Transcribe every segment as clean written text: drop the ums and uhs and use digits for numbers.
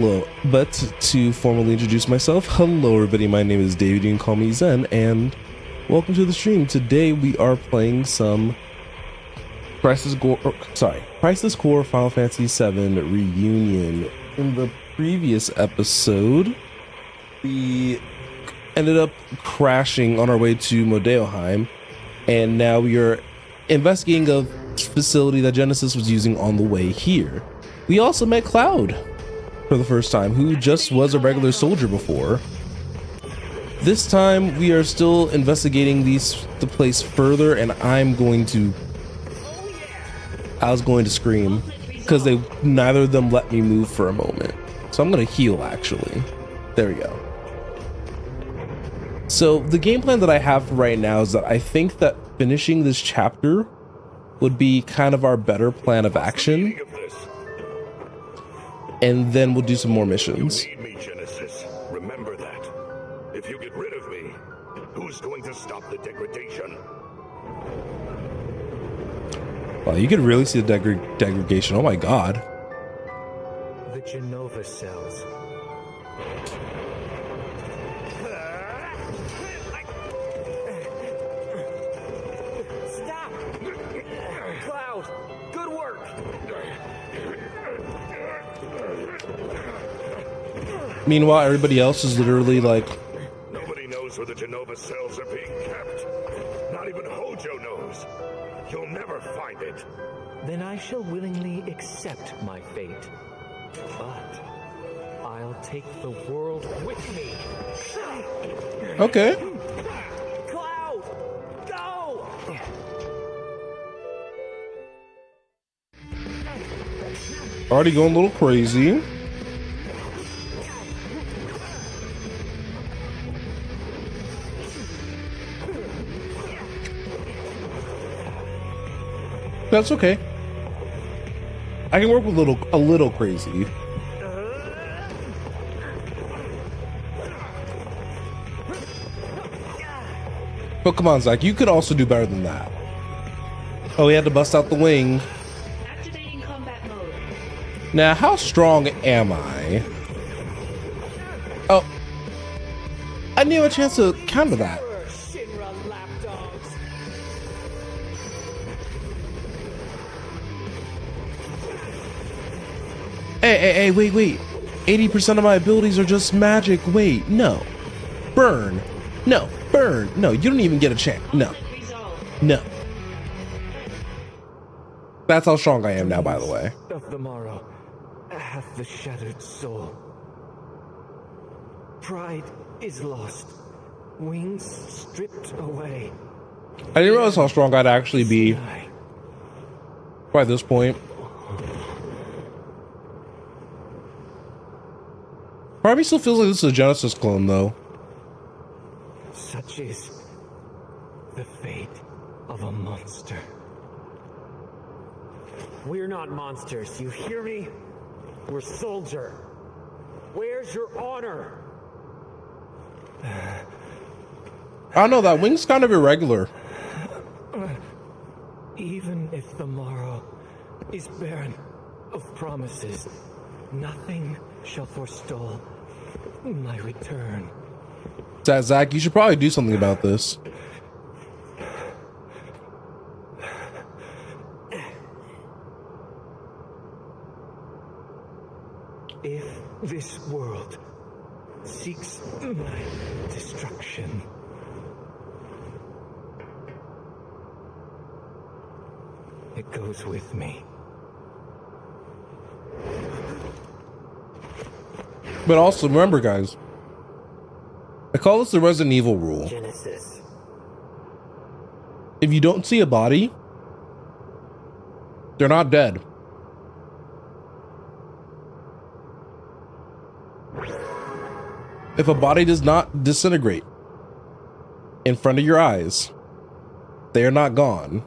Well, but to formally introduce myself, hello everybody, my name is David, you can call me Zen, and welcome to the stream. Today we are playing some Crisis Core Final Fantasy VII Reunion. In the previous episode, we ended up crashing on our way to Modeoheim, and now we are investigating a facility that Genesis was using on the way here. We also met Cloud for the first time, who just was a regular soldier before. This time we are still investigating the place further, and I was going to scream because neither of them let me move for a moment. So I'm gonna heal actually. There we go. So the game plan that I have for right now is that I think that finishing this chapter would be kind of our better plan of action. And then we'll do some more missions. You need me, Genesis. Remember that. If you get rid of me, who's going to stop the degradation? Wow, you can really see the degradation. Oh my god. The Genova cells. Stop! Cloud! Good work! Meanwhile, everybody else is literally like... Nobody knows where the Genova cells are being kept. Not even Hojo knows. You'll never find it. Then I shall willingly accept my fate. But I'll take the world with me. Okay. Cloud! Go! Already going a little crazy. That's okay. I can work with a little crazy. But come on, Zach, you could also do better than that. Oh, he had to bust out the wing. Activating combat mode. Now, how strong am I? Oh, I didn't have a chance to counter that. Shinra lapdogs. Hey, wait. 80% of my abilities are just magic. Wait, no. Burn. No, burn. No, you don't even get a chance. No, Resolve. no. That's how strong I am now, by the way. Of the morrow hath the shattered soul. Pride is lost. Wings stripped away. I didn't realize how strong I'd actually be by this point. Part of me still feels like this is a Genesis clone, though. Such is the fate of a monster. We're not monsters, you hear me? We're soldier. Where's your honor? I don't know, that wing's kind of irregular. Even if the morrow is barren of promises, nothing shall forestall my return. Zach, you should probably do something about this. If this world seeks my destruction, it goes with me. But also, remember, guys, I call this the Resident Evil rule. Genesis. If you don't see a body, they're not dead. If a body does not disintegrate in front of your eyes, they are not gone.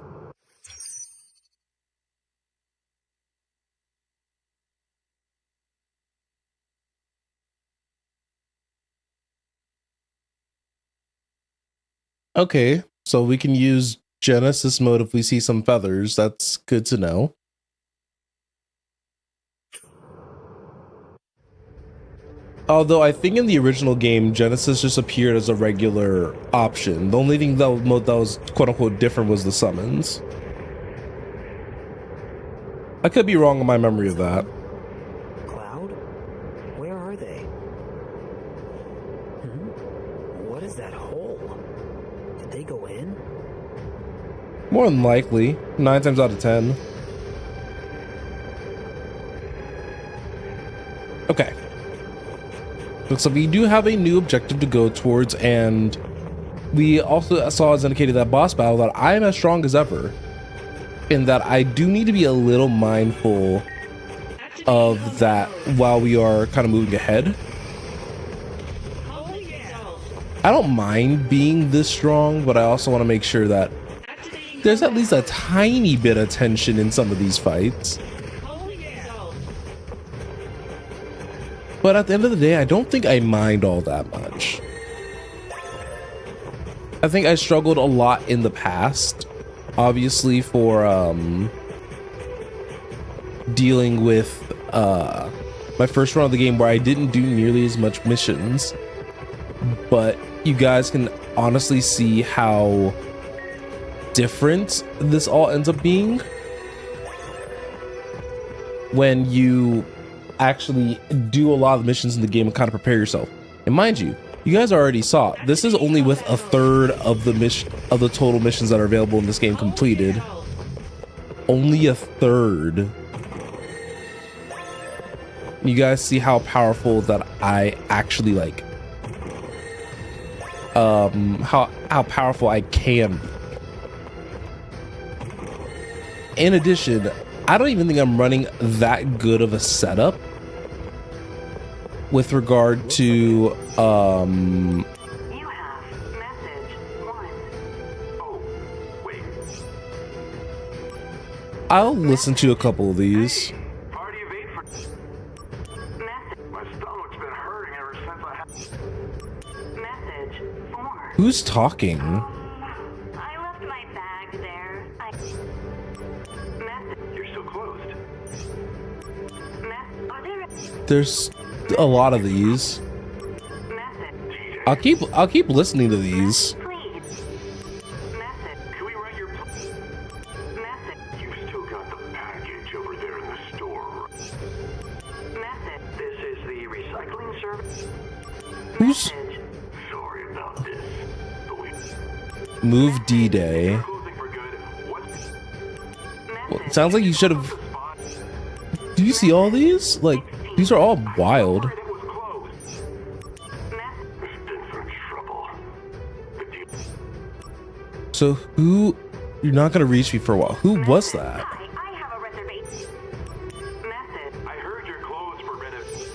Okay, so we can use Genesis mode if we see some feathers. That's good to know. Although I think in the original game, Genesis just appeared as a regular option. The only thing that was quote unquote different was the summons. I could be wrong on my memory of that. Cloud? Where are they? What is that hole? Did they go in? More than likely, 9 times out of 10. Okay. So we do have a new objective to go towards, and we also saw as indicated that boss battle that I am as strong as ever. In that I do need to be a little mindful of that while we are kind of moving ahead. Holding resolved. I don't mind being this strong, but I also want to make sure that Activating there's at combat least a tiny bit of tension in some of these fights. Holding resolved. But at the end of the day, I don't think I mind all that much. I think I struggled a lot in the past, obviously, for dealing with my first run of the game where I didn't do nearly as much missions. But you guys can honestly see how different this all ends up being when you actually do a lot of the missions in the game and kind of prepare yourself. And mind you, you guys already saw this is only with a third of the total missions that are available in this game completed. Only a third. You guys see how powerful that I actually like. How powerful I can be. In addition, I don't even think I'm running that good of a setup with regard to You have message 1. Oh, wait. I'll listen to a couple of these. Party of 8 for... Message. My stomach's been hurting ever since I had... Message 4. Who's talking? I left my bag there. Message. You're still closed. Are there There's a lot of these. message? I'll keep listening to these. Please. Message. Can we write your... Message. You've still got the package over there in the store. Message. This is the recycling service. Who's Message. Sorry about this. But we... Move D-Day? Closing for good. What's... Well, it sounds like you should have. Spot? Do you see all these? Like, these are all wild. It was closed. Message. There's been some trouble. The deal... So who? You're not gonna reach me for a while. Who was that? Hi, I have a reservation. Message. I heard you're closed for renovation.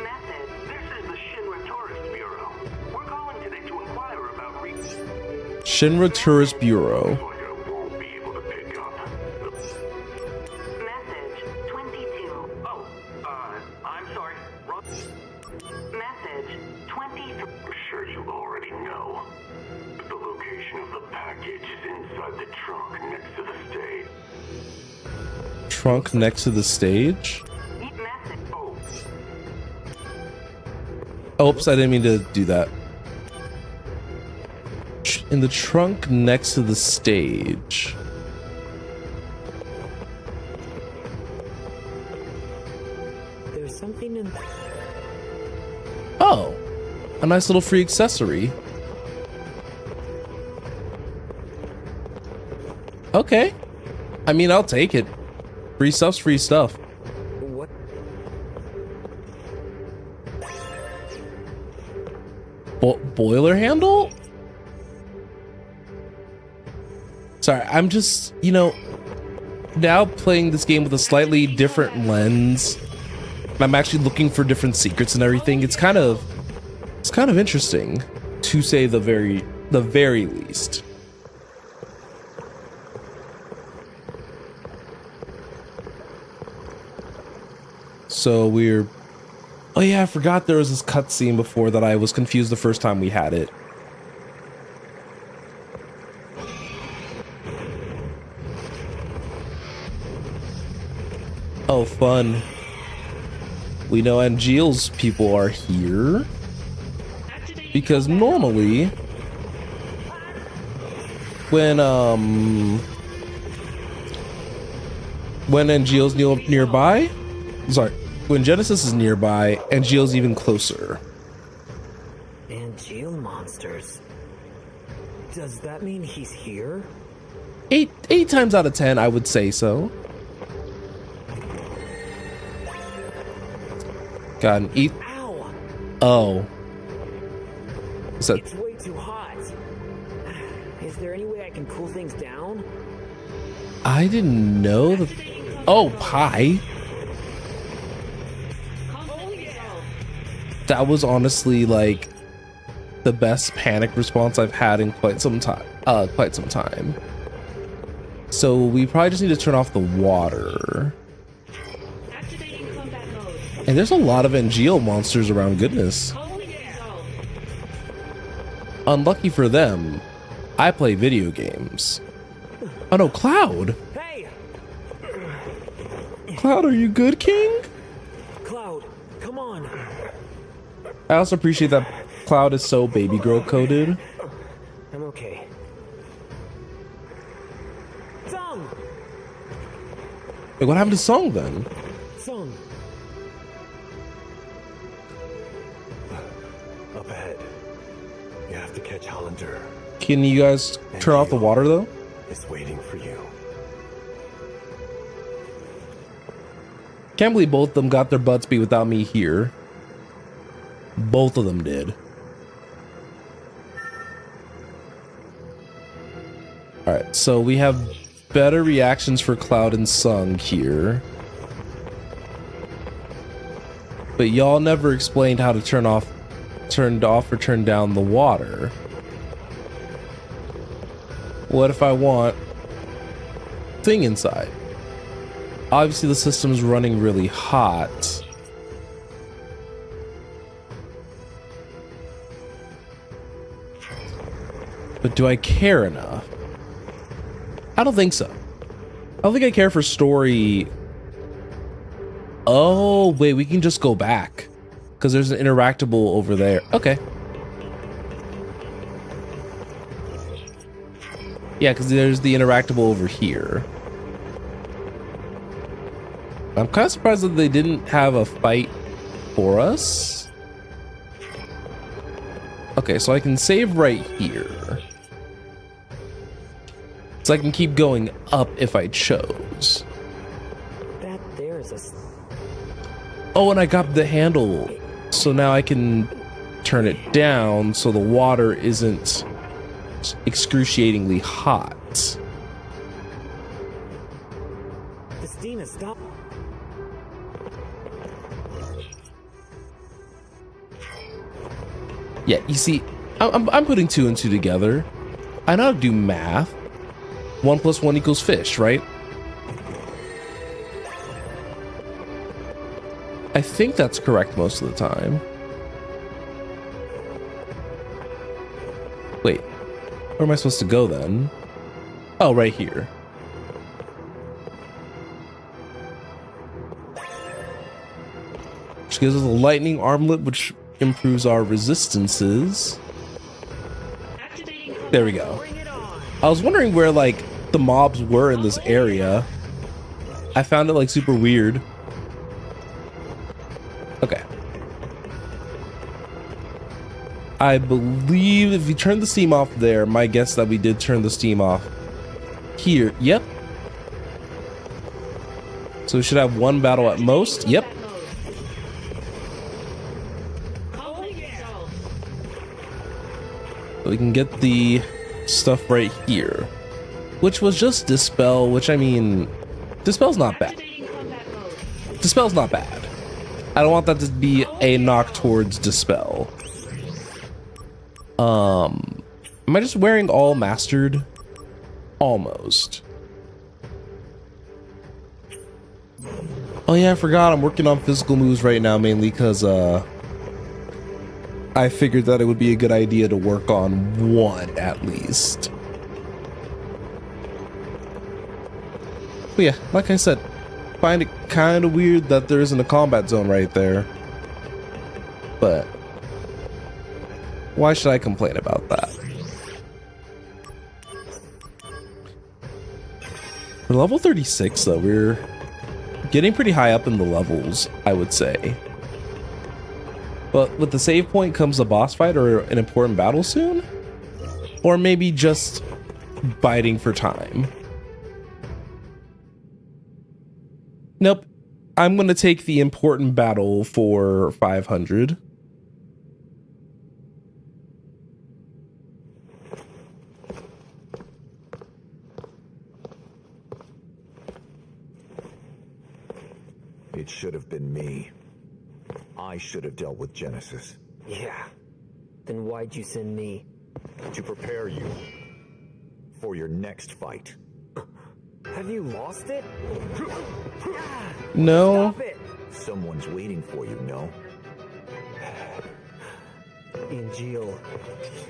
Message. This is the Shinra Tourist Bureau. We're calling today to inquire about Shinra Tourist Bureau. like I won't be able to pick up. Message 22. Oh, I'm sorry. Wrong. Message 23. I'm sure you already know. But the location of the package is inside the trunk next to the stage. Trunk next to the stage. Message. Oh, Oops, I didn't mean to do that. In the trunk next to the stage. There's something in. Oh, a nice little free accessory. Okay. I mean, I'll take it. Free stuff's free stuff. What? Boiler handle? Sorry, I'm just, now playing this game with a slightly different lens. I'm actually looking for different secrets and everything. It's kind of interesting, to say the very least. So we're... Oh yeah, I forgot there was this cutscene before that I was confused the first time we had it. Oh, fun. We know Angeal's people are here because normally when Angeal's nearby, sorry, when Genesis is nearby, Angeal's even closer. Angeal monsters. Does that mean he's here? Eight times out of 10, I would say so. Got an eat. Ow! Oh. Is that It's way too hot. Is there any way I can cool things down? I didn't know that. Oh, pie. That was honestly like the best panic response I've had in quite some time. So we probably just need to turn off the water. Activating combat mode. And there's a lot of Angeal monsters around, goodness. Calling it zone. Unlucky for them, I play video games. Oh no, Cloud! Hey! Cloud, are you good, King? Cloud, come on. I also appreciate that Cloud is so baby girl coded. I'm okay. Song! Wait, what happened to Song then? Song! Up ahead. You have to catch Hollander. Can you guys turn off the water though? It's waiting for you. Can't believe both of them got their butts beat without me here. Both of them did. Alright, so we have better reactions for Cloud and Sung here. But y'all never explained how to turn off or turn down the water. What if I want thing inside? Obviously the system's running really hot. But do I care enough? I don't think so. I don't think I care for story. Oh, wait, we can just go back. Because there's an interactable over there. Okay. Yeah, because there's the interactable over here. I'm kind of surprised that they didn't have a fight for us. Okay, so I can save right here. So I can keep going up if I chose. That there is a... Oh, and I got the handle. So now I can turn it down so the water isn't excruciatingly hot. The steam has stopped. Yeah, you see, I'm putting two and two together. I know how to do math. 1 + 1 = fish, right? I think that's correct most of the time. Wait, where am I supposed to go then? Oh, right here. Which gives us a lightning armlet, which improves our resistances. Activating combat. There we go. Bring it on! I was wondering where like the mobs were in this area. I found it like super weird. Okay. I believe if you turn the steam off there, my guess that we did turn the steam off here. Yep. So we should have one battle at most. Yep. Calling it zone. So we can get the stuff right here. Which was just Dispel, which I mean, Dispel's not bad. Activating combat mode. Dispel's not bad. I don't want that to be a knock towards Dispel. Am I just wearing all mastered? Almost. Oh yeah, I forgot I'm working on physical moves right now, mainly because I figured that it would be a good idea to work on one at least. But yeah, like I said, find it kind of weird that there isn't a combat zone right there. But why should I complain about that? For level 36 though, we're getting pretty high up in the levels, I would say. But with the save point comes a boss fight or an important battle soon? Or maybe just biding for time. Nope. I'm going to take the important battle for 500. It should have been me. I should have dealt with Genesis. Yeah. Then why'd you send me? To prepare you for your next fight. Have you lost it? No. Stop it! Someone's waiting for you, no? Angeal,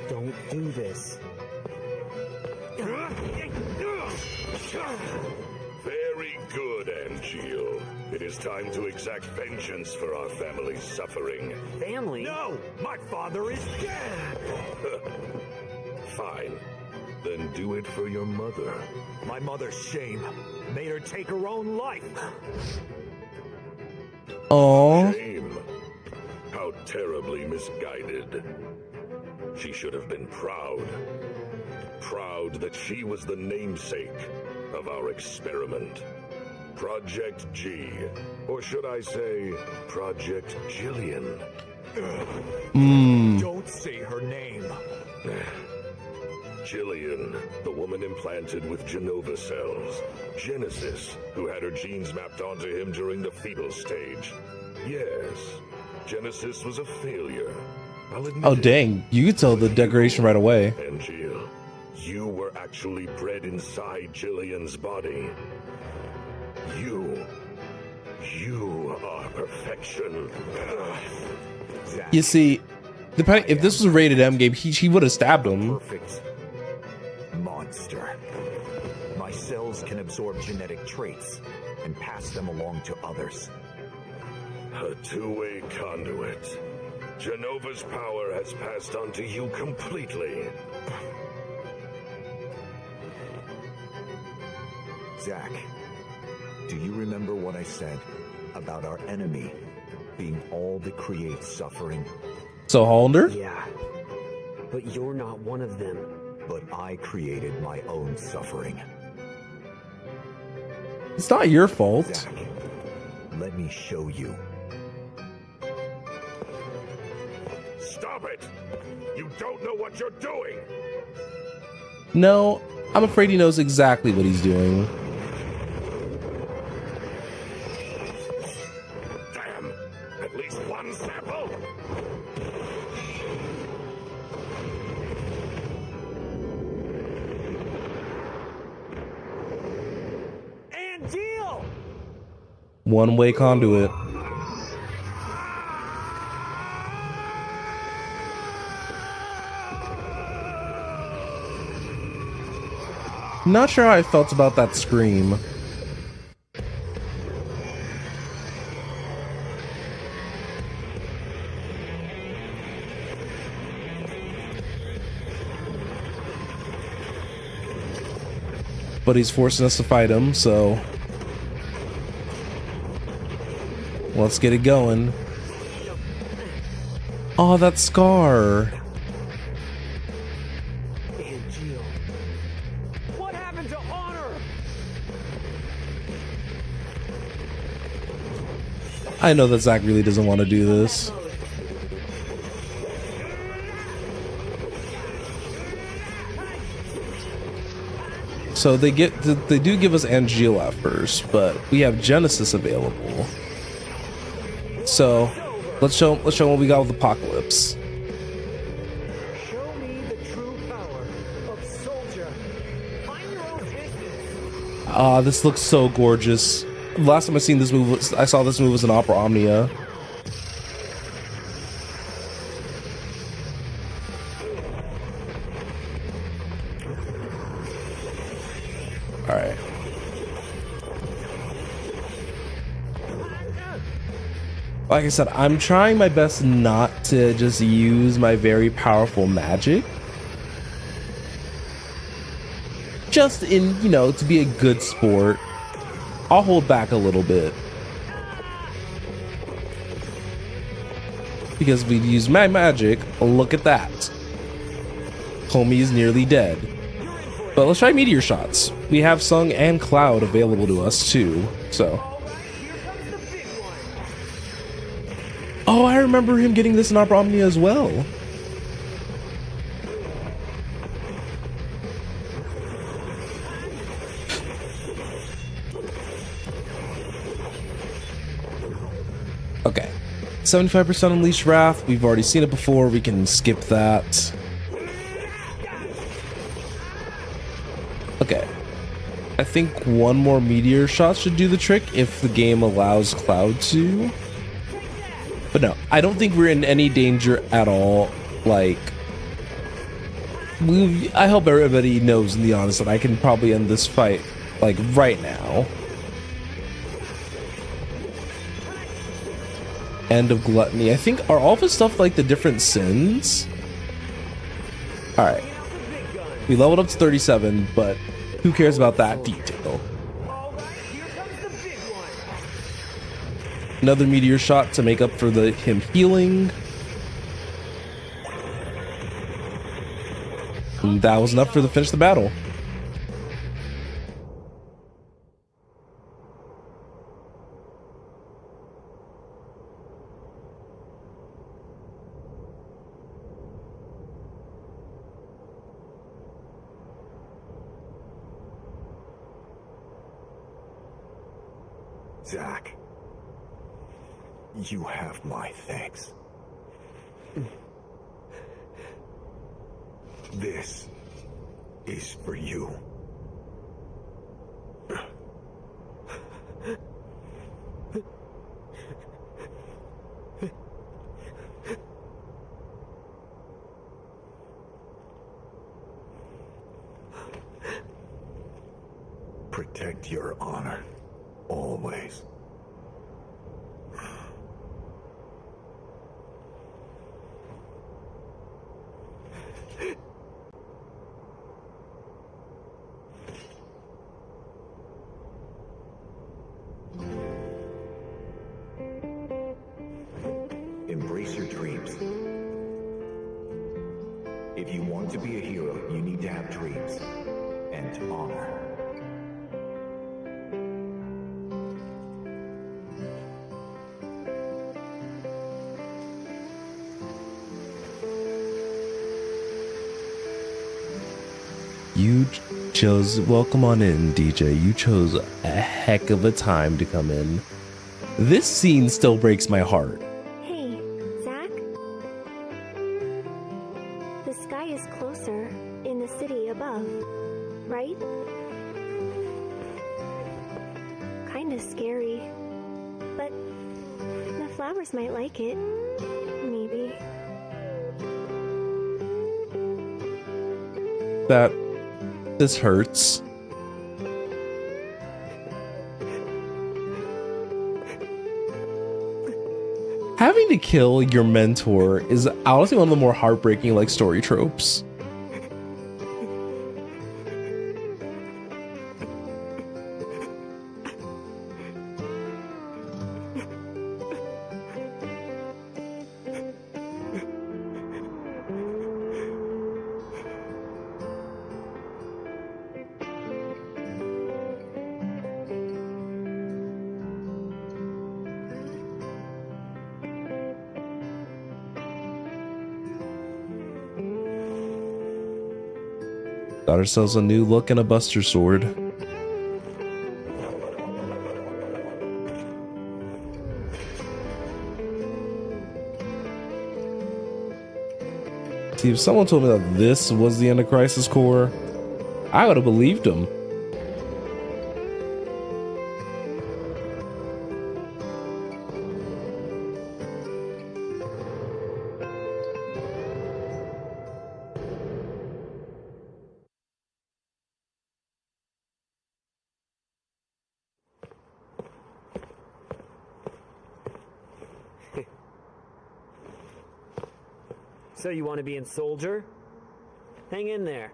don't do this. Very good, Angeal. It is time to exact vengeance for our family's suffering. Family? No! My father is dead! Fine. Then do it for your mother. My mother's shame made her take her own life. Oh. Shame. How terribly misguided. She should have been proud. Proud that she was the namesake of our experiment. Project G. Or should I say, Project Jillian. Don't say her name. Jillian, the woman implanted with Genova cells. Genesis, who had her genes mapped onto him during the fetal stage. Yes, Genesis was a failure. I'll admit Oh, it. dang. You could tell the decoration right away. Angeal, you were actually bred inside Jillian's body. You are perfection. Zack, You see, depending if this was a rated M game, he would have stabbed him. perfect monster. My cells can absorb genetic traits and pass them along to others. A two-way conduit. Genova's power has passed on to you completely. Zack, do you remember what I said about our enemy being all that creates suffering? So Hollander? Yeah. But you're not one of them. But I created my own suffering. It's not your fault. Zack, let me show you. Stop it! You don't know what you're doing! No, I'm afraid he knows exactly what he's doing. Damn! At least one sample? Angeal! One-way conduit. Not sure how I felt about that scream. But he's forcing us to fight him, so let's get it going. Oh, that scar. Angeal. What happened to honor? I know that Zack really doesn't want to do this. So they do give us Angeal at first, but we have Genesis available. So let's show them what we got with Apocalypse. Show me the true power of Soldier. Find your own distance. Ah, this looks so gorgeous. Last time I saw this move was in Opera Omnia. All right. Like I said, I'm trying my best not to just use my very powerful magic. Just in, you know, to be a good sport. I'll hold back a little bit. Because we use my magic, look at that. Homie is nearly dead. But let's try meteor shots. We have Sung and Cloud available to us too, so. Oh, I remember him getting this in Opera Omnia as well. Okay. 75% Unleash Wrath. We've already seen it before. We can skip that. Okay. I think one more meteor shot should do the trick if the game allows Cloud to. But no, I don't think we're in any danger at all. Like, I hope everybody knows in the honest that I can probably end this fight, like, right now. End of Gluttony. I think, are all of his stuff like the different sins? Alright. We leveled up to 37, but who cares about that detail? Another meteor shot to make up for him healing. And that was enough for the finish the battle. Zack, you have my thanks. This is for you. Protect your honor, always. Embrace your dreams. If you want to be a hero, you need to have dreams and honor. You chose, welcome on in, DJ. You chose a heck of a time to come in. This scene still breaks my heart. Hey, Zack? The sky is closer in the city above, right? Kinda scary. But the flowers might like it. Maybe. This hurts. Having to kill your mentor is honestly one of the more heartbreaking like story tropes. Got ourselves a new look and a Buster Sword. See, if someone told me that this was the end of Crisis Core, I would have believed him. So you want to be in Soldier? Hang in there.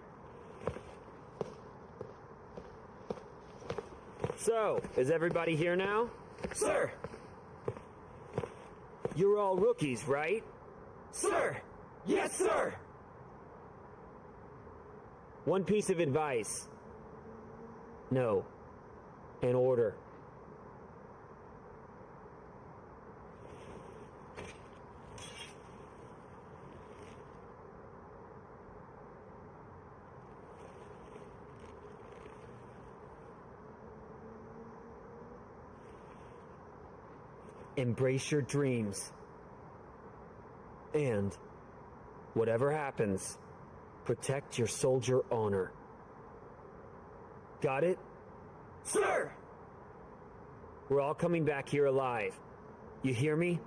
So, is everybody here now? Sir! You're all rookies, right? Sir! Yes, sir! One piece of advice. No. An order. Embrace your dreams. And, whatever happens, protect your soldier honor. Got it? Sir! We're all coming back here alive. You hear me?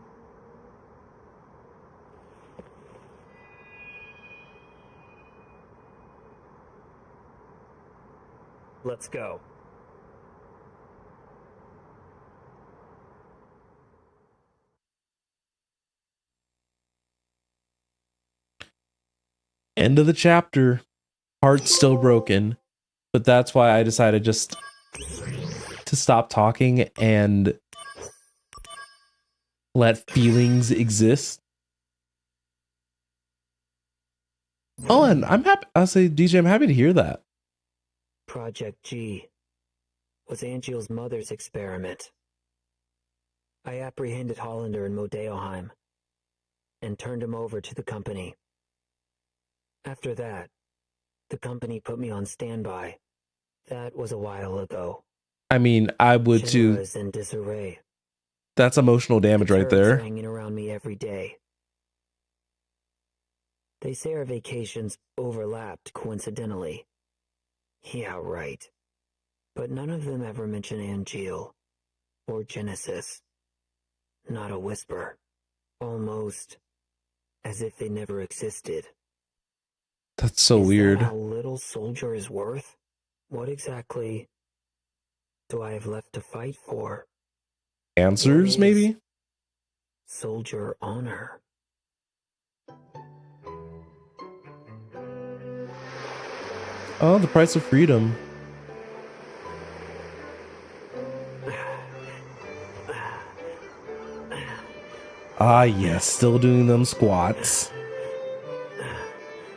Let's go. End of the chapter. Heart still broken. But that's why I decided just to stop talking and let feelings exist. Oh, and I'm happy. I'll say, DJ, I'm happy to hear that. Project G was Angeal's mother's experiment. I apprehended Hollander in Modeoheim and turned him over to the company. After that, the company put me on standby. That was a while ago. I mean, I would Shinra too. is in disarray. That's emotional damage right The turrets there. are hanging around me every day. They say our vacations overlapped coincidentally. Yeah, right. But none of them ever mention Angeal or Genesis. Not a whisper. Almost as if they never existed. That's so Is weird. that how little Soldier is worth? What exactly do I have left to fight for? Answers, What maybe? is Soldier honor. Oh, the price of freedom. Ah, yes, still doing them squats.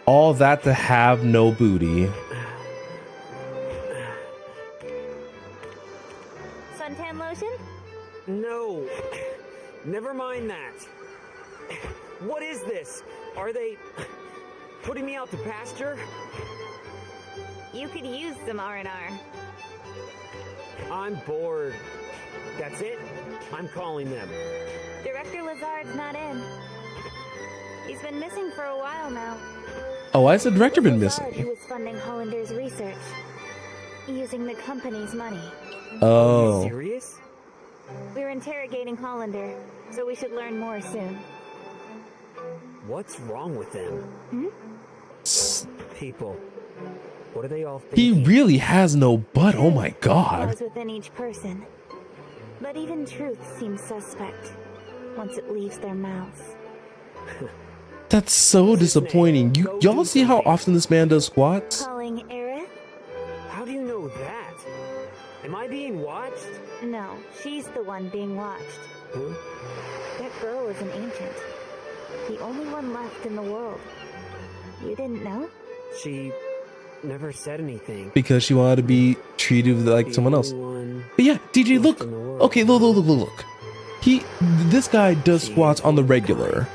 All that to have no booty. Suntan lotion? No! Never mind that. What is this? Are they putting me out to pasture? You could use some R&R. I'm bored. That's it? I'm calling them. Director Lazard's not in. He's been missing for a while now. Oh, why has the director been Lazard, missing? who was funding Hollander's research, using the company's money. Are Oh. you serious? We're interrogating Hollander, so we should learn more soon. What's wrong with them? People. What are they all He thinking? really has no butt. Oh my god. Lies within each person. But even truth seems suspect once it leaves their mouths. That's so disappointing. Y'all see how often this man does squats? Calling Aerith? How do you know that? Am I being watched? No, she's the one being watched. Huh? That girl is an ancient. The only one left in the world. You didn't know? She never said anything. Because she wanted to be treated like The someone else. only one But yeah, DJ, left look. in the world. Okay, look. This guy does squats on the regular.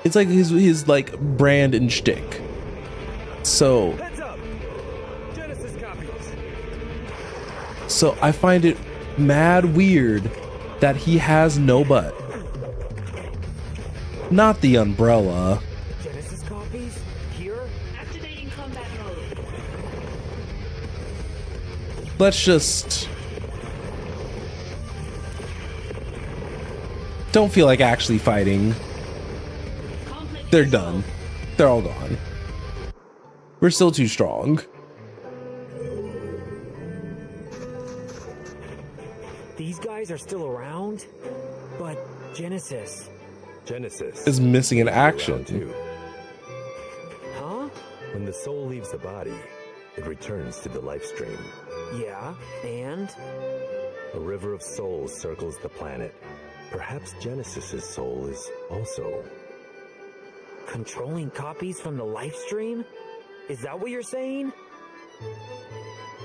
It's like his like brand and shtick. So Heads up! Genesis copies. So I find it mad weird that he has no butt. Not the umbrella. Genesis copies? Here? Activating combat mode. Let's just... Don't feel like actually fighting. Conflict They're resolved. done. They're all gone. We're still too strong. These guys are still around? But Genesis, Genesis is missing in will be around action. too. Huh? When the soul leaves the body, it returns to the life stream. Yeah, and? A river of souls circles the planet. Perhaps Genesis's soul is also. Controlling copies from the life stream? Is that what you're saying?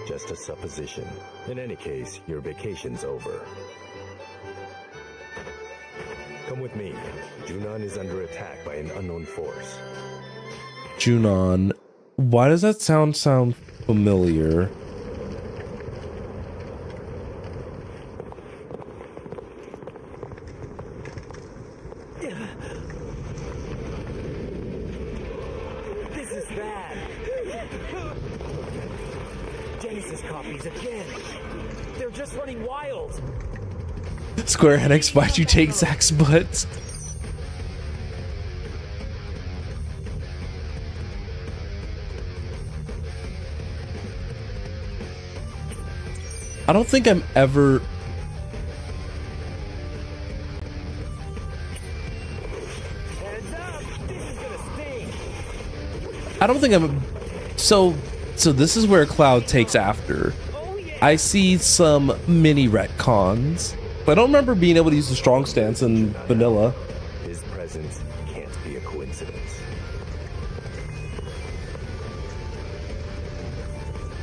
Just a supposition. In any case, your vacation's over. Come with me. Junon is under attack by an unknown force. Junon. Why does that sound familiar? This is bad. Genesis copies again. They're just running wild. Square Enix, why'd you take Zack's butt? I don't think I'm ever... Heads up! This is gonna sting! I don't think I'm... So this is where Cloud takes after. Oh yeah! I see some mini retcons. I don't remember being able to use the strong stance in vanilla. His presence can't be a coincidence.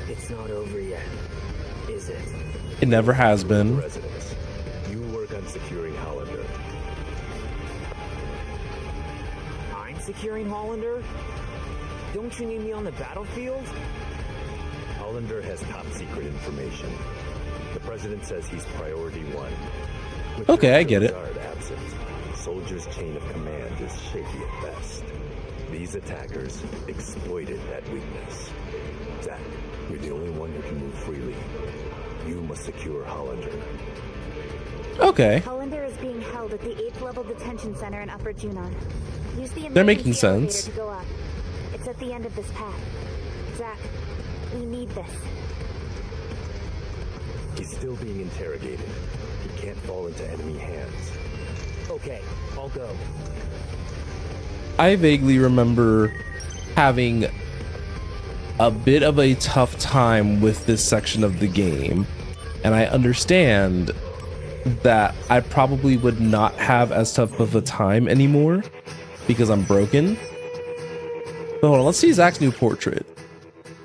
It's not over yet, is it? It never has been. Residents, you work on securing Hollander. I'm securing Hollander? Don't you need me on the battlefield? Hollander has top secret information. The president says he's priority one. With Okay, I get it. Lazard absent, Soldier's chain of command is shaky at best. These attackers exploited that weakness. Zack, you're the only one who can move freely. You must secure Hollander. Okay. Hollander is being held at the 8th level detention center in Upper Junon. Use the They're making emergency elevator sense. to go up. It's at the end of this path. Zack, we need this. He's still being interrogated. He can't fall into enemy hands. Okay, I'll go. I vaguely remember having a bit of a tough time with this section of the game, and I understand that I probably would not have as tough of a time anymore because I'm broken. But hold on, let's see Zack's new portrait.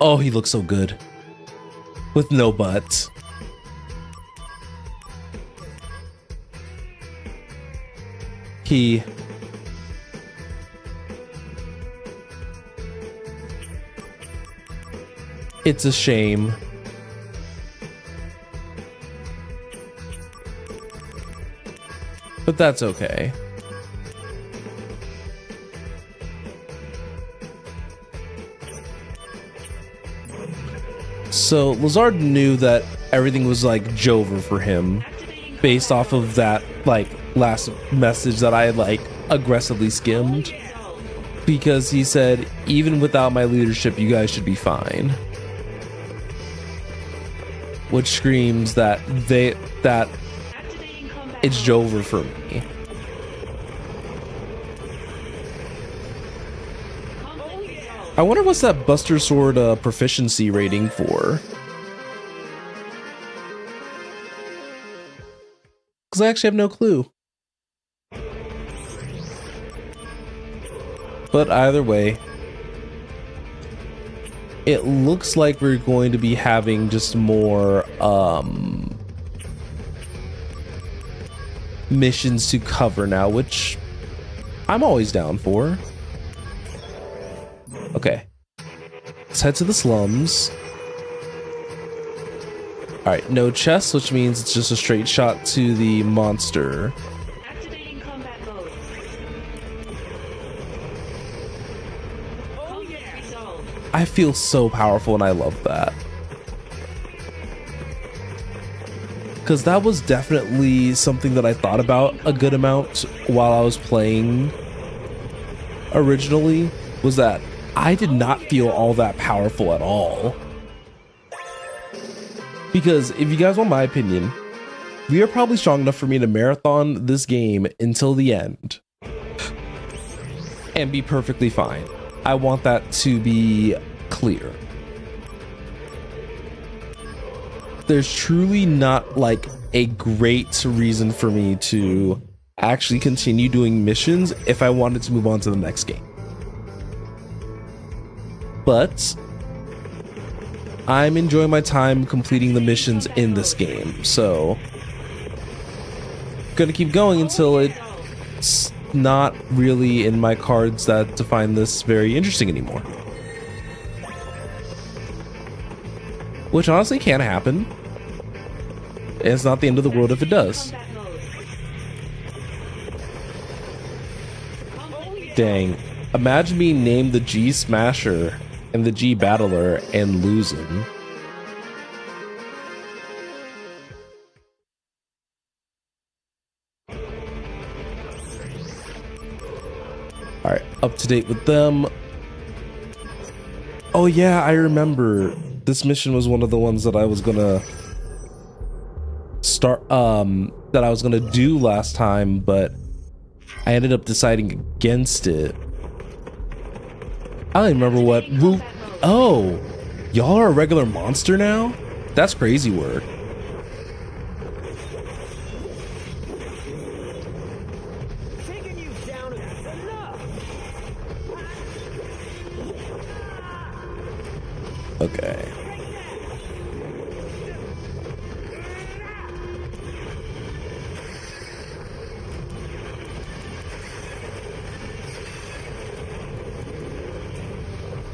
Oh, he looks so good with no butt. It's a shame. But that's okay. So Lazard knew that everything was like Jover for him based off of that like last message that I had like aggressively skimmed, because he said even without my leadership you guys should be fine, which screams that it's Jover for me. I wonder what's that Buster Sword proficiency rating for? Because I actually have no clue. But either way, it looks like we're going to be having just more missions to cover now, which I'm always down for. Okay, let's head to the slums. Alright, no chests, which means it's just a straight shot to the monster. Activating combat mode. Oh yeah! Resolved. I feel so powerful and I love that. Because that was definitely something that I thought about a good amount while I was playing originally, was that I did not feel all that powerful at all. Because if you guys want my opinion, we are probably strong enough for me to marathon this game until the end and be perfectly fine. I want that to be clear. There's truly not like a great reason for me to actually continue doing missions if I wanted to move on to the next game. But I'm enjoying my time completing the missions in this game, so gonna keep going until it's not really in my cards that to find this very interesting anymore. Which honestly can happen. It's not the end of the world if it does. Dang. Imagine being named the G Smasher and the G Battler and losing. Alright, up to date with them. Oh yeah, I remember. This mission was one of the ones that I was gonna start, that I was gonna do last time, but I ended up deciding against it. I don't even remember what. Oh, y'all are a regular monster now? That's crazy work. Taking you down is enough. Okay.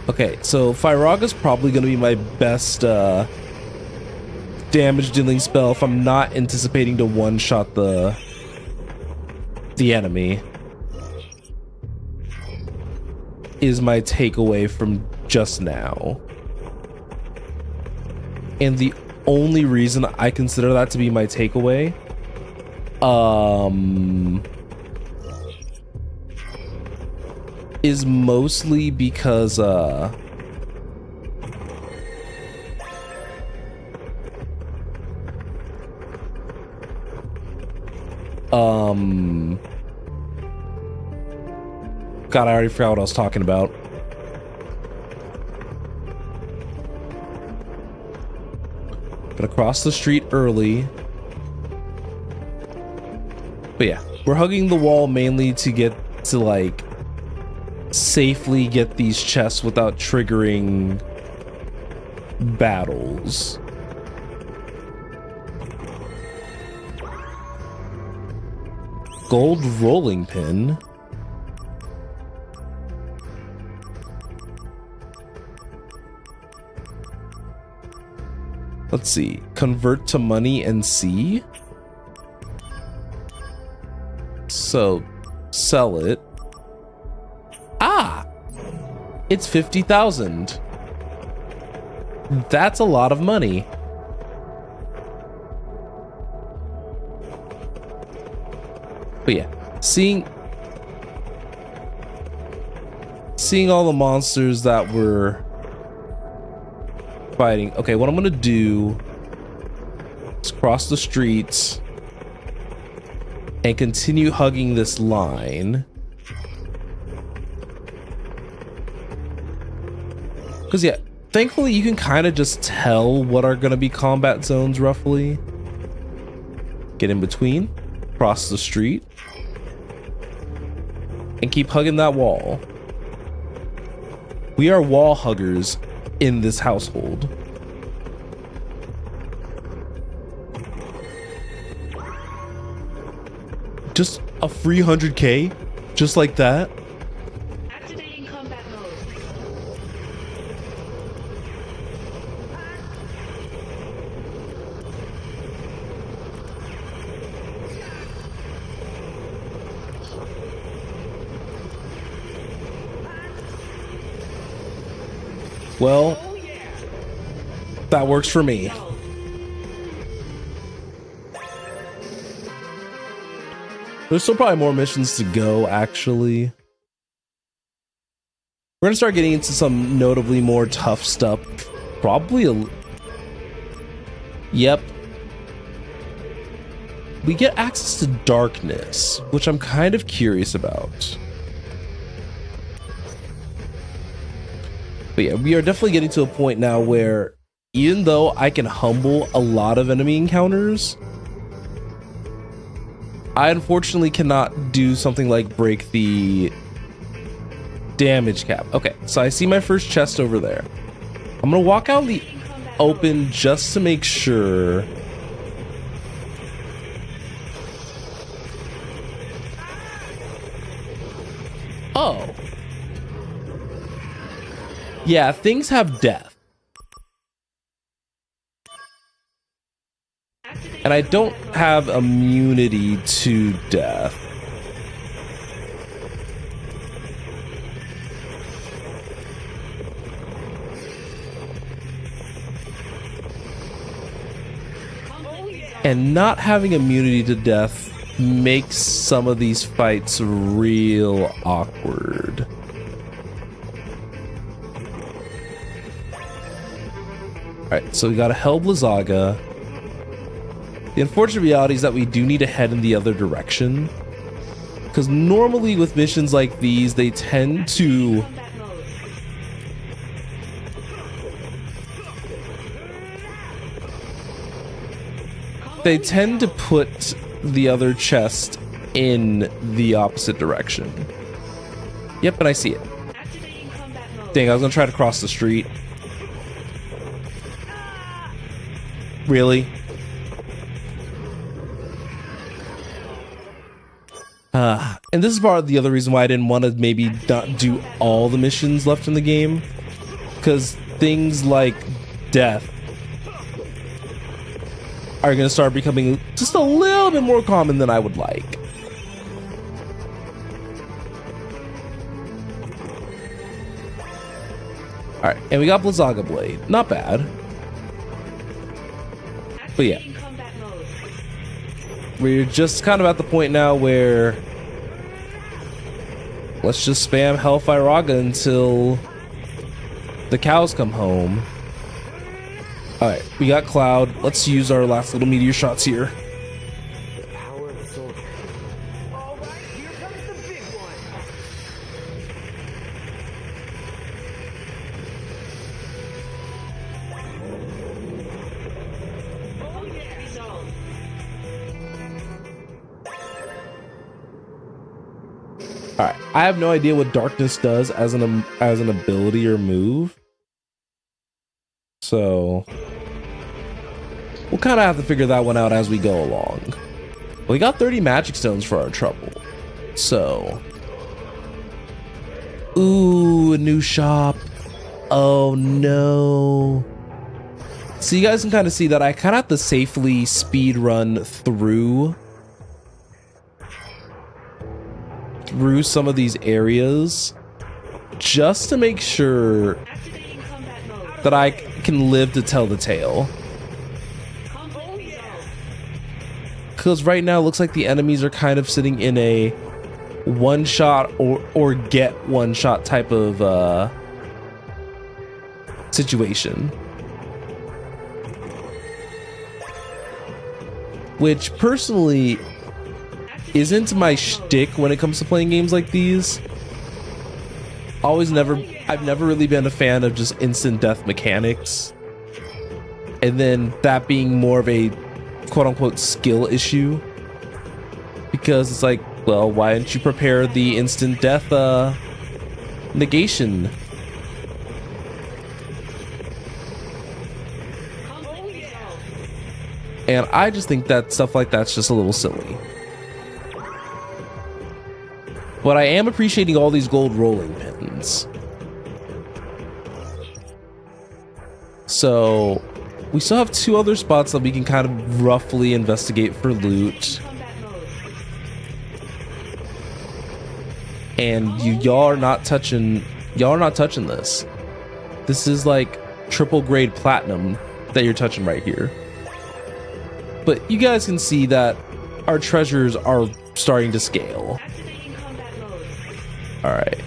Okay, so Fyraga's probably going to be my best damage dealing spell if I'm not anticipating to one-shot the enemy. Is my takeaway from just now. And the only reason I consider that to be my takeaway, is mostly because God, I already forgot what I was talking about. Gonna cross the street early. But yeah, we're hugging the wall mainly to get to like safely get these chests without triggering battles. Gold rolling pin. Let's see. Convert to money and see. So, sell it. Ah! It's 50,000. That's a lot of money. But yeah, seeing all the monsters that were fighting. Okay, what I'm gonna do is cross the streets and continue hugging this line. Because yeah, thankfully you can kind of just tell what are gonna be combat zones roughly. Get in between, cross the street, and keep hugging that wall. We are wall huggers in this household. Just a free 100K, just like that. Activating combat mode. Well, that works for me. There's still probably more missions to go, actually. We're gonna start getting into some notably more tough stuff. Probably Yep. We get access to darkness, which I'm kind of curious about. But yeah, we are definitely getting to a point now where even though I can humble a lot of enemy encounters, I unfortunately cannot do something like break the damage cap. Okay, so I see my first chest over there. I'm gonna walk out in the open just to make sure. Oh. Yeah, things have death. And I don't have immunity to death. And not having immunity to death makes some of these fights real awkward. Alright, so we got a Hell Blizzaga. The unfortunate reality is that we do need to head in the other direction. Because normally with missions like these, they tend to... They tend to put the other chest in the opposite direction. Yep, and I see it. Dang, I was gonna try to cross the street. Really? And this is part of the other reason why I didn't want to maybe not do all the missions left in the game. Because things like death are going to start becoming just a little bit more common than I would like. Alright, and we got Blizzaga Blade. Not bad. But yeah. We're just kind of at the point now where let's just spam Hellfire Raga until the cows come home. Alright, we got Cloud. Let's use our last little meteor shots here. Power of the soldier. All right, here comes the big one. Alright, I have no idea what Darkness does as an ability or move. So we'll kind of have to figure that one out as we go along. We got 30 magic stones for our trouble. So ooh, a new shop. Oh no. So you guys can kind of see that I kind of have to safely speed run through some of these areas just to make sure that I can live to tell the tale. Because right now it looks like the enemies are kind of sitting in a one shot or get one shot type of situation. Which personally isn't my shtick when it comes to playing games like these. I've never really been a fan of just instant death mechanics. And then that being more of a quote unquote skill issue. Because it's like, well, why didn't you prepare the instant death negation? And I just think that stuff like that's just a little silly. But I am appreciating all these gold rolling pins. So we still have 2 other spots that we can kind of roughly investigate for loot. And y'all are not touching this. This is like triple grade platinum that you're touching right here. But you guys can see that our treasures are starting to scale. All right.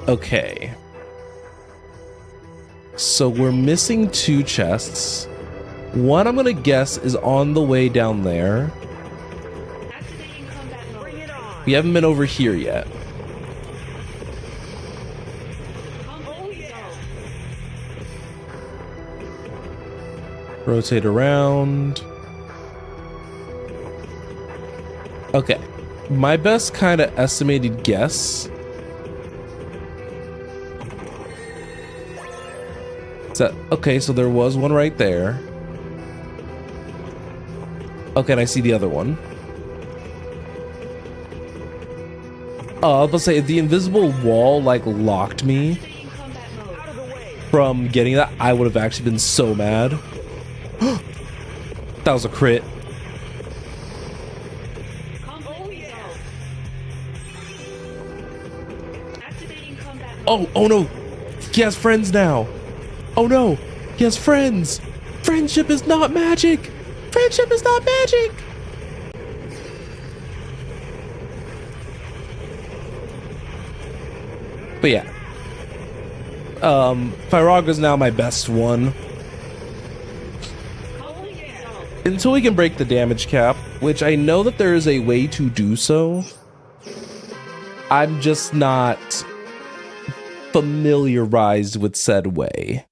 Okay. So we're missing 2 chests. One I'm gonna guess is on the way down there. Activating combat mode. Bring it on. We haven't been over here yet. Conflict resolved. Rotate around. Okay. My best kind of estimated guess is that, okay, so there was one right there. Okay, and I see the other one. I was about to say, if the invisible wall like locked me Activating combat mode. Out of the way. from getting that, I would have actually been so mad. That was a crit. Conflict resolved. Activating combat mode. Oh no. He has friends now. Oh no. He has friends. Friendship is not magic. Friendship is not magic. But yeah. Fyraga's now my best one. Conflict resolved. Until we can break the damage cap, which I know that there is a way to do so. I'm just not familiarized with said way.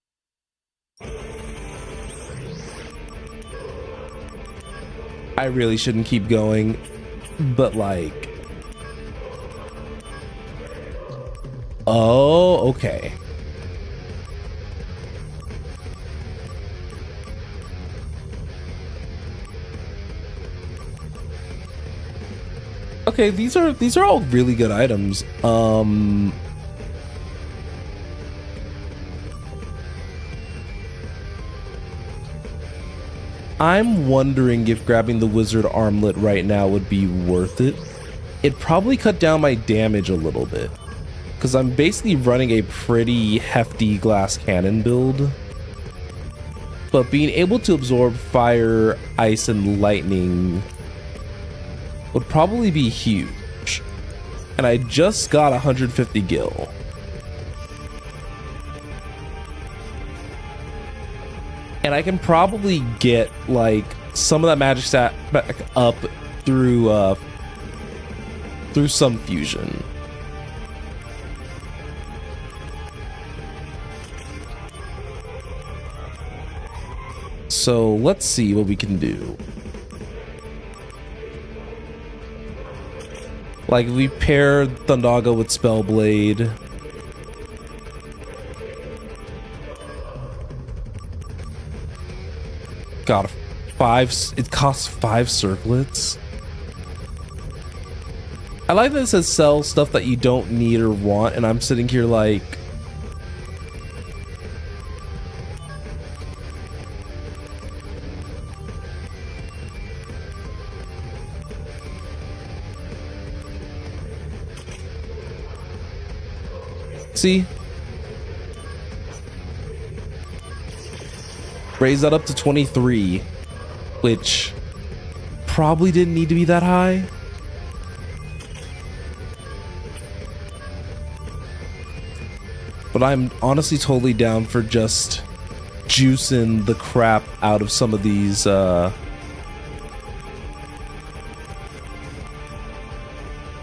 I really shouldn't keep going, but like... Oh, okay. Okay, these are all really good items. I'm wondering if grabbing the wizard armlet right now would be worth it. It'd probably cut down my damage a little bit, because I'm basically running a pretty hefty glass cannon build. But being able to absorb fire, ice, and lightning would probably be huge. And I just got 150 gil. And I can probably get like some of that magic stat back up through some fusion. So let's see what we can do. Like, we pair Thundaga with Spellblade. God, it costs 5 circlets. I like that it says sell stuff that you don't need or want, and I'm sitting here like... See? Raise that up to 23, which probably didn't need to be that high. But I'm honestly totally down for just juicing the crap out of some of these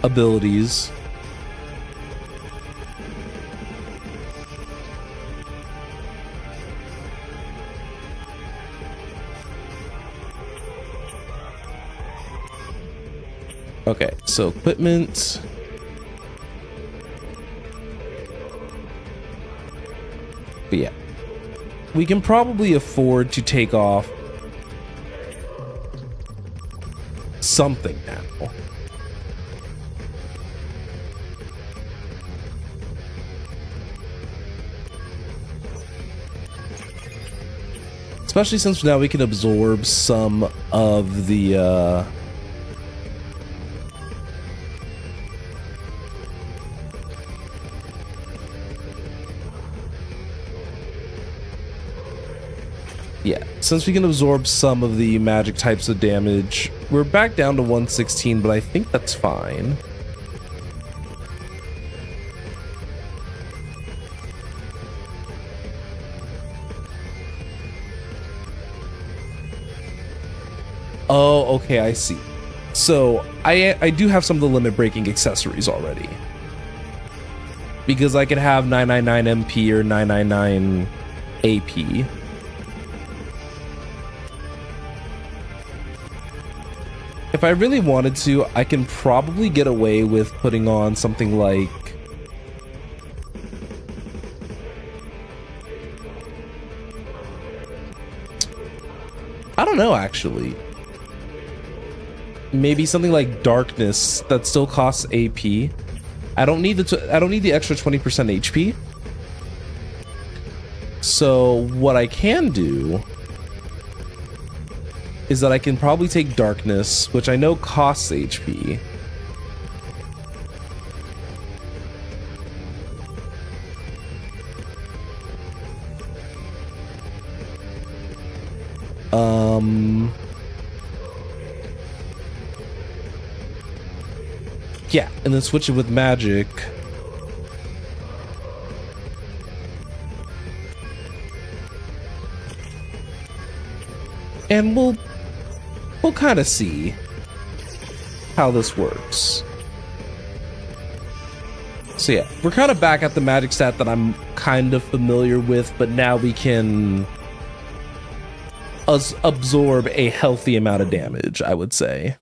abilities. Okay, so equipment. But yeah, we can probably afford to take off something now. Especially since now we can absorb some of the yeah, since we can absorb some of the magic types of damage, we're back down to 116, but I think that's fine. Oh, okay, I see. So I do have some of the limit breaking accessories already. Because I could have 999 MP or 999 AP. If I really wanted to, I can probably get away with putting on something like... I don't know, actually. Maybe something like Darkness that still costs AP. I don't need the extra 20% HP. So what I can do is that I can probably take Darkness, which I know costs HP. Yeah, and then switch it with magic. And we'll kind of see how this works. So yeah, we're kind of back at the magic stat that I'm kind of familiar with, but now we can absorb a healthy amount of damage, I would say.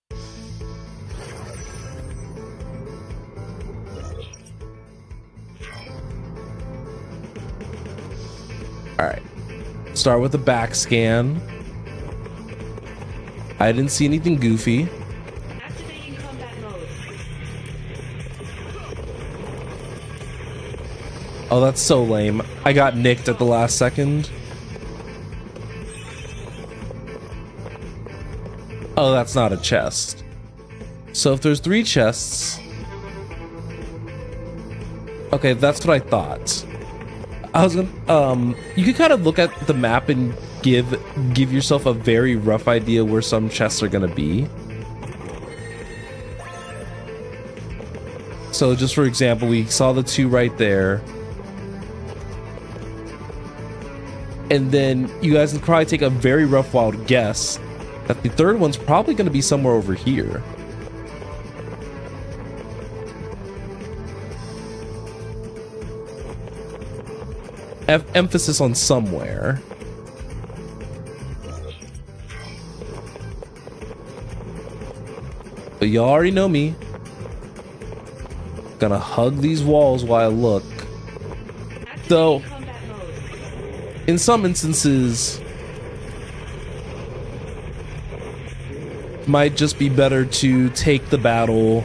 Alright, start with a back scan. I didn't see anything goofy. Activating combat mode. Oh, that's so lame. I got nicked at the last second. Oh, that's not a chest. So if there's 3 chests... Okay, that's what I thought. I was gonna, you could kind of look at the map and give yourself a very rough idea where some chests are gonna be. So just for example, we saw the 2 right there. And then you guys can probably take a very rough wild guess that the 3rd one's probably gonna be somewhere over here. Emphasis on somewhere. But y'all already know me. Gonna hug these walls while I look. So, Combat mode. in some instances, might just be better to take the battle.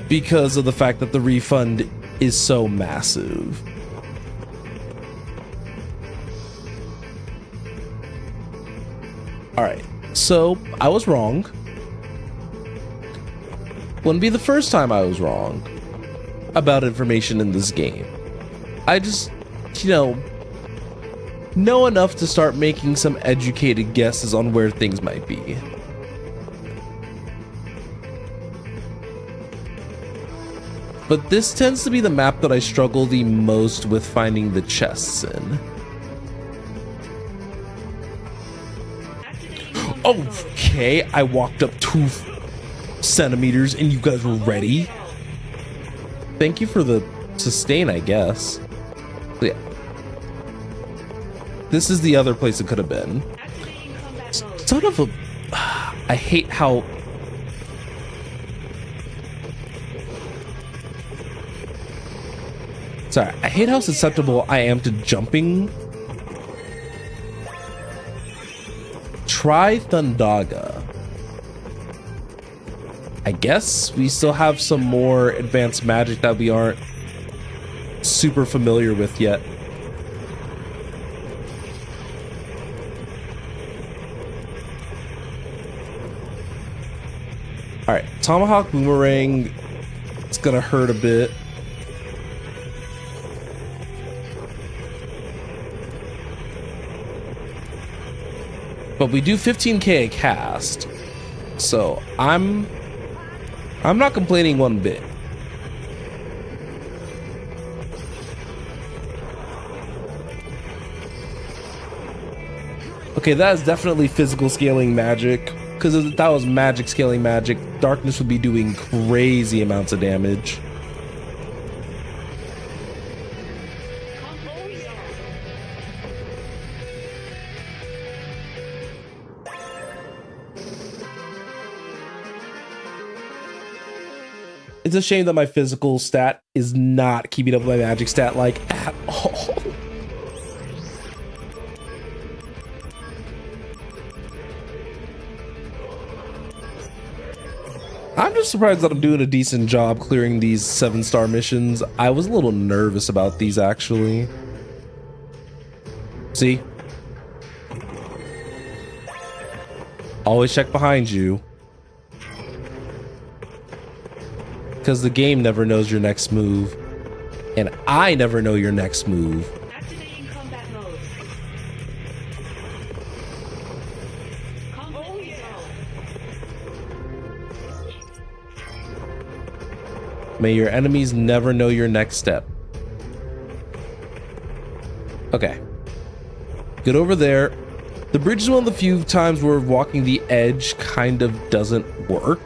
Because of the fact that the refund is so massive. Alright, so I was wrong. Wouldn't be the first time I was wrong about information in this game. I just, know enough to start making some educated guesses on where things might be. But this tends to be the map that I struggle the most with finding the chests in. Okay, I walked up 2 centimeters and you guys were ready. Thank you for the sustain, I guess. So yeah. This is the other place it could have been. Son of a... I hate how... Sorry, I hate how susceptible I am to jumping. Try Thundaga. I guess we still have some more advanced magic that we aren't super familiar with yet. Alright, Tomahawk Boomerang. It's gonna hurt a bit. But we do 15k a cast, so I'm not complaining one bit. Okay, that is definitely physical scaling magic. Because if that was magic scaling magic, darkness would be doing crazy amounts of damage. Combo resolved. It's a shame that my physical stat is not keeping up with my magic stat like at all. I'm just surprised that I'm doing a decent job clearing these 7-star missions. I was a little nervous about these actually. See? Always check behind you. Because the game never knows your next move. And I never know your next move. Activating combat mode. Combo resolved. May your enemies never know your next step. Okay. Get over there. The bridge is one of the few times where walking the edge kind of doesn't work.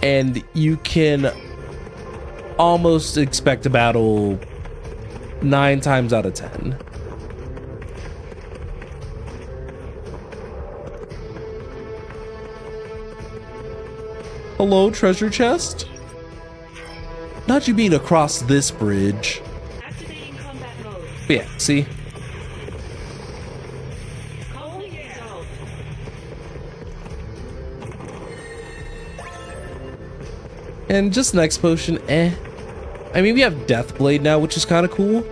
And you can almost expect a battle 9 times out of 10. Hello, treasure chest? Not you being across this bridge. Activating combat mode. But yeah, see? Combo resolved. And just next potion, eh. I mean, we have Death Blade now, which is kind of cool.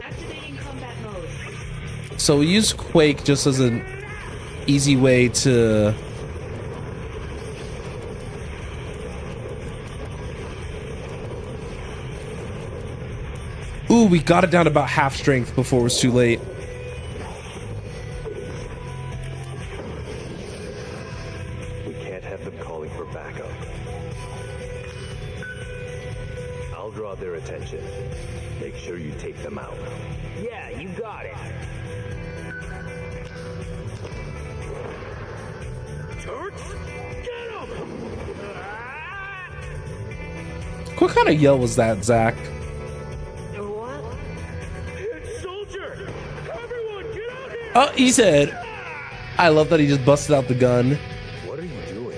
Activating combat mode. So we use Quake just as an easy way to... Ooh, we got it down to about half strength before it was too late. We can't have them calling for backup. I'll draw their attention. Make sure you take them out. Yeah, you got it. What kind of yell was that, Zach? What? Soldier! Everyone, get out here! Oh, he said. I love that he just busted out the gun. What are you doing?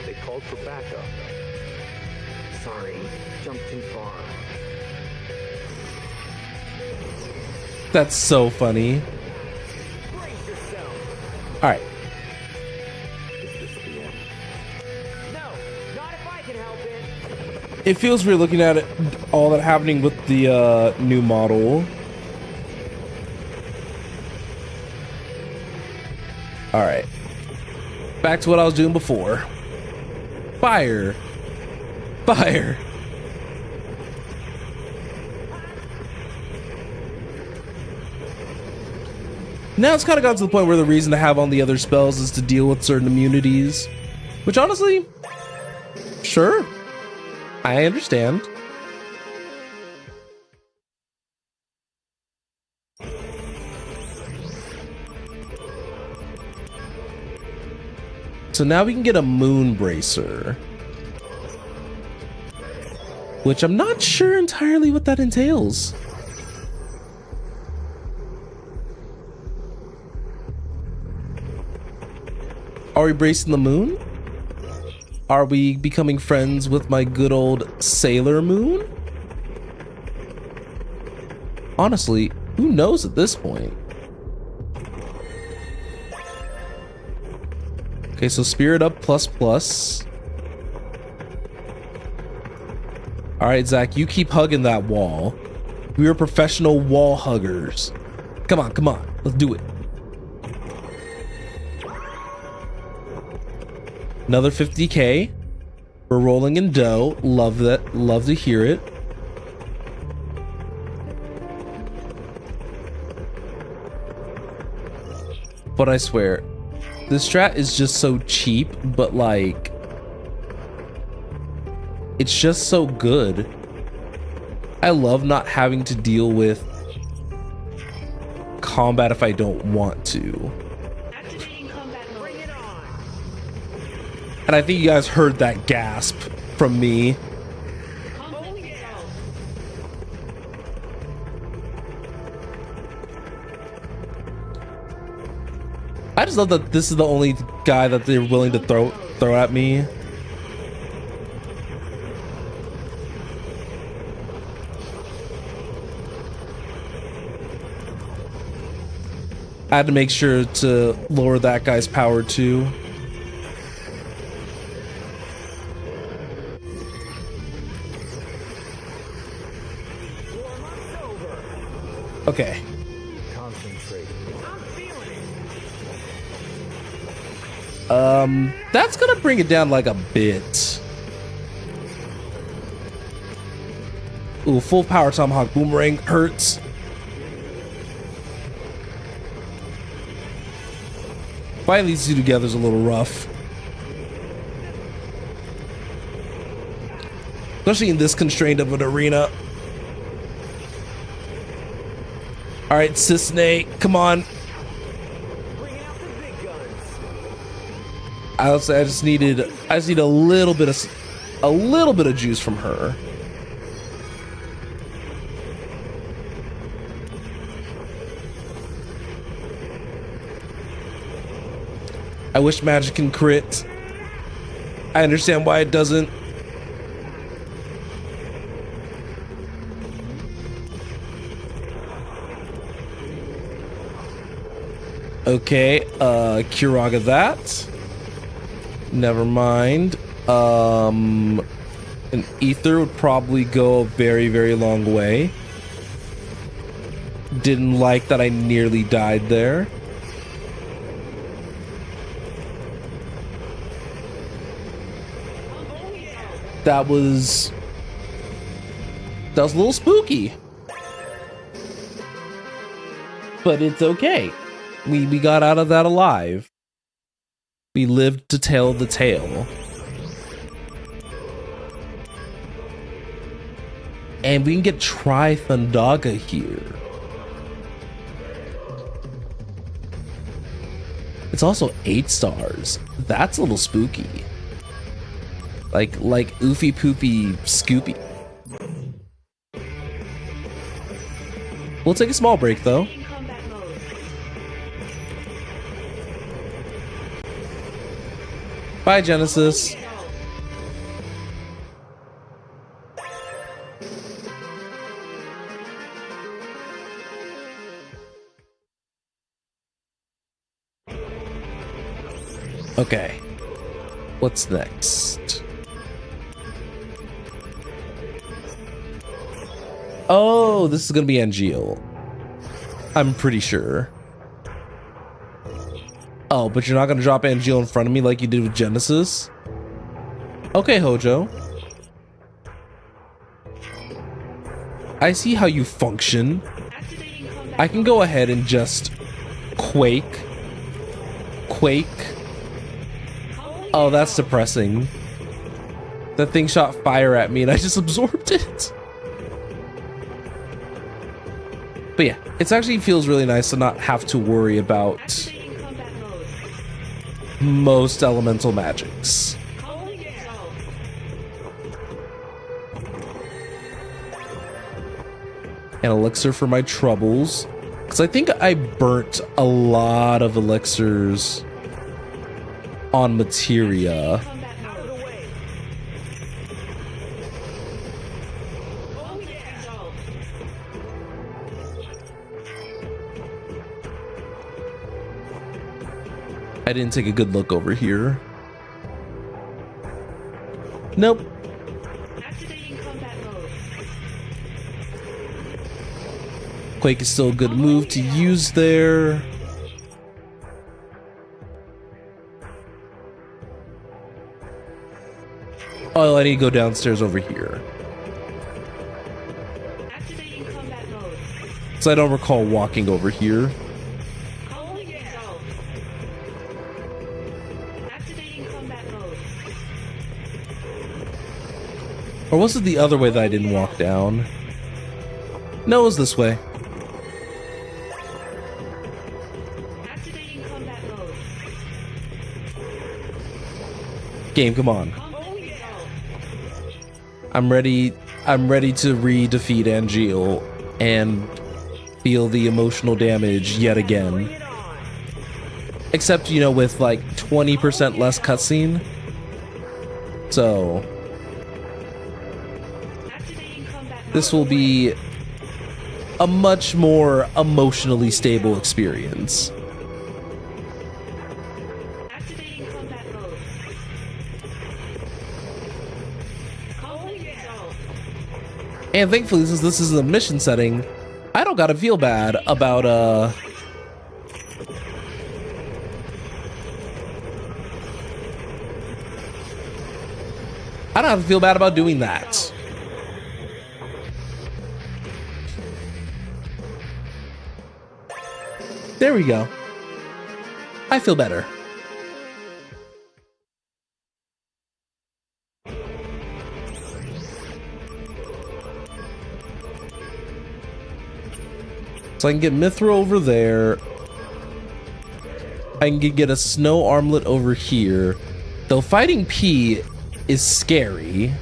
They called for backup. Sorry, jumped too far. That's so funny. Brace yourself. All right. Is this the end? No, not if I can help it. It feels weird looking at it, all that happening with the new model. All right. Back to what I was doing before. Fire. Fire. Now it's kind of gotten to the point where the reason to have on the other spells is to deal with certain immunities. Which honestly, sure. I understand. So now we can get a Moon Bracer. Which I'm not sure entirely what that entails. Are we bracing the moon? Are we becoming friends with my good old Sailor Moon? Honestly, who knows at this point? Okay, so Spirit Up ++. All right, Zach, you keep hugging that wall. We are professional wall huggers. Come on, come on. Let's do it. Another 50k. We're rolling in dough. Love that. Love to hear it. But I swear, this strat is just so cheap, but like, it's just so good. I love not having to deal with combat if I don't want to. Activating combat mode. Bring it on. And I think you guys heard that gasp from me. Conflict resolved. I just love that this is the only guy that they're willing to throw at me. I had to make sure to lower that guy's power too. Warm-up's over. Okay. Concentrate. I'm feeling it. That's gonna bring it down like a bit. Ooh, full power tomahawk boomerang hurts. Fighting these two together is a little rough. Especially in this constrained of an arena. Alright, Cisne, come on. Bringing out the big guns. I just need a little bit of juice from her. I wish magic can crit. I understand why it doesn't. Okay, Kiraga that. Never mind. An ether would probably go a very, very long way. Didn't like that I nearly died there. That was a little spooky. But it's okay. We got out of that alive. We lived to tell the tale. And we can get Tri-Thundaga here. It's also 8 stars. That's a little spooky. Like Oofy Poopy Scoopy. We'll take a small break though. In combat mode. Bye, Genesis. Resolved. Okay. What's next? Oh, this is gonna be Angeal. I'm pretty sure. Oh, but you're not gonna drop Angeal in front of me like you did with Genesis? Okay, Hojo. I see how you function. Activating combat I can go ahead and just quake. Oh, that's depressing. That thing shot fire at me and I just absorbed it. But yeah, it actually feels really nice to not have to worry about Activating combat mode. most elemental magics. Conflict resolved. An elixir for my troubles. Because I think I burnt a lot of elixirs on materia. Combat mode. Conflict resolved. I didn't take a good look over here. Nope. Activating combat mode. Quake is still a good move to use there. Oh, I need to go downstairs over here. Activating combat mode. So I don't recall walking over here. Conflict resolved. Activating combat mode. Or was it the other way that I didn't walk down? No, it was this way. Game, come on. I'm ready to re-defeat Angeal and feel the emotional damage yet again. Except, you know, with like 20% less cutscene. So this will be a much more emotionally stable experience. Activating combat mode. Conflict resolved. And thankfully, since this is a mission setting, I don't gotta feel bad about I don't have to feel bad about doing that. There we go. I feel better. So I can get Mithra over there. I can get a snow armlet over here. Though fighting P is scary.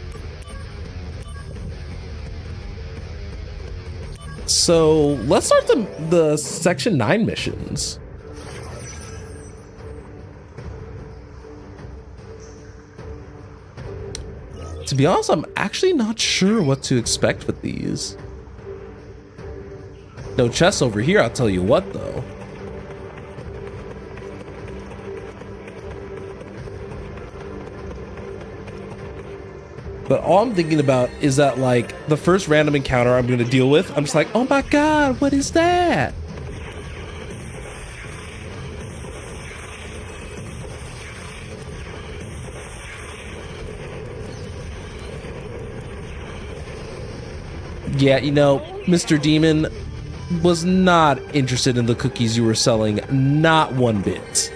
So let's start the Section 9 missions. To be honest, I'm actually not sure what to expect with these. No chests over here, I'll tell you what though. But all I'm thinking about is that, like, the first random encounter I'm going to deal with, I'm just like, oh my god, what is that? Yeah, you know, Mr. Demon was not interested in the cookies you were selling, not one bit.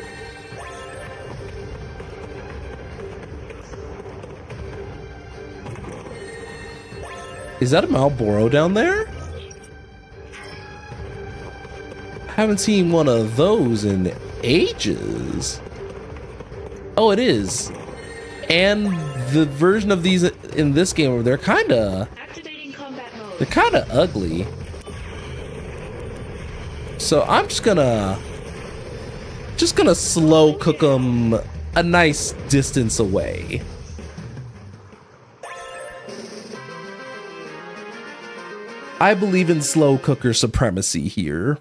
Is that a Malboro down there? I haven't seen one of those in ages. Oh, it is. And the version of these in this game, they're kind of ugly. So I'm just gonna slow cook them a nice distance away. I believe in slow cooker supremacy here.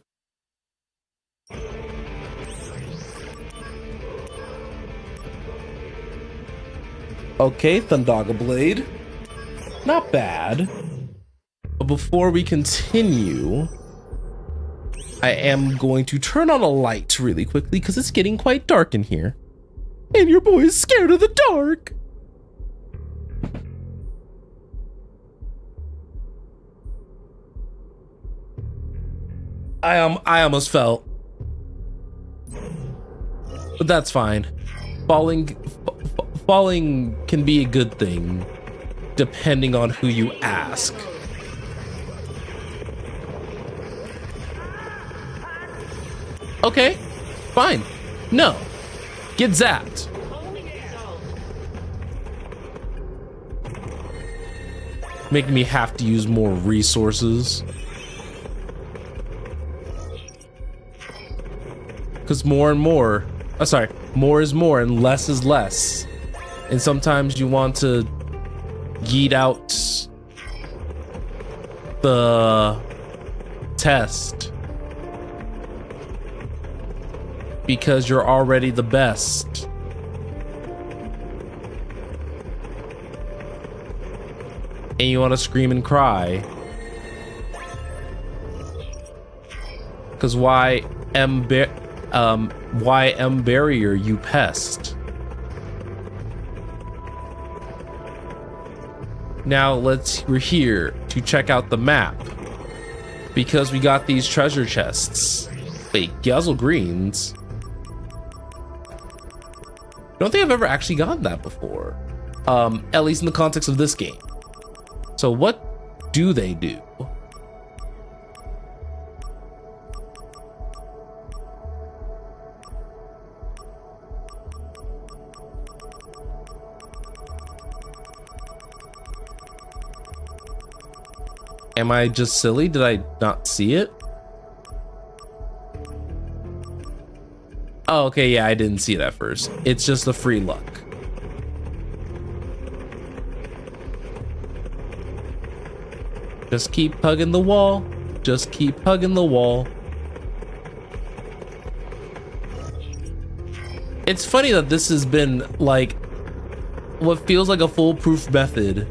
Okay, Thundaga Blade. Not bad. But before we continue, I am going to turn on a light really quickly because it's getting quite dark in here. And your boy is scared of the dark. I almost fell. But that's fine. Falling can be a good thing, depending on who you ask. Okay, fine. No. Get zapped. Making me have to use more resources. Because more is more and less is less. And sometimes you want to yeet out the test because you're already the best. And you want to scream and cry. Because why M barrier, you pest. Now we're here to check out the map because we got these treasure chests. Wait, Guzzle Greens? I don't think I've ever actually gotten that before. At least in the context of this game. So what do they do? Am I just silly? Did I not see it? Oh, okay, yeah, I didn't see it at first. It's just the free luck. Just keep hugging the wall. Just keep hugging the wall. It's funny that this has been like what feels like a foolproof method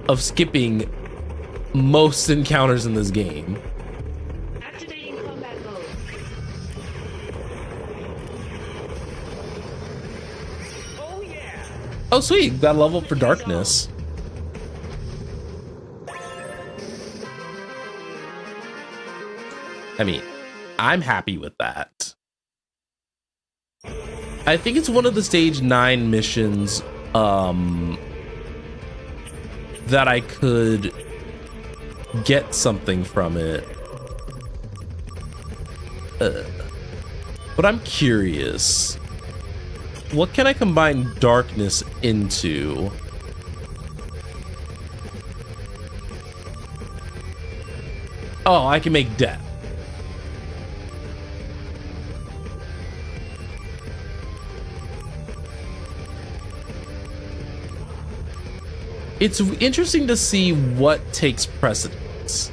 of skipping most encounters in this game. Activating combat mode. Oh yeah! Oh, sweet. Got a level up for darkness. I mean, I'm happy with that. I think it's one of the stage 9 missions that I could get something from it. But I'm curious. What can I combine darkness into? Oh, I can make death. It's interesting to see what takes precedence.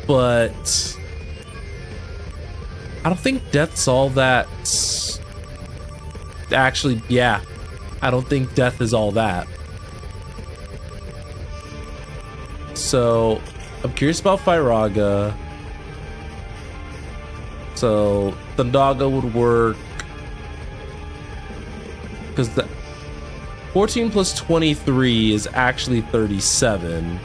But I don't think death's all that. Actually, yeah, I don't think death is all that. So I'm curious about Firaga. So Thundaga would work. Because the 14 plus 23 is actually 37,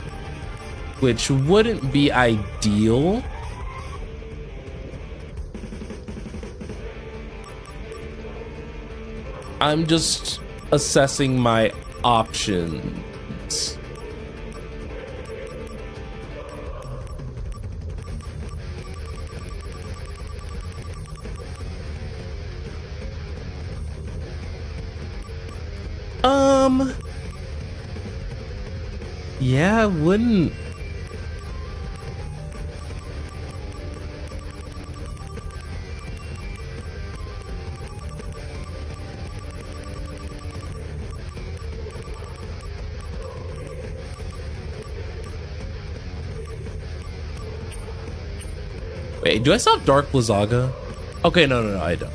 which wouldn't be ideal. I'm just assessing my options. Yeah, I wouldn't. Wait, do I still have Dark Blizzaga? Okay, no, I don't.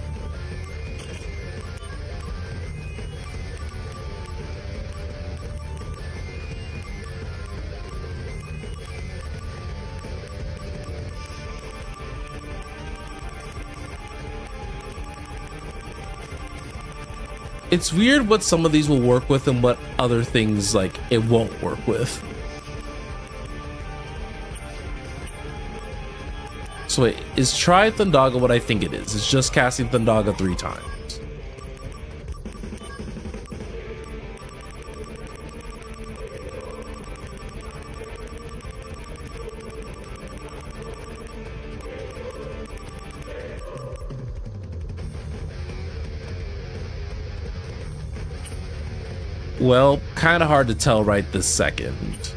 It's weird what some of these will work with and what other things, like, it won't work with. So wait, is Try Thundaga what I think it is? It's just casting Thundaga 3 times. Well, kind of hard to tell right this second.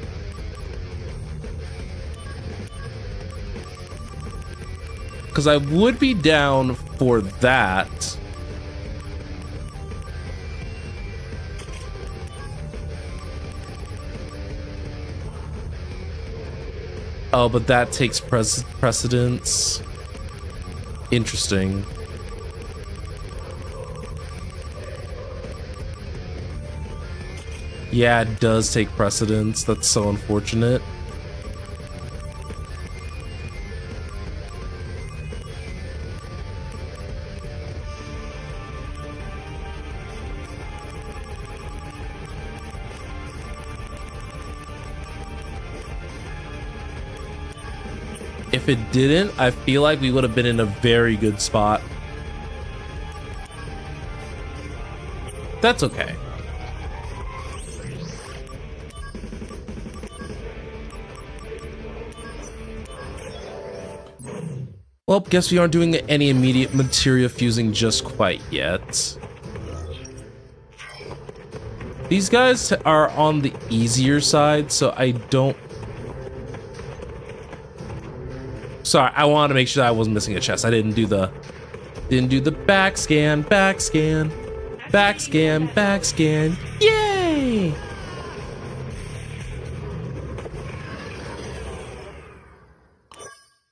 Because I would be down for that. Oh, but that takes precedence. Interesting. Yeah, it does take precedence. That's so unfortunate. If it didn't, I feel like we would have been in a very good spot. That's okay. Well, guess we aren't doing any immediate materia fusing just quite yet. These guys are on the easier side, so I don't... Sorry, I wanted to make sure that I wasn't missing a chest. I didn't do the back scan, back scan, back scan, back scan. Yay!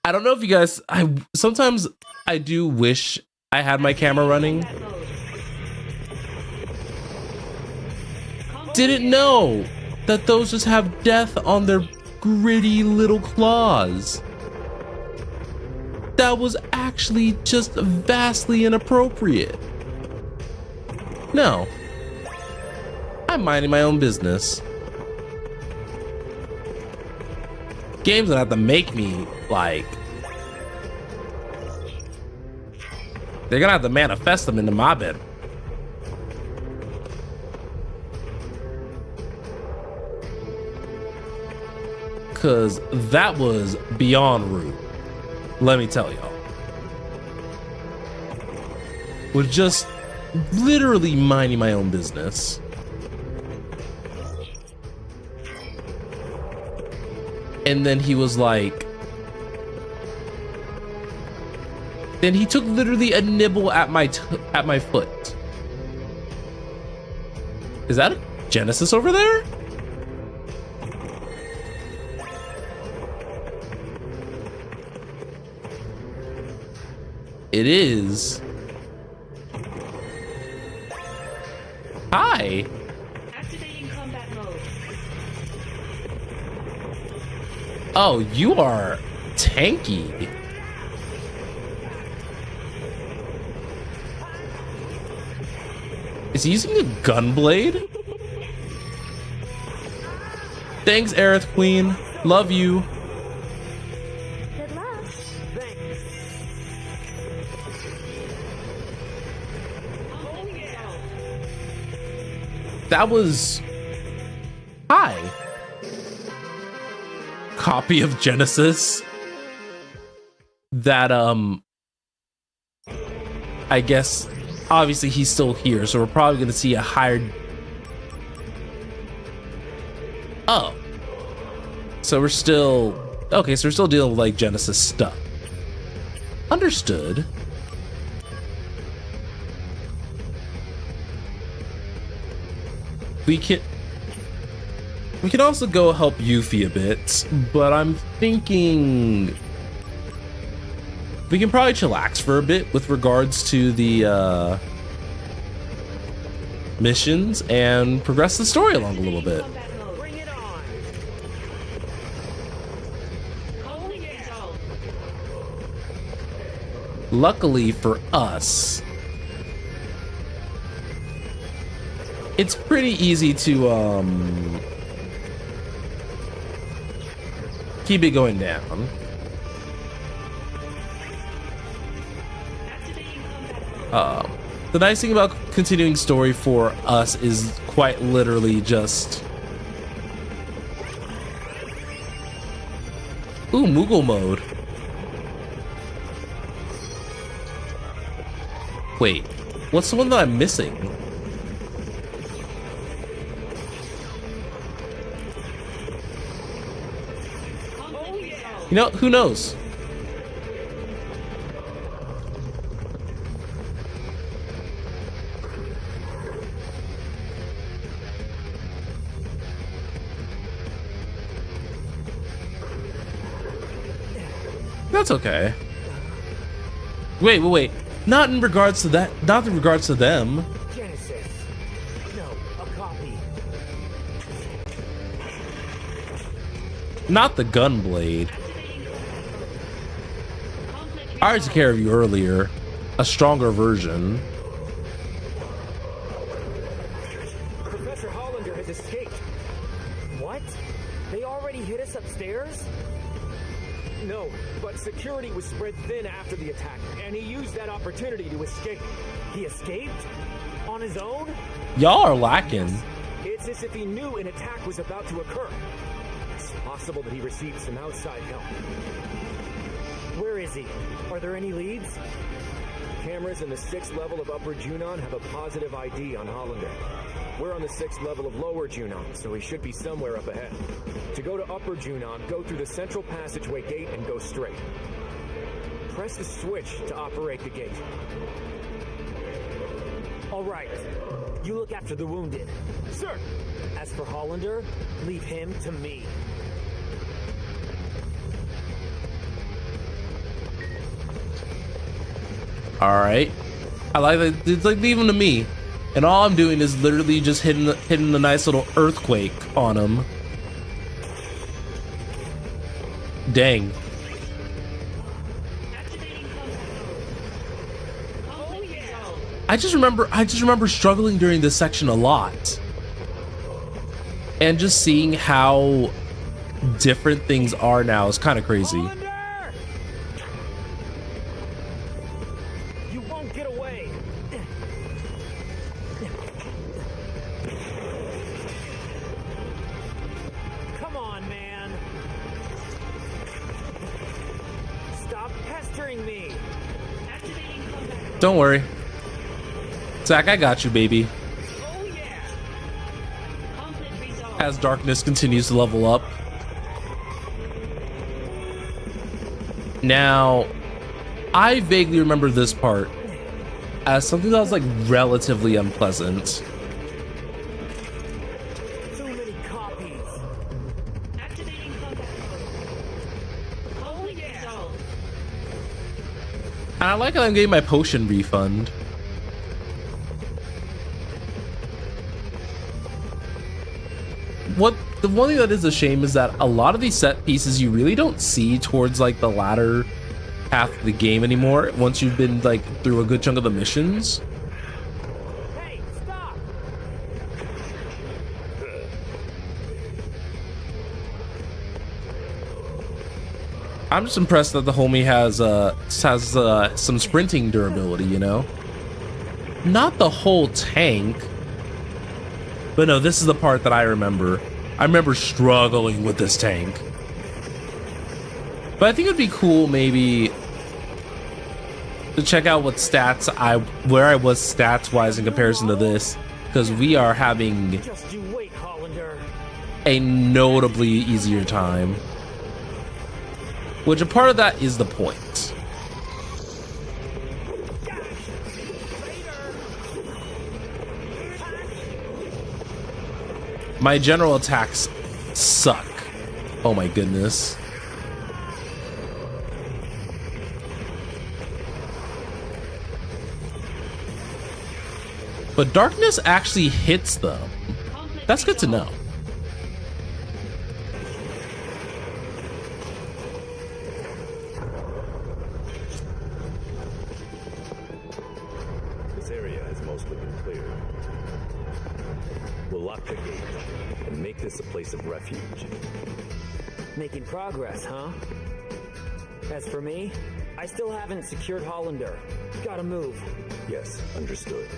I don't know if you guys, sometimes I do wish I had my camera running. Didn't know that those just have death on their gritty little claws. That was actually just vastly inappropriate. No. I'm minding my own business. Games gonna have to make me, like... They're gonna have to manifest them into my bed. Cause that was beyond rude. Let me tell y'all. Was just literally minding my own business. And then he was like, then he took literally a nibble at my foot. Is that a Genesis over there? It is. Hi. Activating combat mode. Oh, you are tanky. Is he using a gunblade? Thanks, Aerith Queen. Love you. Good luck. That was... Hi. Copy of Genesis. That, I guess, obviously he's still here, so we're probably gonna see a higher... Oh. So we're still... Okay, so we're still dealing with, like, Genesis stuff. Understood. We can also go help Yuffie a bit, but I'm thinking we can probably chillax for a bit with regards to the missions and progress the story along a little bit. Combat mode. Bring it on. Holding result. Luckily for us, it's pretty easy to keep it going down. Activating combat mode. The nice thing about continuing story for us is quite literally just... Ooh, Moogle mode. Wait, what's the one that I'm missing? You know, who knows? That's okay. Wait. Not in regards to that. Not in regards to them. Genesis. No, a copy. Not the gunblade. I already took care of you earlier. A stronger version. Professor Hollander has escaped. What? They already hit us upstairs? No, but security was spread thin after the attack, and he used that opportunity to escape. He escaped? On his own? Y'all are lacking. It's as if he knew an attack was about to occur. It's possible that he received some outside help. Where is he? Are there any leads? cameras in the 6th level of Upper Junon have a positive ID on Hollander. We're on the 6th level of Lower Junon, so he should be somewhere up ahead. To go to Upper Junon, go through the central passageway gate and go straight. Press the switch to operate the gate. All right. You look after the wounded. Sir! As for Hollander, leave him to me. All right. I like that. It's like leave him to me, and all I'm doing is literally just hitting the nice little earthquake on him. Dang. Activating combat mode. Conflict resolved. I just remember struggling during this section a lot, and just seeing how different things are now is kind of crazy. Hollander! You won't get away. Come on, man. Stop pestering me. Activating combat mode. Don't worry, Zach, I got you, baby. Oh yeah. Conflict resolved. As darkness continues to level up. Now, I vaguely remember this part as something that was like relatively unpleasant. Too many copies. Activating combat mode. Conflict resolved. And I like how I'm getting my potion refund. The one thing that is a shame is that a lot of these set pieces you really don't see towards like the latter half of the game anymore once you've been like through a good chunk of the missions. Hey, stop! I'm just impressed that the homie has some sprinting durability, you know? Not the whole tank. But no, this is the part that I remember. I remember struggling with this tank. But I think it'd be cool maybe to check out what stats where I was stats wise in comparison to this, because we are having Just you wait, Hollander. a notably easier time. Which a part of that is the point. My general attacks suck. Oh my goodness. But darkness actually hits them. Conflict That's good to know. resolved. This area has mostly been cleared. We'll lock the gate and make this a place of refuge. Making progress, huh? As for me, I still haven't secured Hollander. Gotta move. Yes, understood.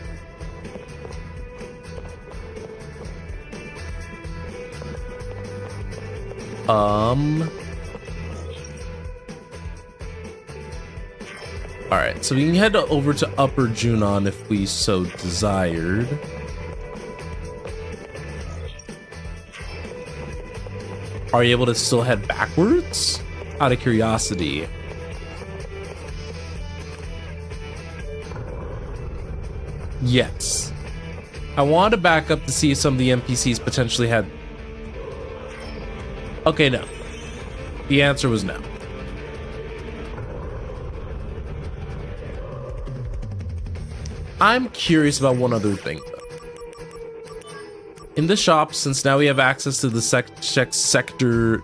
Alright, so we can head over to Upper Junon if we so desired. Are you able to still head backwards? Out of curiosity. Yes. I wanted to back up to see if some of the NPCs potentially had... Okay, no. The answer was no. I'm curious about one other thing, though. In the shop, since now we have access to the Sector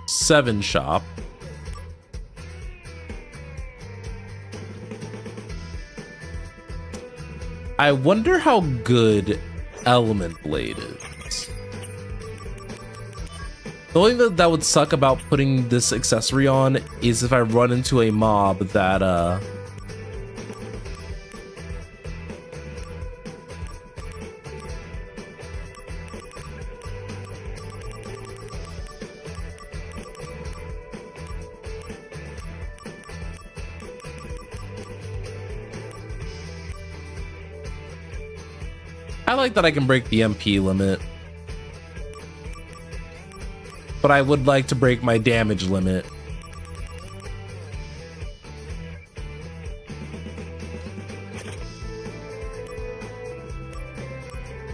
7 shop, I wonder how good Element Blade is. The only thing that would suck about putting this accessory on is if I run into a mob that, I like that I can break the MP limit. But I would like to break my damage limit.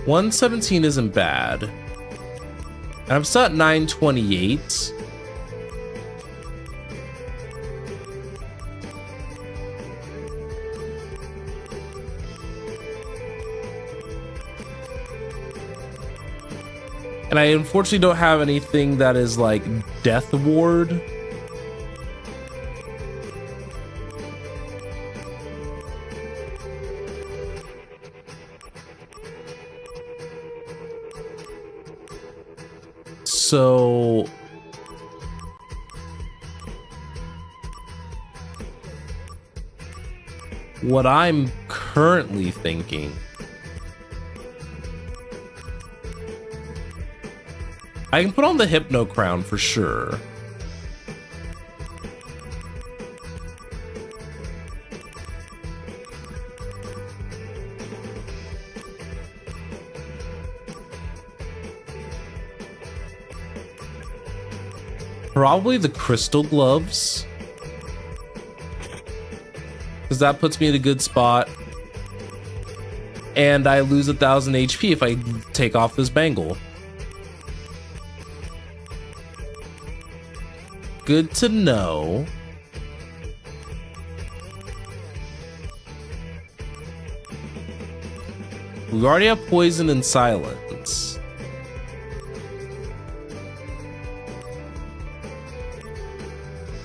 $117 isn't bad. And I'm still at 928. And I unfortunately don't have anything that is like Death Ward. So what I'm currently thinking, I can put on the Hypno Crown for sure. Probably the Crystal Gloves, because that puts me in a good spot. And I lose 1,000 HP if I take off this bangle. Good to know. We already have poison and silence.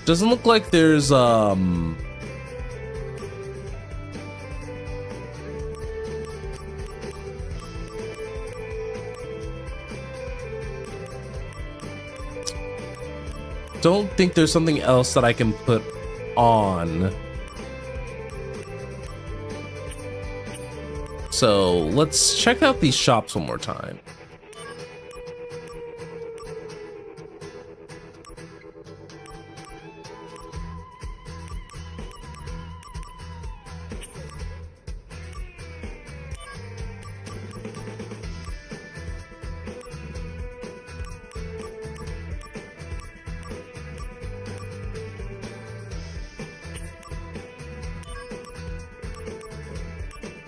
Doesn't look like there's don't think there's something else that I can put on. So let's check out these shops one more time.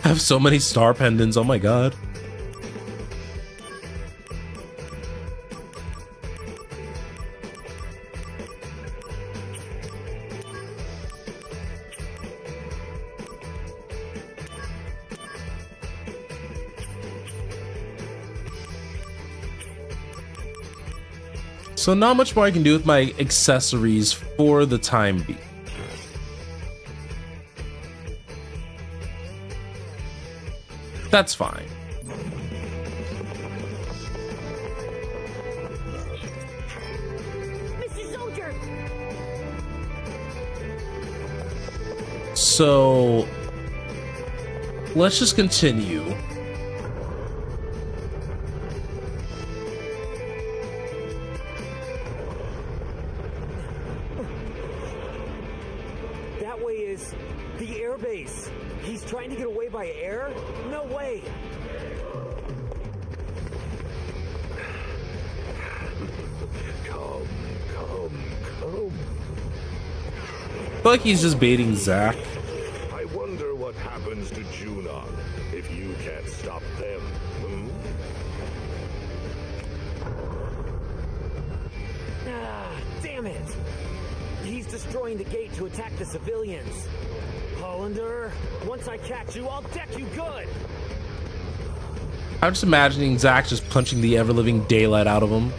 I have so many star pendants, oh my god. So not much more I can do with my accessories for the time being. That's fine. Mr. Soldier! So let's just continue. That way is the airbase. He's trying to get away by air? No way. Come. I feel like he's just baiting Zack. I wonder what happens to Junon if you can't stop them. Ah, damn it. He's destroying the gate to attack the civilians. Hollander, once I catch you, I'll deck you good. I'm just imagining Zack just punching the ever-living daylight out of him.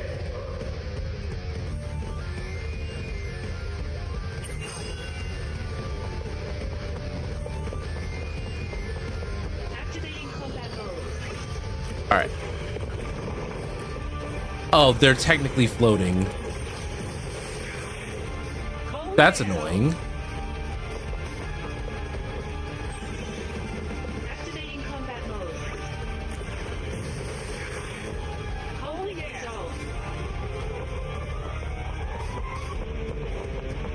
Activating combat mode. Alright. Oh, they're technically floating. That's annoying. Activating combat mode. Conflict resolved.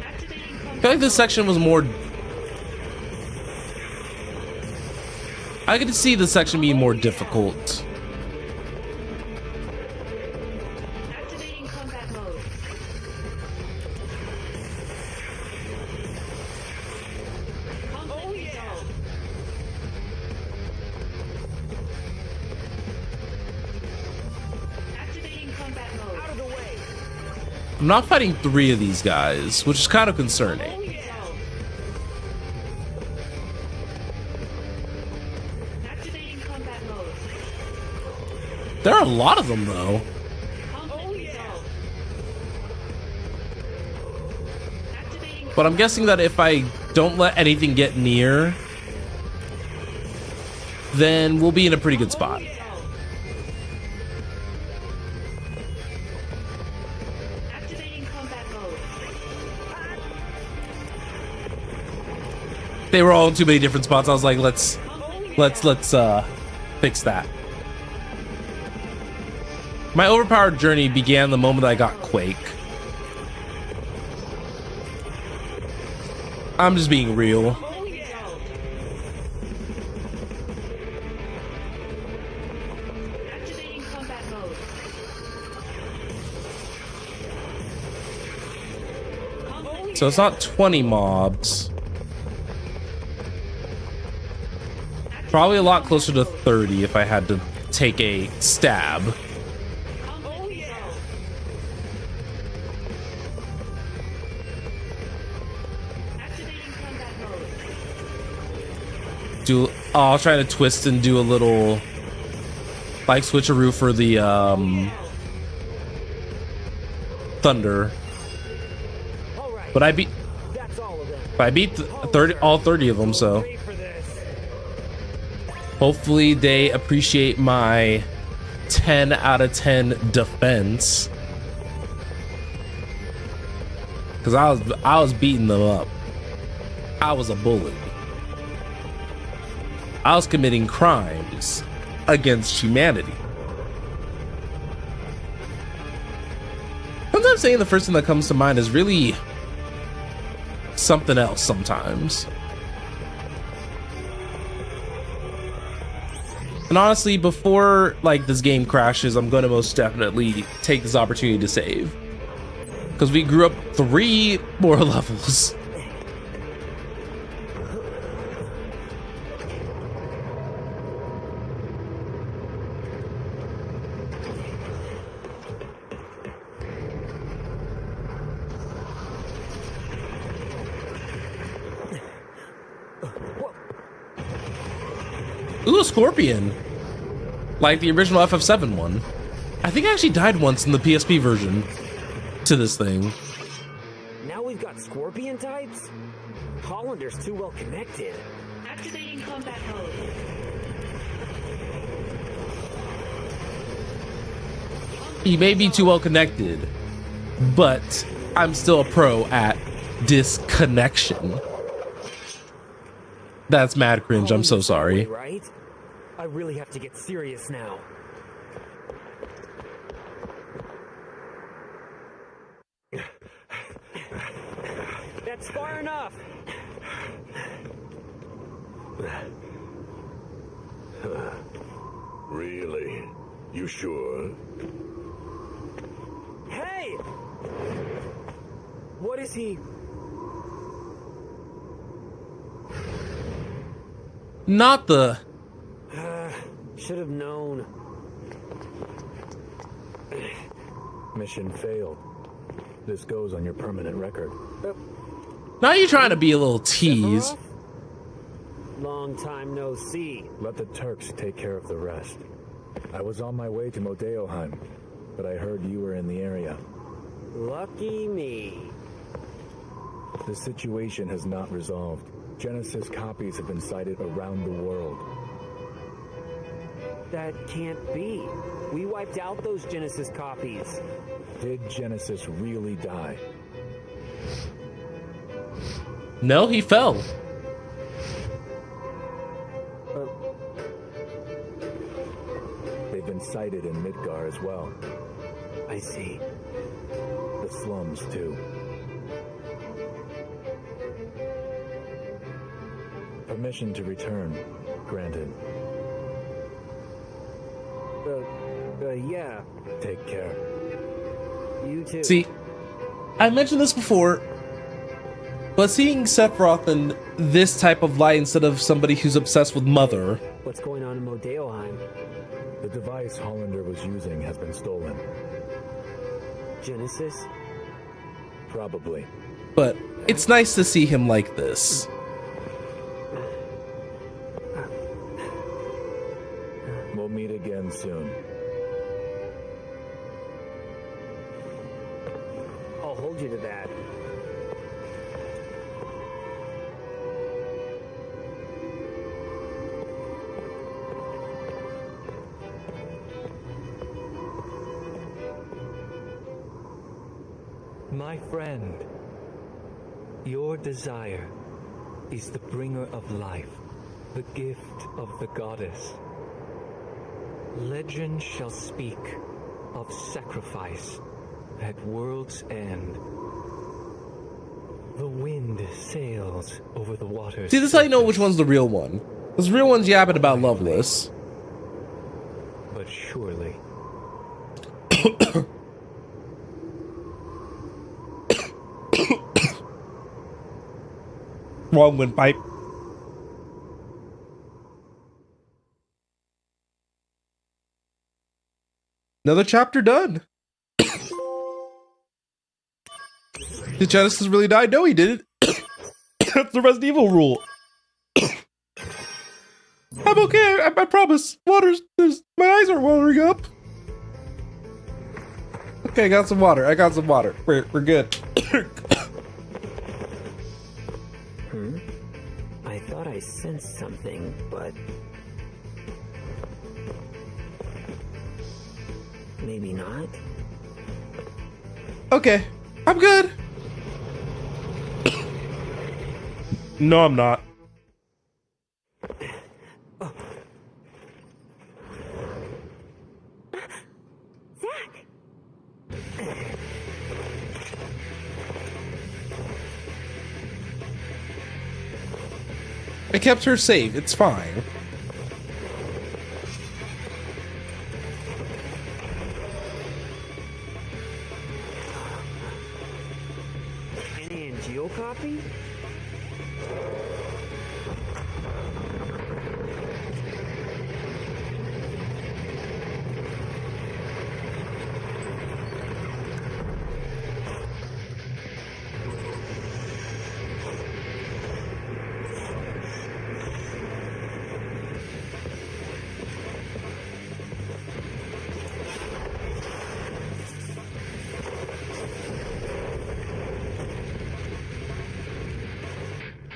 Activating I combat feel like this section was more... I I could see the section being more difficult. Activating combat mode. Conflict resolved. Activating combat mode. Out of the way. I'm not fighting 3 of these guys, which is kind of concerning. Resolved. Activating combat mode. There are a lot of them, though. Conflict resolved. Activating But I'm guessing that if I don't let anything get near, then we'll be in a pretty good spot. resolved. Activating combat mode. They were all in too many different spots. I was like, let's fix that. My overpowered journey began the moment I got Quake. I'm just being real. Activating combat mode. So it's not 20 mobs. Probably a lot closer to 30 if I had to take a stab. Activating combat mode. I'll try to twist and do a little like switcheroo for the thunder. All right. But I beat That's all of them. all 30 of them, so Ready for this. hopefully they appreciate my 10 out of 10 defense. Cause I was beating them up. I was a bully. I was committing crimes against humanity. Sometimes saying the first thing that comes to mind is really something else sometimes. And honestly, before like this game crashes, I'm going to most definitely take this opportunity to save. Because we grew up 3 more levels. Ooh, a scorpion. Like the original FF7 one. I think I actually died once in the PSP version to this thing. Now we've got scorpion types? Hollander's too well connected. Activating combat mode. He may be too well connected, but I'm still a pro at disconnection. That's mad cringe. I'm so sorry. Right? I really have to get serious now. That's far enough. Really? You sure? Hey! What is he? Not the... Should have known. Mission failed. This goes on your permanent record. Now you're trying to be a little tease. Sephiroth? Long time no see. Let the Turks take care of the rest. I was on my way to Modeoheim, but I heard you were in the area. Lucky me. The situation has not resolved. Genesis copies have been sighted around the world. That can't be. We wiped out those Genesis copies. Did Genesis really die? No, he fell. They've been sighted in Midgar as well. I see. The slums, too. Permission to return, granted. Yeah. Take care. You too. See, I mentioned this before, but seeing Sephiroth in this type of light instead of somebody who's obsessed with Mother. What's going on in Modeoheim? The device Hollander was using has been stolen. Genesis? Probably. But it's nice to see him like this. We'll meet again soon. I'll hold you to that. My friend, your desire is the bringer of life, the gift of the goddess. Legend shall speak of sacrifice at world's end. The wind sails over the waters. See, this is how you know which one's the real one. Because the real one's yapping about Loveless. But surely, Wrong windpipe. Another chapter done. Did Genesis really die? No, he didn't. That's the Resident Evil rule. I'm okay. I promise. My eyes aren't watering up. Okay, I got some water. We're good. I thought I sensed something, but maybe not. Okay, I'm good. No, I'm not. Zack! I kept her safe. It's fine. An Angel copy?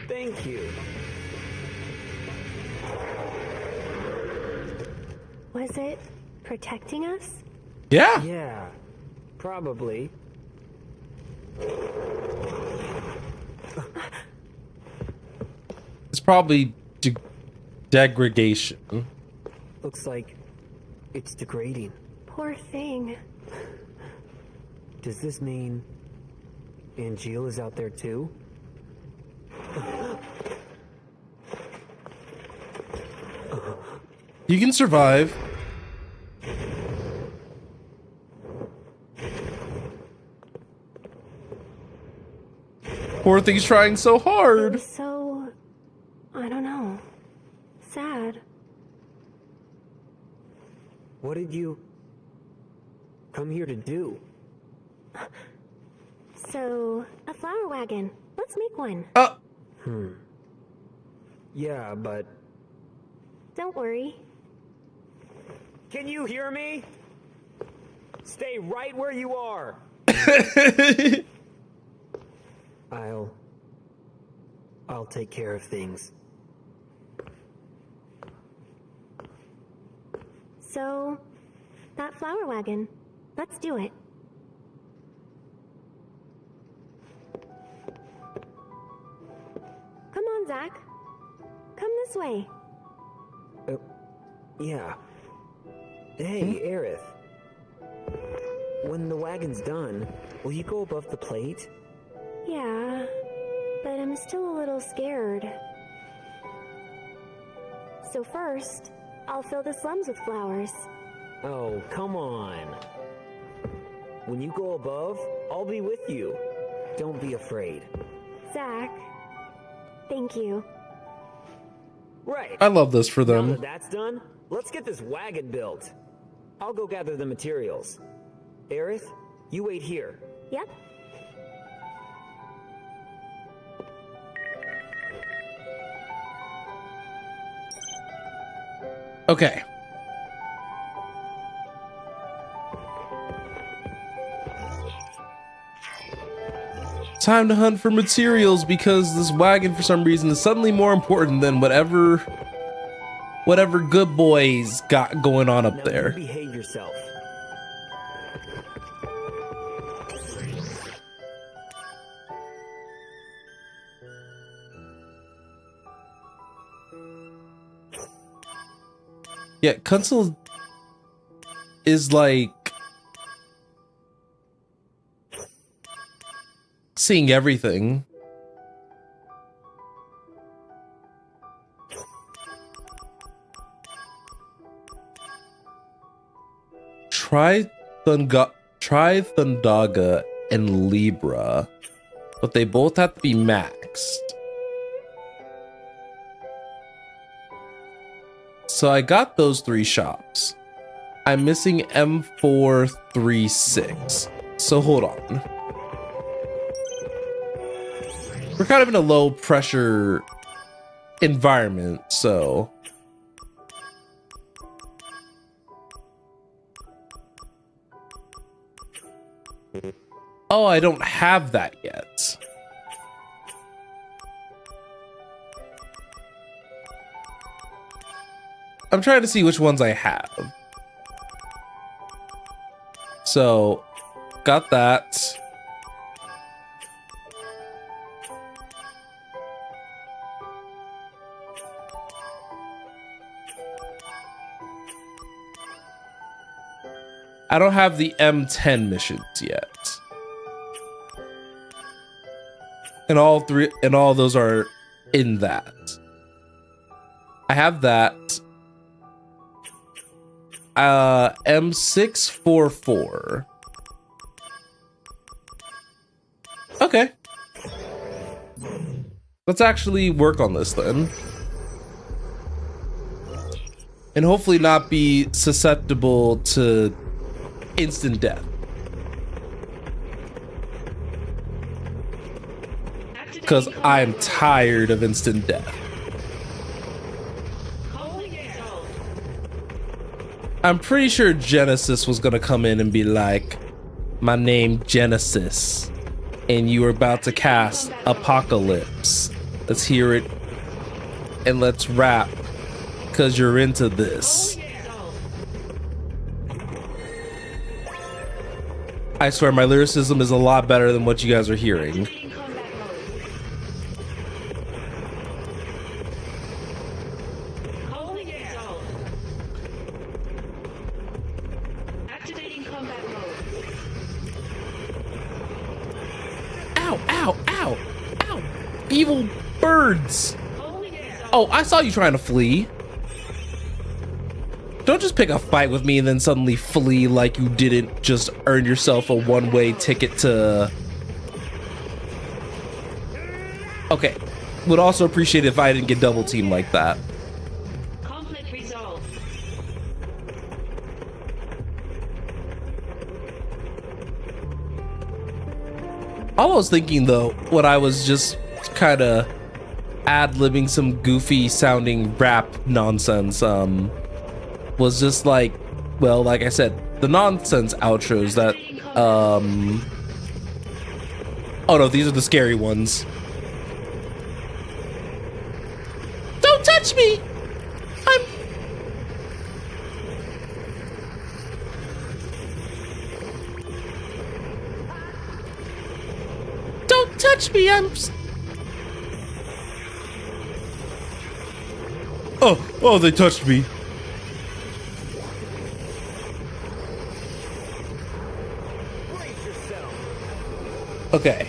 Thank you. Was it protecting us? Yeah. Yeah, probably. It's probably degradation. Looks like it's degrading. Poor thing. Does this mean Angeal is out there too? You can survive. Poor thing's trying so It hard. was so, I don't know, sad. What did you come here to do? So, a flower wagon. Let's make one. Yeah, but Don't worry. Can you hear me? Stay right where you are. I'll take care of things. So, that flower wagon. Let's do it. Come on, Zack. Come this way. Yeah. Hey, Aerith. When the wagon's done, will you go above the plate? Yeah, but I'm still a little scared. So first, I'll fill the slums with flowers. Oh, come on. When you go above, I'll be with you. Don't be afraid. Zach, thank you. Right. I love this for Now them. that that's done, let's get this wagon built. I'll go gather the materials. Aerith, you wait here. Yep. Okay. Time to hunt for materials because this wagon for some reason is suddenly more important than whatever good boys got going on up Now there. you behave yourself. Yeah, Kunsel is like seeing everything. Try Thundaga and Libra, but they both have to be maxed. So I got those 3 shops. I'm missing M436. So hold on. We're kind of in a low pressure environment, so. Oh, I don't have that yet. I'm trying to see which ones I have. So, got that. I don't have the M10 missions yet. And all those are in that. I have that. M644. Okay. Let's actually work on this then. And hopefully not be susceptible to instant death. Because I'm tired of instant death. I'm pretty sure Genesis was gonna come in and be like, my name Genesis, and you were about to cast Apocalypse. Let's hear it and let's rap, cause you're into this. I swear my lyricism is a lot better than what you guys are hearing. Activating combat mode. Ow, ow, ow, ow. Evil birds. Oh, I saw you trying to flee. Don't just pick a fight with me and then suddenly flee like you didn't just earn yourself a one-way ticket to... Okay. Would also appreciate it if I didn't get double teamed like that. Conflict resolved. All I was thinking though, when I was just kind of ad-libbing some goofy sounding rap nonsense, was just like, well, like I said, the nonsense outros that, oh no, these are the scary ones. Don't touch me! Don't touch me, Oh, they touched me. Okay.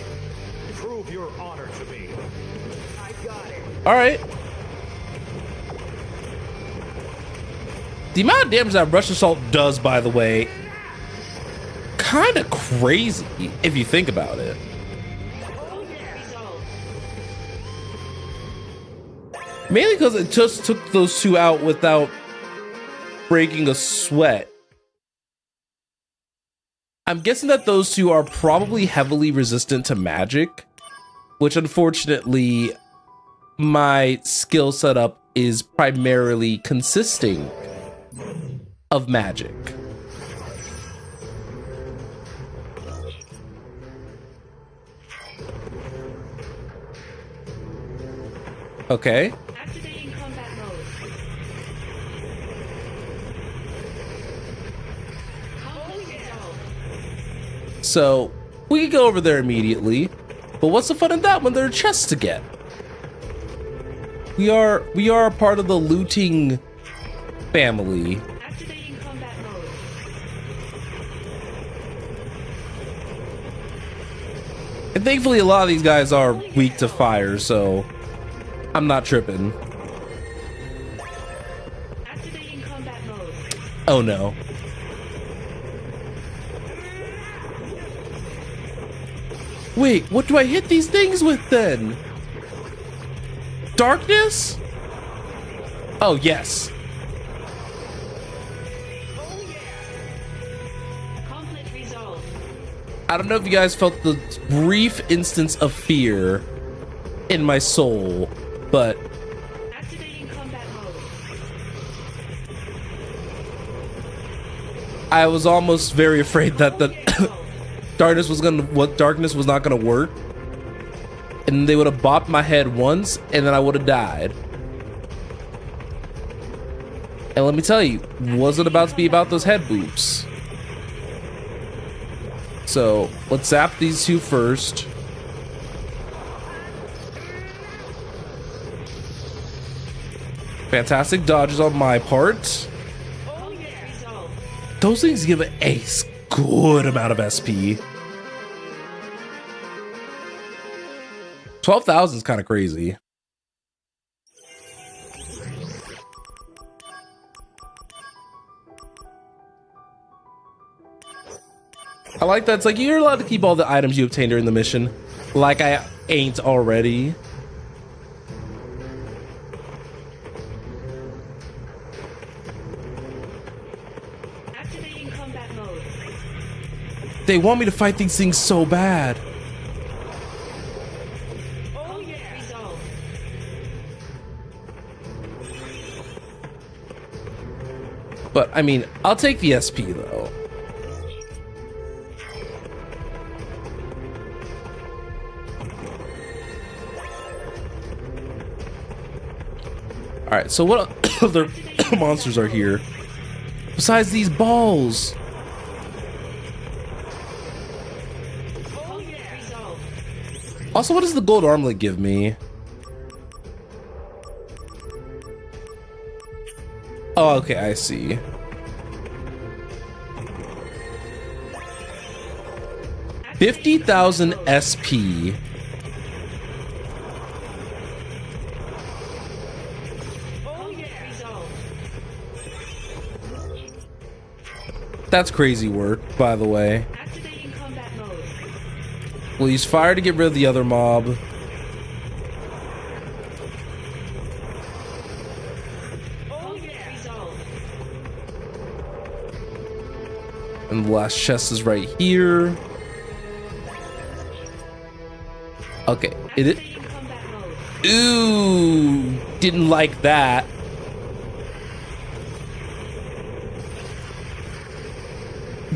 Prove your honor to me. I got it. All right. The amount of damage that Rush Assault does, by the way, kind of crazy if you think about it. Mainly because it just took those two out without breaking a sweat. I'm guessing that those two are probably heavily resistant to magic, which unfortunately my skill setup is primarily consisting of magic. Okay. Activating combat mode. Conflict resolved. So we could go over there immediately, but what's the fun in that when there are chests to get? We are a part of the looting family. Activating combat mode. And thankfully a lot of these guys are weak to fire, so I'm not tripping. Activating combat mode. Oh no. Wait, what do I hit these things with then? Darkness? Oh, yes. Conflict resolved. I don't know if you guys felt the brief instance of fear in my soul, but Activating combat mode. I was almost very afraid that the darkness was not gonna work, and they would have bopped my head once, and then I would have died. And let me tell you, wasn't about to be about those head boops. So let's zap these two first. Fantastic dodges on my part. Those things give a good amount of SP. 12,000 is kind of crazy. I like that. It's like you're allowed to keep all the items you obtained during the mission. Like I ain't already. Activating combat mode. They want me to fight these things so bad. Conflict resolved. But I mean, I'll take the SP though. All right, so what other monsters are here besides these balls? Conflict resolved. Also, what does the gold armlet give me? Oh, okay, I see. $50,000 SP. Conflict resolved. That's crazy work, by the way. Activating combat mode. We'll use fire to get rid of the other mob. Conflict resolved. And the last chest is right here. Okay, Activating combat mode. Ooh, didn't like that.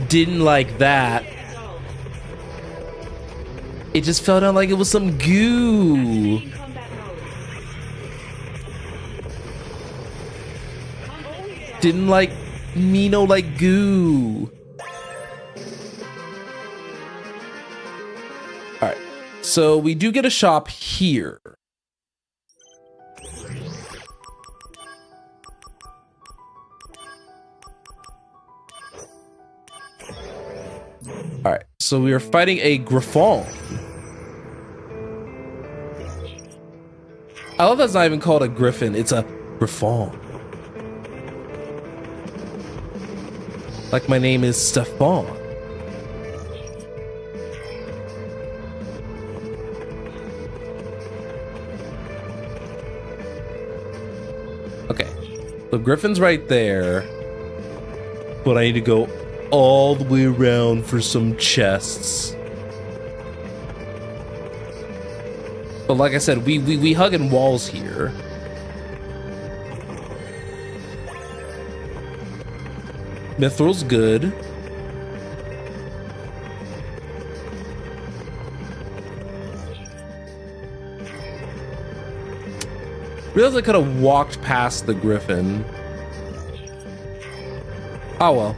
Didn't like that. Resolved. It just felt out like it was some goo. Activating combat mode. Conflict resolved. Didn't like Nino like goo. Alright, so we do get a shop here. Alright, so we are fighting a Griffon. I love that's not even called a griffin, it's a Griffon. Like my name is Stefan. Okay, the Griffin's right there, but I need to go all the way around for some chests. But like I said, we hugging walls here. Mithril's good. Realized I could have walked past the Griffin. Oh well.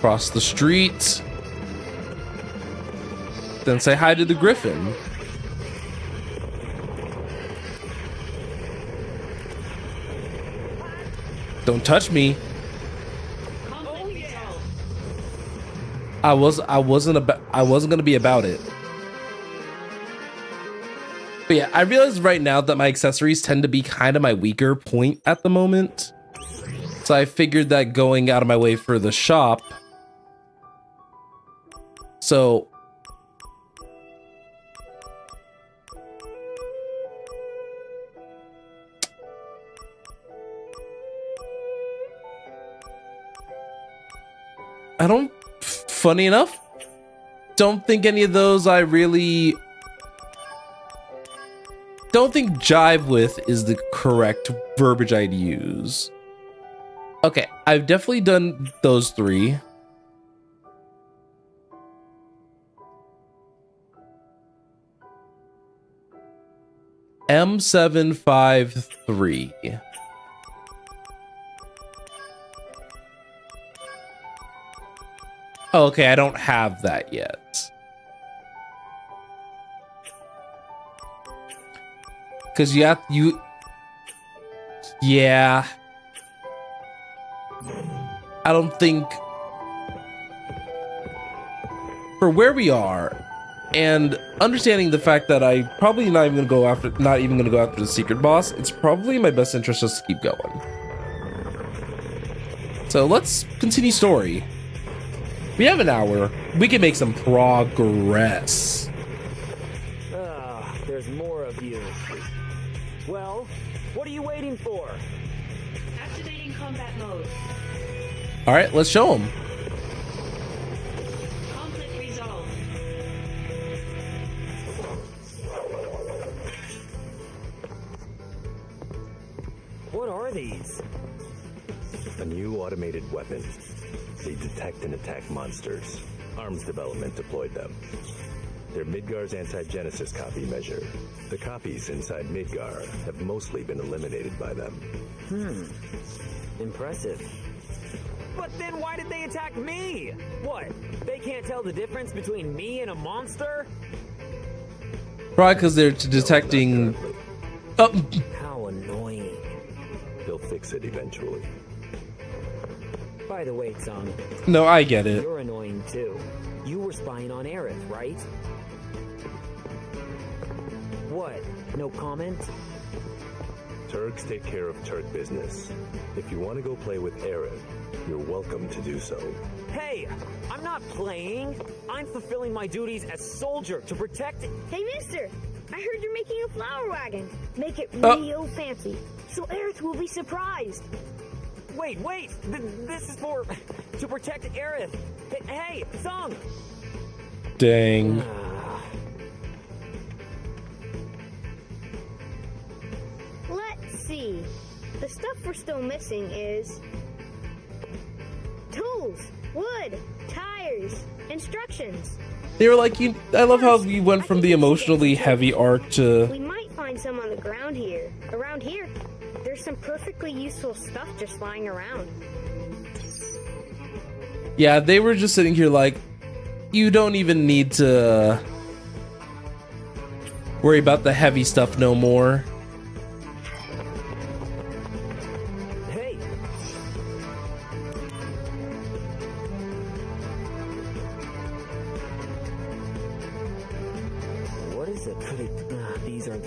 Cross the street. Then say hi to the Griffin. Don't touch me. Conflict resolved. I wasn't gonna be about it. But yeah, I realize right now that my accessories tend to be kind of my weaker point at the moment. So I figured that going out of my way for the shop. So I don't, funny enough, don't think any of those I really don't think jive with is the correct verbiage I'd use. Okay, I've definitely done those three. M753. Okay, I don't have that yet. Cause yeah. I don't think for where we are and understanding the fact that I probably not even gonna go after the secret boss, it's probably in my best interest just to keep going. So let's continue story. We have an hour. We can make some progress. There's more of you. Well, what are you waiting for? Activating combat mode. All right, let's show them. Conflict resolved. What are these? A new automated weapon. They detect and attack monsters. Arms development deployed them. They're Midgar's anti-Genesis copy measure. The copies inside Midgar have mostly been eliminated by them. Impressive. But then why did they attack me? What? They can't tell the difference between me and a monster? Probably because they're detecting. Oh, How annoying. They'll fix it eventually. By the way, Tsung, no, I get it. you're annoying too. You were spying on Aerith, right? What? No comment? Turks take care of Turk business. If you want to go play with Aerith, you're welcome to do so. Hey, I'm not playing. I'm fulfilling my duties as soldier to protect. Hey, mister! I heard you're making a flower wagon. Make it real fancy, so Aerith will be surprised. Wait! This is to protect Aerith. Hey, Tsung! Dang. Let's see. The stuff we're still missing is tools, wood, tires, instructions. They were like, I love how we went from the emotionally heavy arc to. We might find some on the ground here. Around here, there's some perfectly useful stuff just lying around. Yeah, they were just sitting here like, you don't even need to worry about the heavy stuff no more. Hey! What What is it? Could it... these are...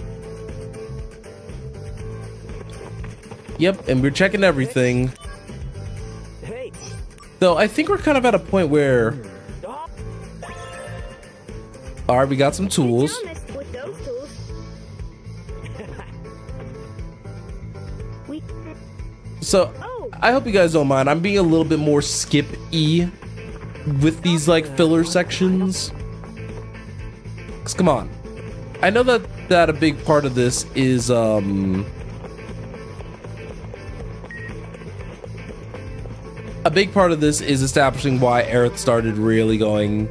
Yep, and we're checking everything. Hey! Though I think we're kind of at a point where... Alright, we got some tools. Be honest, with those tools. So, I hope you guys don't mind. I'm being a little bit more skip-y with these, like, filler sections. 'Cause, come on. I know that a big part of this is, a big part of this is establishing why Aerith started really going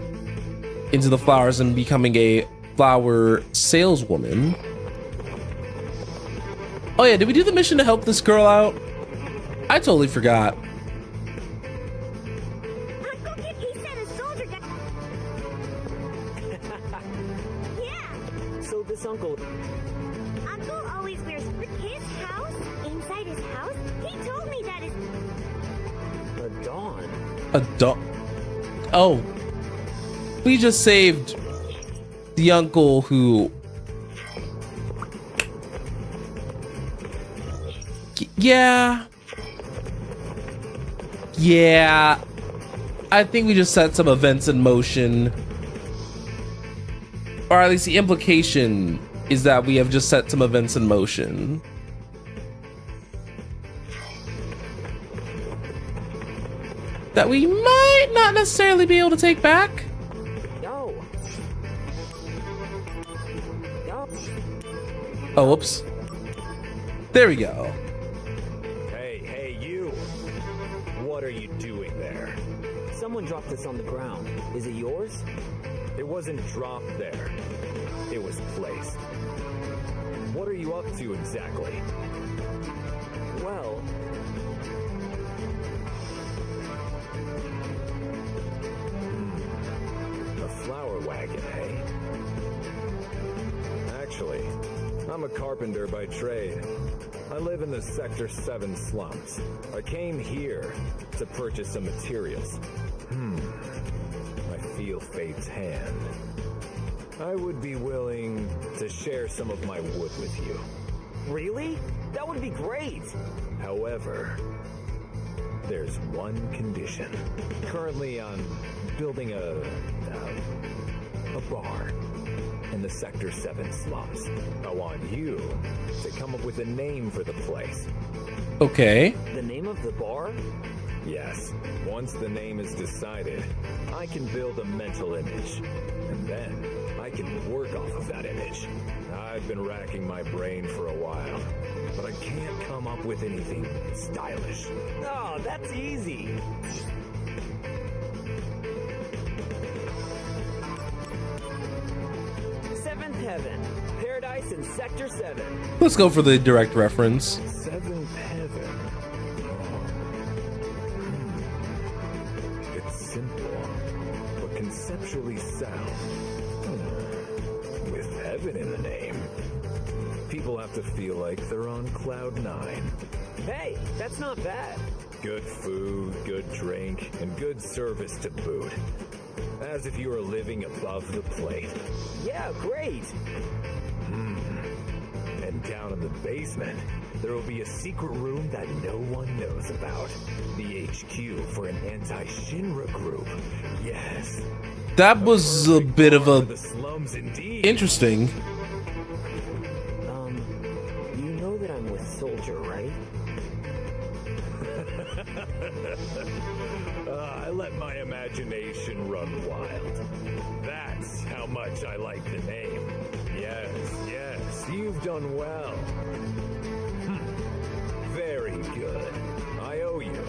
into the flowers and becoming a flower saleswoman. Oh yeah, did we do the mission to help this girl out? I totally forgot. Uncle Kid, he said a soldier got... Yeah! So this uncle... Uncle always wears his house, inside his house. He told me that is... A dawn? A dog. Oh. We just saved the uncle who... Yeah. Yeah. I think we just set some events in motion. Or at least the implication is that we have just set some events in motion. That we might not necessarily be able to take back. No. Oh, whoops. There we go. Hey, you! What are you doing there? Someone dropped this on the ground. Is it yours? It wasn't dropped there. It was placed. What are you up to exactly? Well... A flower wagon, eh? Actually, I'm a carpenter by trade. I live in the Sector 7 slums. I came here to purchase some materials. I feel fate's hand. I would be willing to share some of my wood with you. Really? That would be great! However, there's one condition. Currently, I'm building a bar in the Sector 7 slums. I want you to come up with a name for the place. Okay. The name of the bar? Yes. Once the name is decided, I can build a mental image. And then I can work off of that image. I've been racking my brain for a while, but I can't come up with anything stylish. Oh, that's easy! Seventh Heaven. Paradise in Sector 7. Let's go for the direct reference. Seventh Heaven. It's simple, but conceptually sound. With heaven in the name, people have to feel like they're on cloud 9. Hey, that's not bad. Good food, good drink, and good service to boot. As if you were living above the plate. Yeah, great! And down in the basement, there will be a secret room that no one knows about. The HQ for an anti-Shinra group. Yes. That was a bit of a The slums indeed. interesting. You know that I'm with Soldier, right? I let my imagination run wild. That's how much I like the name. Yes, you've done well. Very good. I owe you.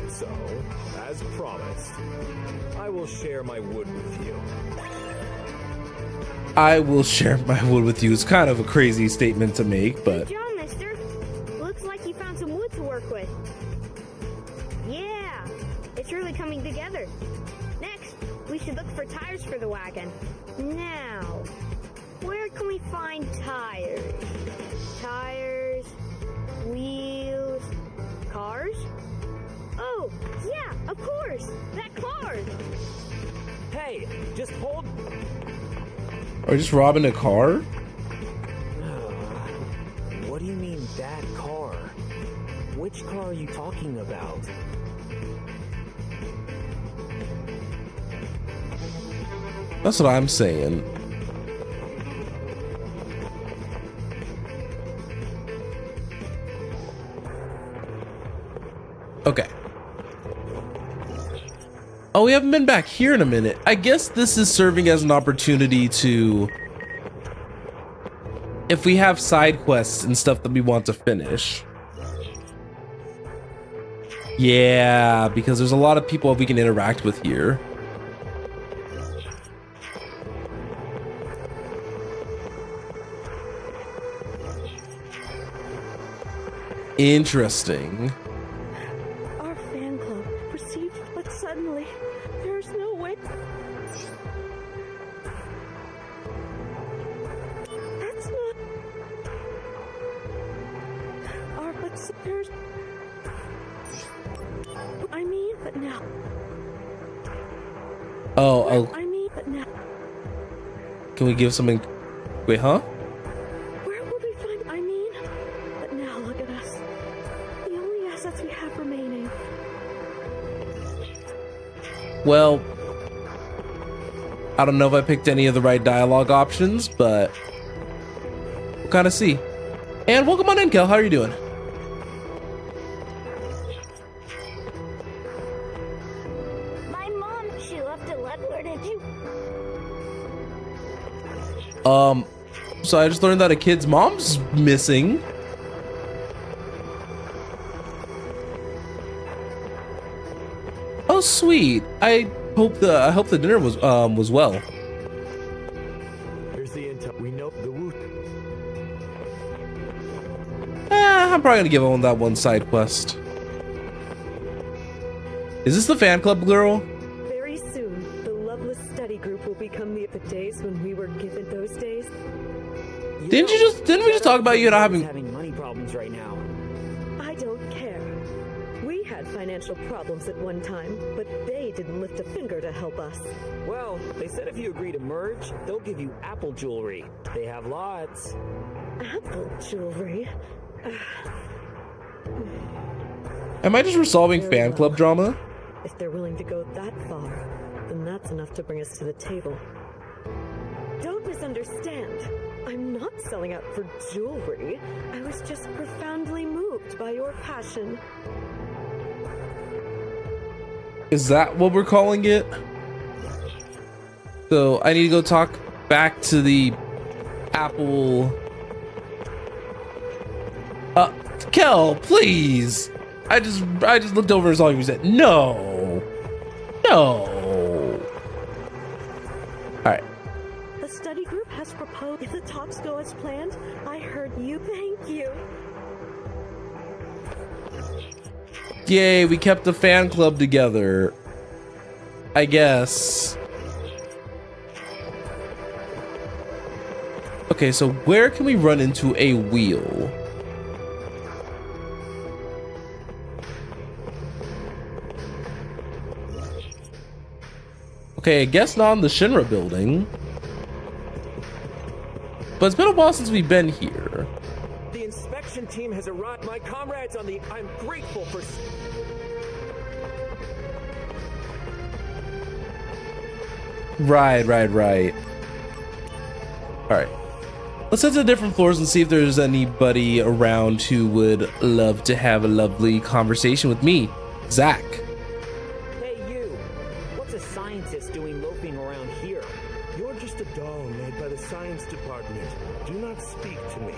So, as promised, I will share my wood with you. I will share my wood with you. It's kind of a crazy statement to make, but... Good job, mister. Looks like you found some wood to work with. Yeah, it's really coming together. Next, we should look for tires for the wagon. Now, where can we find tires? Tires, wheels, cars? Oh, yeah, of course, that car. Hey, just hold... Are you just robbing a car? What do you mean, that car? Which car are you talking about? That's what I'm saying. Okay. Oh, we haven't been back here in a minute. I guess this is serving as an opportunity to, if we have side quests and stuff that we want to finish. Yeah, because there's a lot of people we can interact with here. Interesting. Our fan club received, but suddenly there's no way. That's not. There's. I mean, but now. Oh, I mean, but now. can we give something? Wait, huh? Where would we find? I mean, but now look at us. The only assets we have remaining. Well, I don't know if I picked any of the right dialogue options, but we'll kind of see. And welcome on in, Kel. How are you doing? My mom, she left a letter. Where did you? So I just learned that a kid's mom's missing. Oh, sweet. I hope the dinner was well. Here's the intel. We know the Wu. I'm probably gonna give him that one side quest. Is this the fan club girl? Very soon, the Loveless Study Group will become the days when we were given those days. Didn't we just talk about you not having money problems right now? I don't care. We had financial problems at one time, but they didn't lift a finger to help us. Well, they said if you agree to merge, they'll give you Apple jewelry. They have lots. Apple jewelry? Am I just resolving Very fan well. club drama? If they're willing to go that far, then that's enough to bring us to the table. Don't misunderstand. I'm not selling out for jewelry. I was just profoundly moved by your passion. Is that what we're calling it? So I need to go talk back to the Apple. Kel, please. I just looked over and saw you said no. All right. The study group has proposed if the talks go as planned. I heard you. Thank you. Yay, we kept the fan club together. I guess. Okay, so where can we run into a wheel? Okay, I guess not in the Shinra building. But it's been a while since we've been here. The inspection team has arrived. My comrades on the... I'm grateful for... Right. Alright. Let's head to the different floors and see if there's anybody around who would love to have a lovely conversation with me, Zach. Hey, you. What's a scientist doing loafing around here? You're just a doll made by the science department. Do not speak to me.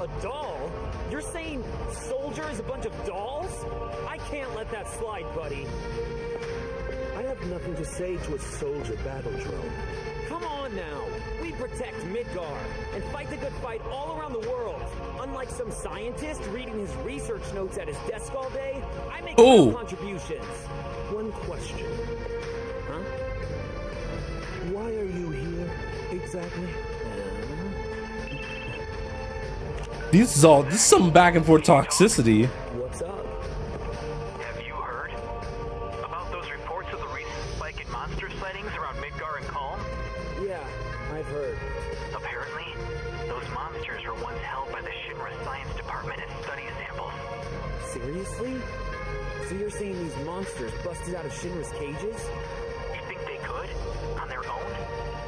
A doll? You're saying Soldier is a bunch of dolls? I can't let that slide, buddy. I have nothing to say to a soldier battle drone. Come on now. We protect Midgar and fight the good fight all around the world. Unlike some scientist reading his research notes at his desk all day, I make real contributions. One question. Huh? Why are you here exactly? This is some back and forth toxicity. What's up? Have you heard about those reports of the recent spike in monster sightings around Midgar and Calm? Yeah, I've I've heard. Apparently, those monsters were once held by the Shinra Science Department as study samples. Seriously? So you're saying these monsters busted out of Shinra's cages? You think they could? On their own?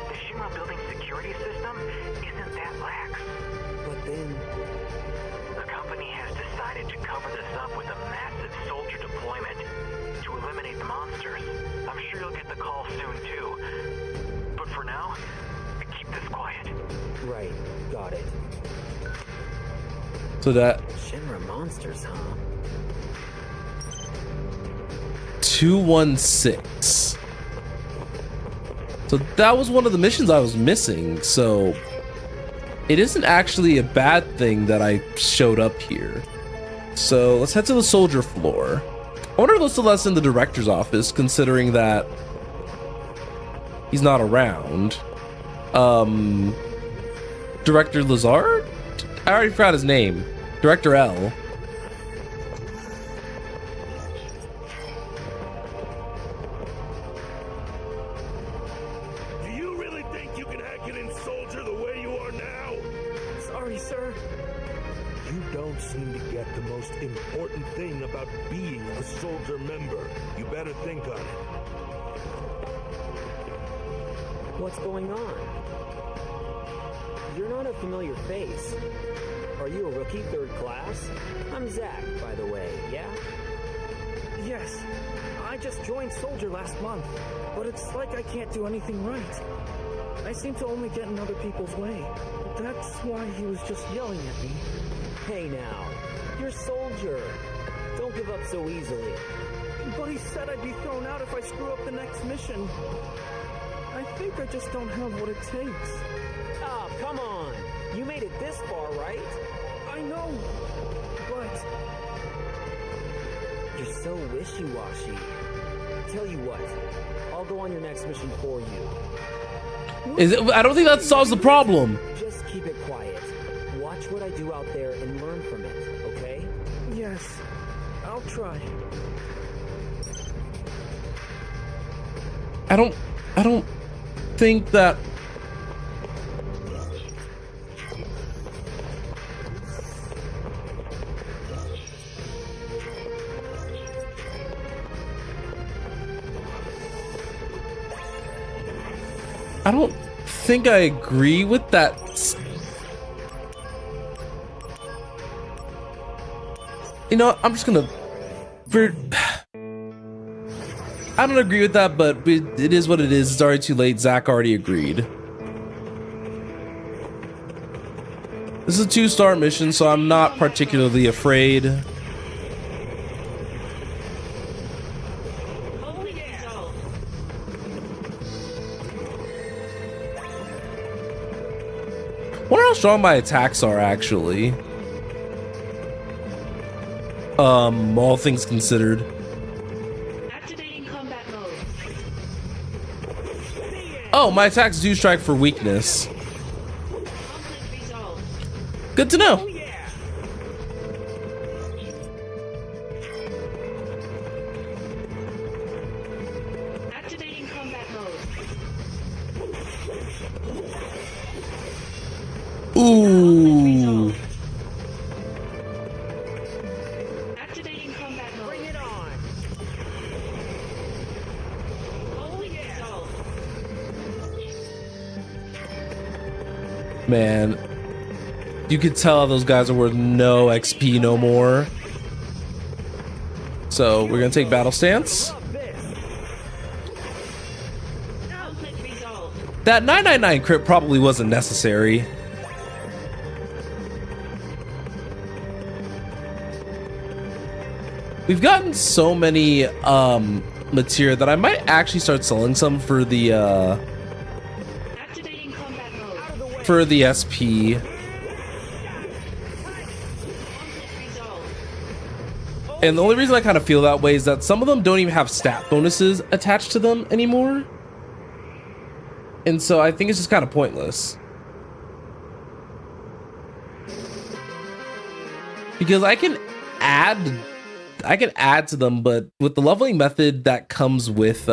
The Shinra building security system isn't that lax. But then... The company has decided to cover this up with a massive soldier deployment to eliminate the monsters. I'm sure you'll get the call soon too. But for now, keep this quiet. Right, got it. So that Shinra monsters, huh? 216. So that was one of the missions I was missing. So it isn't actually a bad thing that I showed up here. So let's head to the soldier floor. I wonder if they'll still let us in the director's office, considering that he's not around. Director Lazard? I already forgot his name. Director L. Do you really think you can hack it in Soldier the way you are now? Sorry, sir. You don't seem to get the most important thing about being a Soldier member. You better think on it. What's going on? You're not a familiar face. Are you a rookie, third class? I'm Zach, by the way, yeah? Yes. I just joined Soldier last month, but it's like I can't do anything right. I seem to only get in other people's way. That's why he was just yelling at me. Hey now, you're Soldier. Don't give up so easily. But he said I'd be thrown out if I screw up the next mission. I think I just don't have what it takes. Ah, come on. You made it this far, right? I know, but... You're so wishy-washy. Tell you what, I'll go on your next mission for you. I don't think that solves the problem. Just keep it quiet. Watch what I do out there and learn from it, okay? Yes, I'll try. I don't think that I don't think I agree with that. You know, I'm just gonna I don't agree with that, but it is what it is. It's already too late. Zach already agreed. This is a 2-star mission, so I'm not particularly afraid. Wonder how strong my attacks are, actually. All things considered. Oh, my attacks do strike for weakness. Good to know. Activating combat mode. Ooh. Activating combat mode. Bring it on. Man, you could tell those guys are worth no XP no more. So we're gonna take battle stance. That 999 crit probably wasn't necessary. We've gotten so many materia that I might actually start selling some for the SP. And the only reason I kind of feel that way is that some of them don't even have stat bonuses attached to them anymore. And so I think it's just kind of pointless. Because I can add to them, but with the leveling method that comes with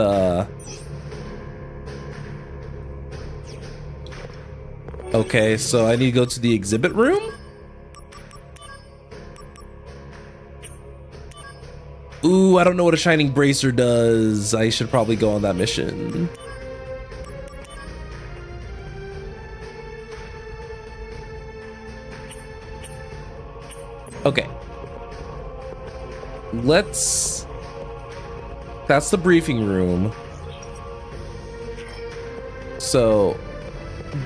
Okay, so I need to go to the exhibit room? Ooh, I don't know what a shining bracer does. I should probably go on that mission. Okay. That's the briefing room. So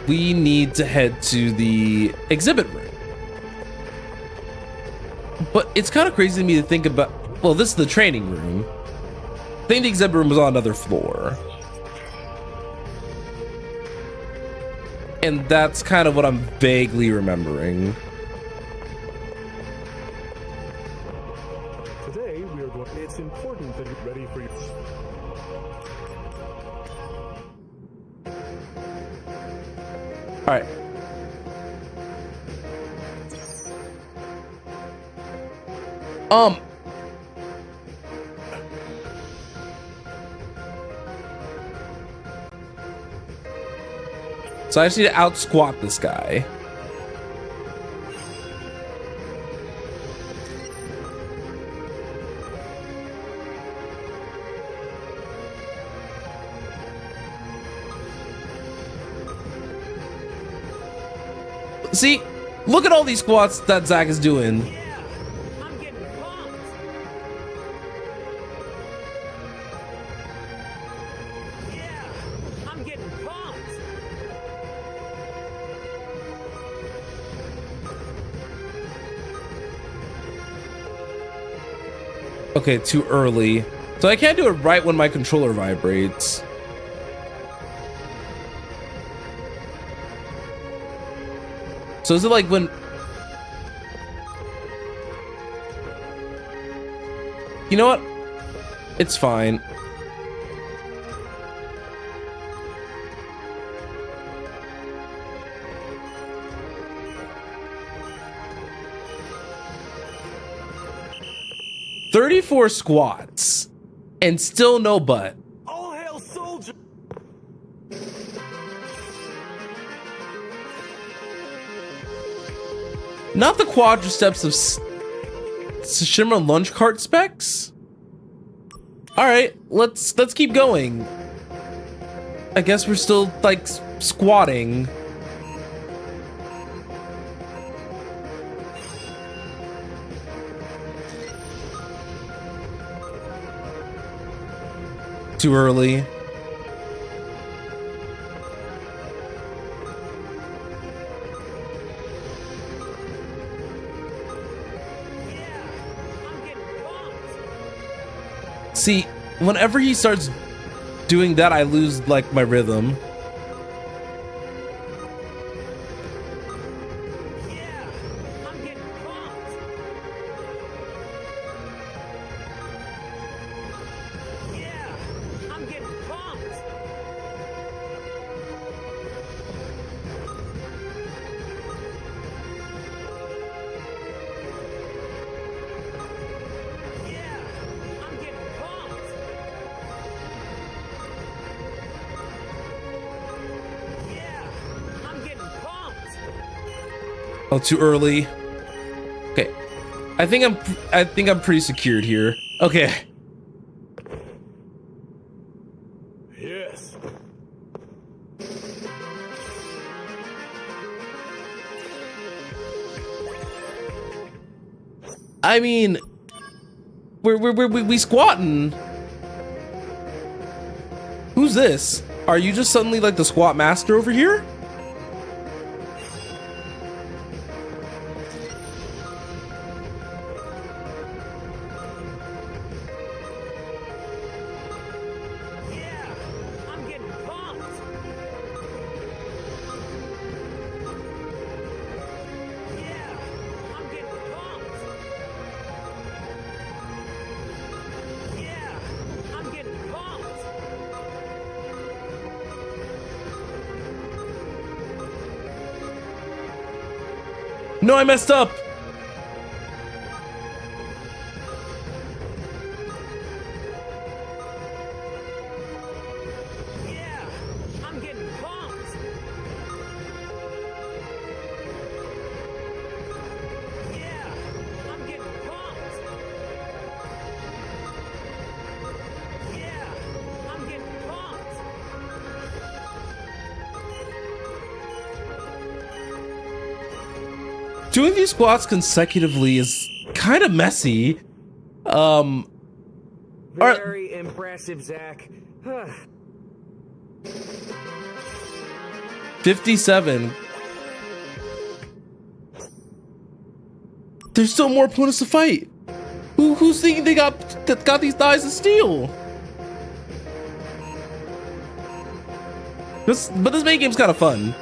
we need to head to the exhibit room. But it's kind of crazy to me to think about, well, this is the training room. I think the exhibit room was on another floor. And that's kind of what I'm vaguely remembering. Today, we are going. It's important that you're ready for your. All right. So I just need to out squat this guy. See, look at all these squats that Zach is doing. I'm getting pumped. Yeah, I'm getting pumped. Okay, too early. So I can't do it right when my controller vibrates. So is it like when... You know what? It's fine. "34 squats and still no butt." All hail soldier! Not the quadriceps of Tsushima lunch cart specs? Alright, let's keep going. I guess we're still, like, squatting. Too early. See, whenever he starts doing that, I lose, like, my rhythm. Oh, too early. Okay, I think I'm pretty secured here. Okay. Yes. I mean, we squatting. Who's this? Are you just suddenly like the squat master over here? No, I messed up. Doing these squats consecutively is kind of messy. Very impressive, Zach. 57. There's still more opponents to fight. Who's thinking they got these dies of steel? But this main game's kind of fun.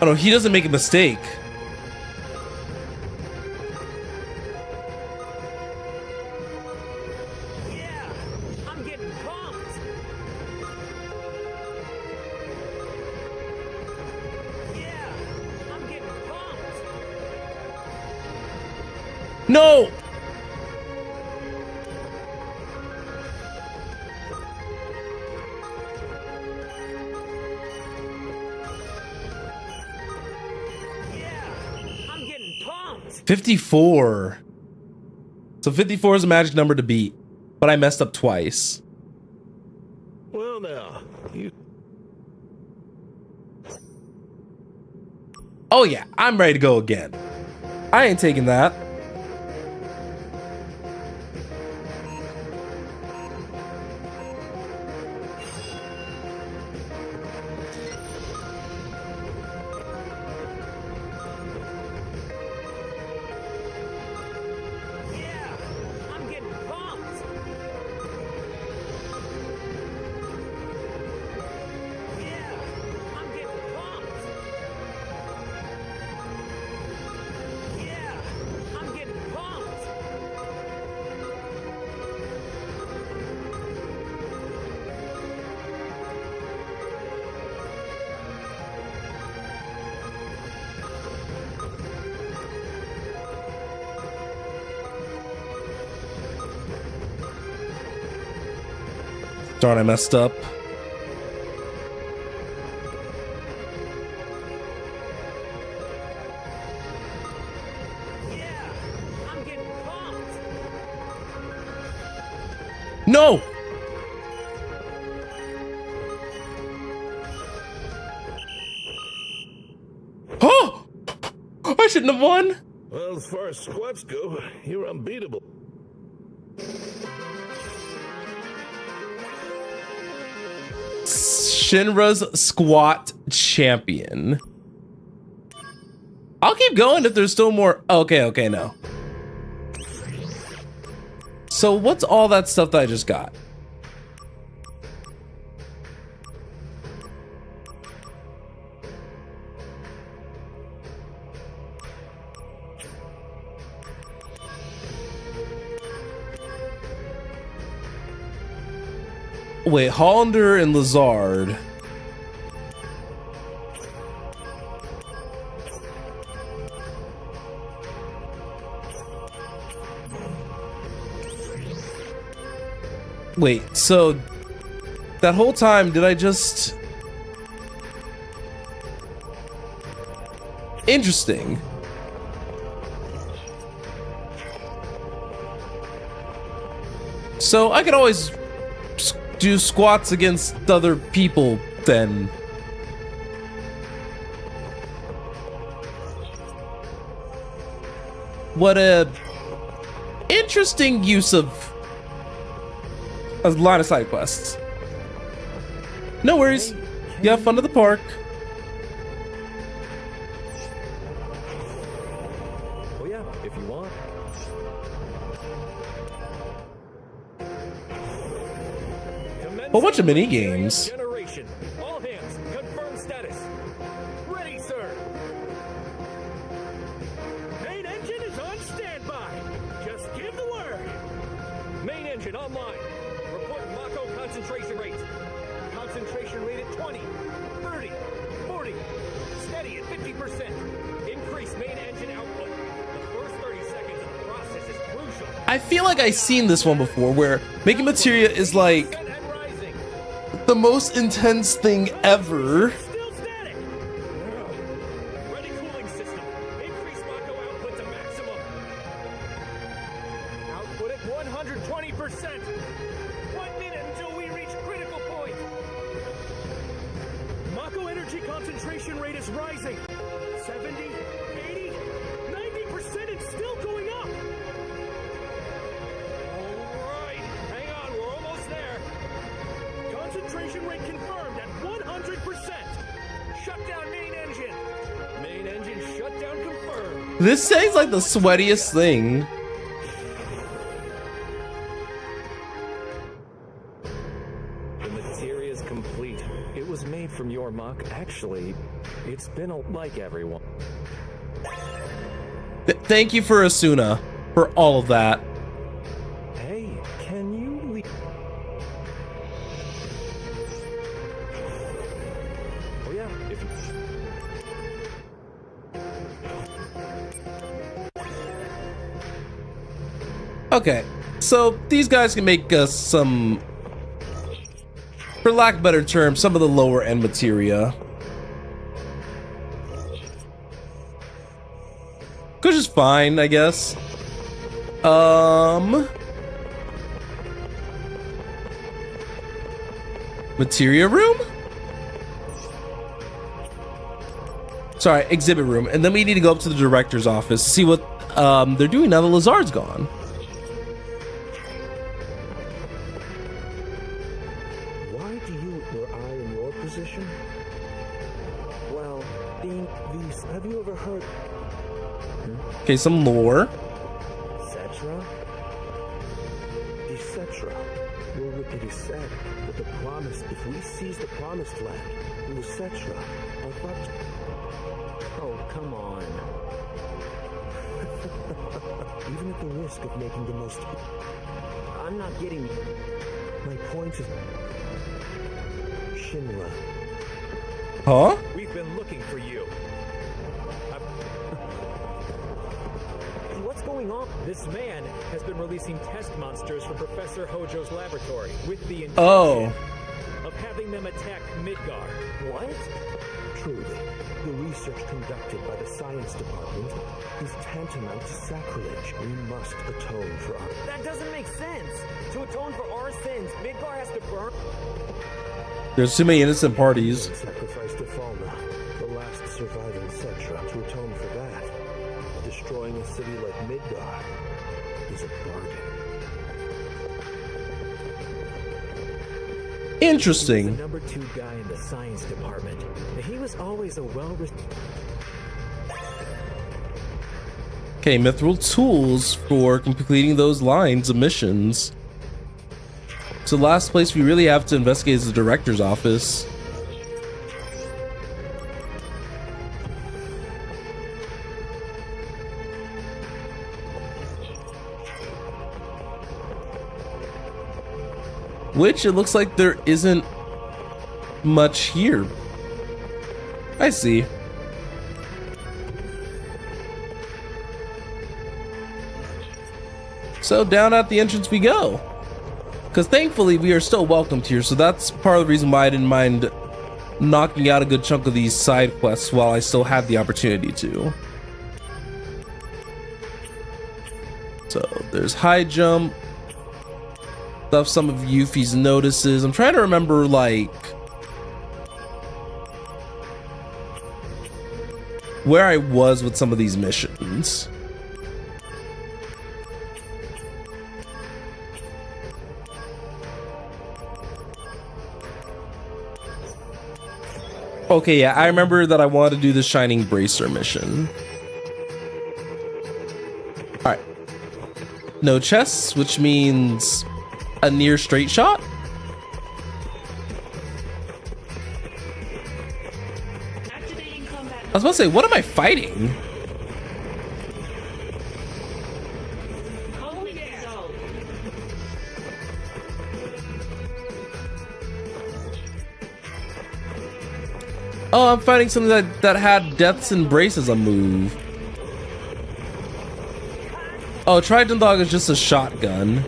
Oh no, he doesn't make a mistake. Yeah, I'm getting pumped. Yeah, I'm getting pumped. No! Yeah, I'm getting pumped. 54. So 54 is a magic number to beat, but I messed up twice. Well now, Oh yeah, I'm ready to go again. I ain't taking that. Yeah, I'm getting pumped. Yeah, I'm getting pumped. Yeah, I'm getting pumped. Darn, I messed up. Yeah, I'm getting pumped. No! Oh! I shouldn't have won. well, as far as squats go, you're unbeatable. Shinra's squat champion. I'll keep going if there's still more. Okay, no. So what's all that stuff that I just got? Wait, Hollander and Lazard. Wait, so that whole time did I just... Interesting. So I could always do squats against other people then. What a interesting use of a line of side quests. No worries. You have fun at the park. Oh yeah, if you want. Whole bunch of mini games. Generation. All hands, confirm status. Ready, sir. Main engine is on standby. Just give the word. Main engine online. Report Mako concentration rate. Concentration rate at 20, 30, 40. Steady at 50%. I feel like I've seen this one before, where making materia is like the most intense thing ever. Still static. Ready cooling system. Increase Mako output to maximum. Output at 120%. 1 minute until we reach critical point. Mako energy concentration rate is rising. 70, 80, 90%. It's still going up. All right, hang on. We're almost there. Concentration rate confirmed at 100%. Shut down main engine. Main engine shutdown confirmed. This sounds like the sweatiest thing. The materia is complete. It was made from your muck. Actually, it's been like everyone. Thank you for Asuna for all of that. Hey, can you leave? Oh yeah, if you... Okay, so these guys can make us some, for lack of better term, some of the lower end materia. Which is fine, I guess. Materia room? Sorry, exhibit room. And then we need to go up to the director's office to see what they're doing now that Lazard's gone. Why do you or I in your position? Well, being these, have you ever heard? Okay, some lore. Cetra? The Cetra. Well, it is said that the promise, if we seize the promised land, the Cetra are but... Oh, come on. Even at the risk of making the most... I'm not getting... My point is... Shinra. Huh? We've been looking for you. What's going on? This man has been releasing test monsters from Professor Hojo's laboratory with the intention of having them attack Midgar. What? Truly, the research conducted by the science department is tantamount to sacrilege. We must atone for our... That doesn't make sense. To atone for our sins, Midgar has to burn... There's too many innocent parties. Sacrifice to Falna, the last surviving Cetra. To atone for that, destroying a city like Midgar is a bargain. Interesting. He was the number 2 guy in the science department. He was always a Okay, mithril tools for completing those lines of missions. So the last place we really have to investigate is the director's office. Which it looks like there isn't much here. I see. So down at the entrance we go. Because thankfully we are still welcomed here, so that's part of the reason why I didn't mind knocking out a good chunk of these side quests while I still had the opportunity to. So there's high jump. Stuff some of Yuffie's notices. I'm trying to remember, like, where I was with some of these missions. Okay, yeah, I remember that I wanted to do the Shining Bracer mission. Alright. No chests, which means a near straight shot? Activating combat. I was about to say, what am I fighting? Calling dissolve. Oh, I'm fighting something that had deaths and braces a move. Oh, Triton Dog is just a shotgun.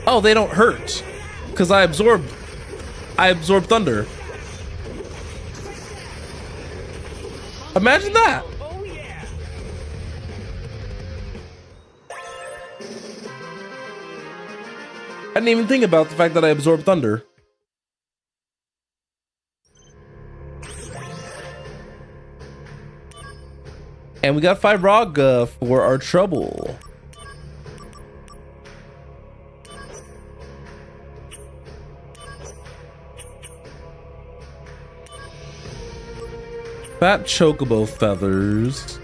Oh, they don't hurt. Because I absorb thunder. Imagine that. I didn't even think about the fact that I absorb thunder. And we got 5 Rog for our trouble. Fat chocobo feathers.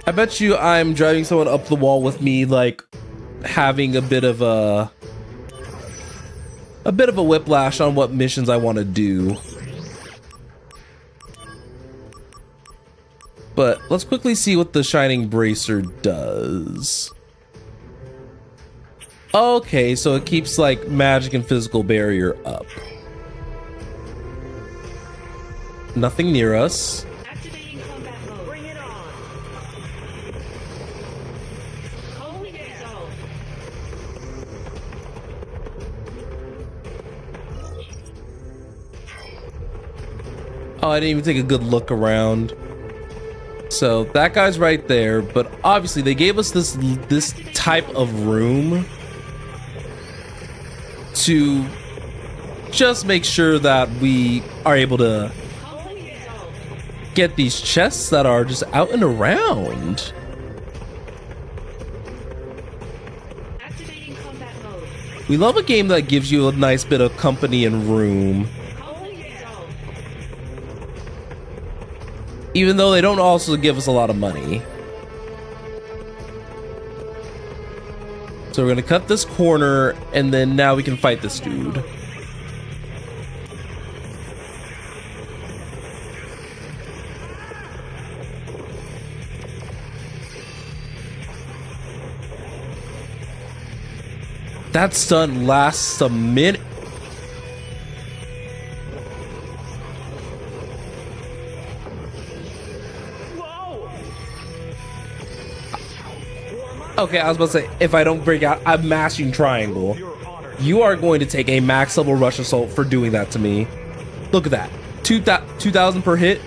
I bet you I'm driving someone up the wall with me, like having a bit of a whiplash on what missions I want to do. But let's quickly see what the Shining Bracer does. Okay, so it keeps like magic and physical barrier up. Nothing near us. Activating combat mode. Bring it on. Holy resolve. Oh, I didn't even take a good look around. So that guy's right there, but obviously they gave us this type of room to just make sure that we are able to get these chests that are just out and around. Activating combat mode. We love a game that gives you a nice bit of company and room. Even though they don't also give us a lot of money. So we're gonna cut this corner, and then now we can fight this dude. That stun lasts a minute. Okay, I was about to say, if I don't break out, I'm mashing triangle. You are going to take a max level rush assault for doing that to me. Look at that. 2,000 per hit.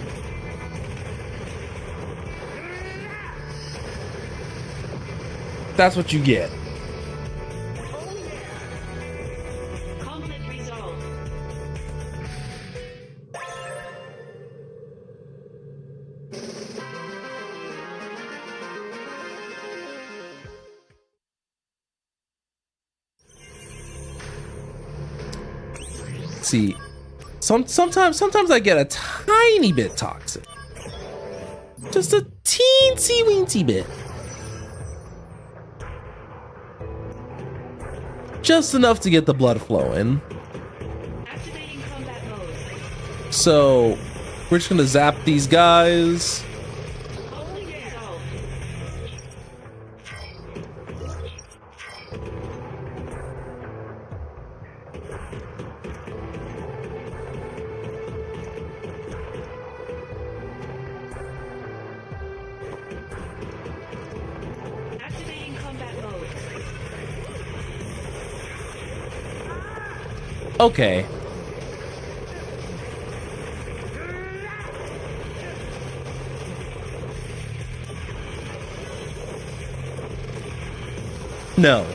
That's what you get. Conflict resolved. See, sometimes I get a tiny bit toxic. Just a teensy weensy bit. Just enough to get the blood flowing. Activating combat mode. So we're just gonna zap these guys. Holy resolve. Activating combat mode. Okay. No.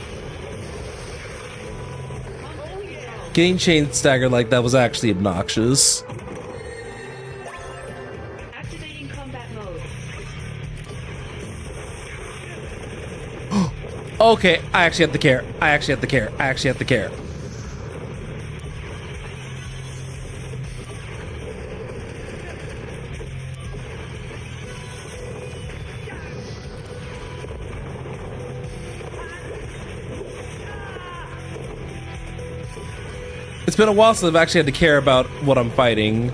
Getting chain staggered like that was actually obnoxious. Activating combat mode. Okay, I actually have to care. I actually have to care. It's been a while since I've actually had to care about what I'm fighting.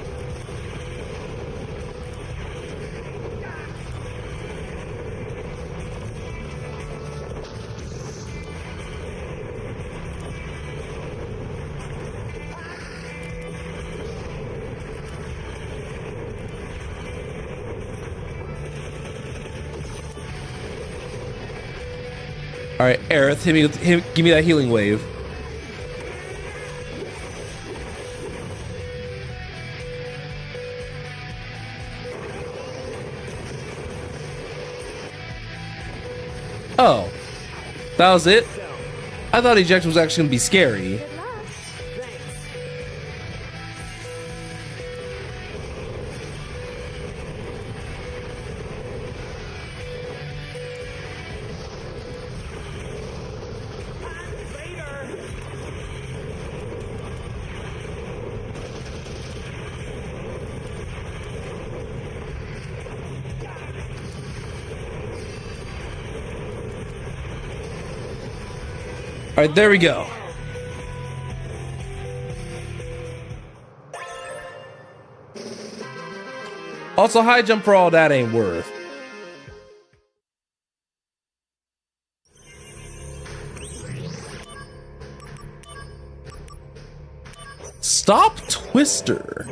All right, Aerith, give me that healing wave. Oh, that was it? I thought eject was actually gonna be scary. All right, there we go. Also, high jump for all that ain't worth. Stop Twister.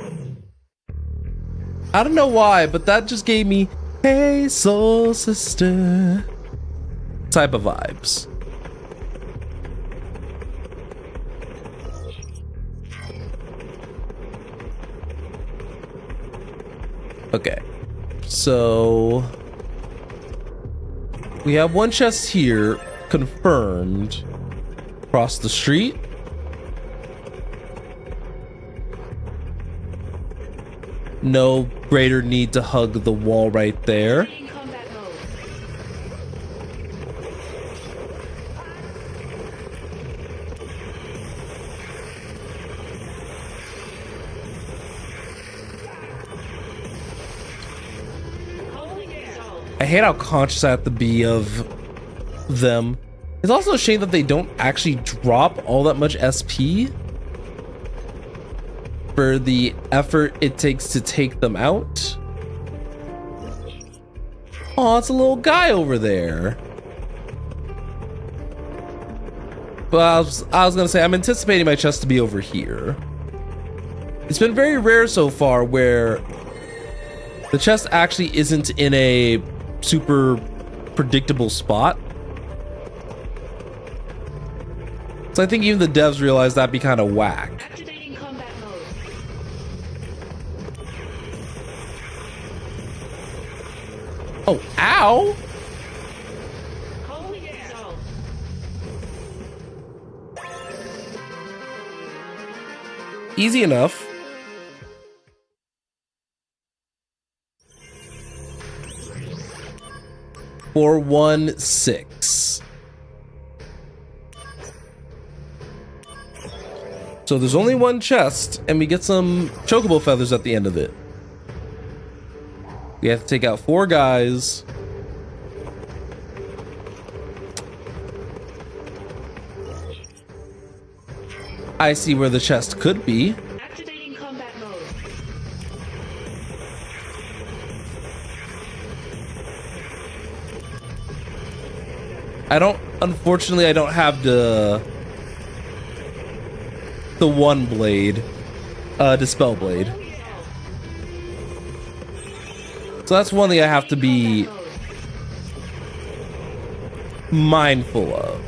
I don't know why, but that just gave me "Hey Soul Sister" type of vibes. Okay, so we have one chest here confirmed. Across the street. No greater need to hug the wall right there. I hate how conscious I have to be of them. It's also a shame that they don't actually drop all that much SP for the effort it takes to take them out. Oh, it's a little guy over there. But I was gonna say, I'm anticipating my chest to be over here. It's been very rare so far where the chest actually isn't in a super predictable spot. So I think even the devs realized that'd be kind of whack. Activating combat mode. Oh, ow! Holy exalt. Easy enough. For 1-6. So there's only one chest, and we get some chocobo feathers at the end of it. We have to take out 4 guys. I see where the chest could be. Activating combat mode. Unfortunately, I don't have the one blade, Dispel Blade. So that's one thing I have to be mindful of.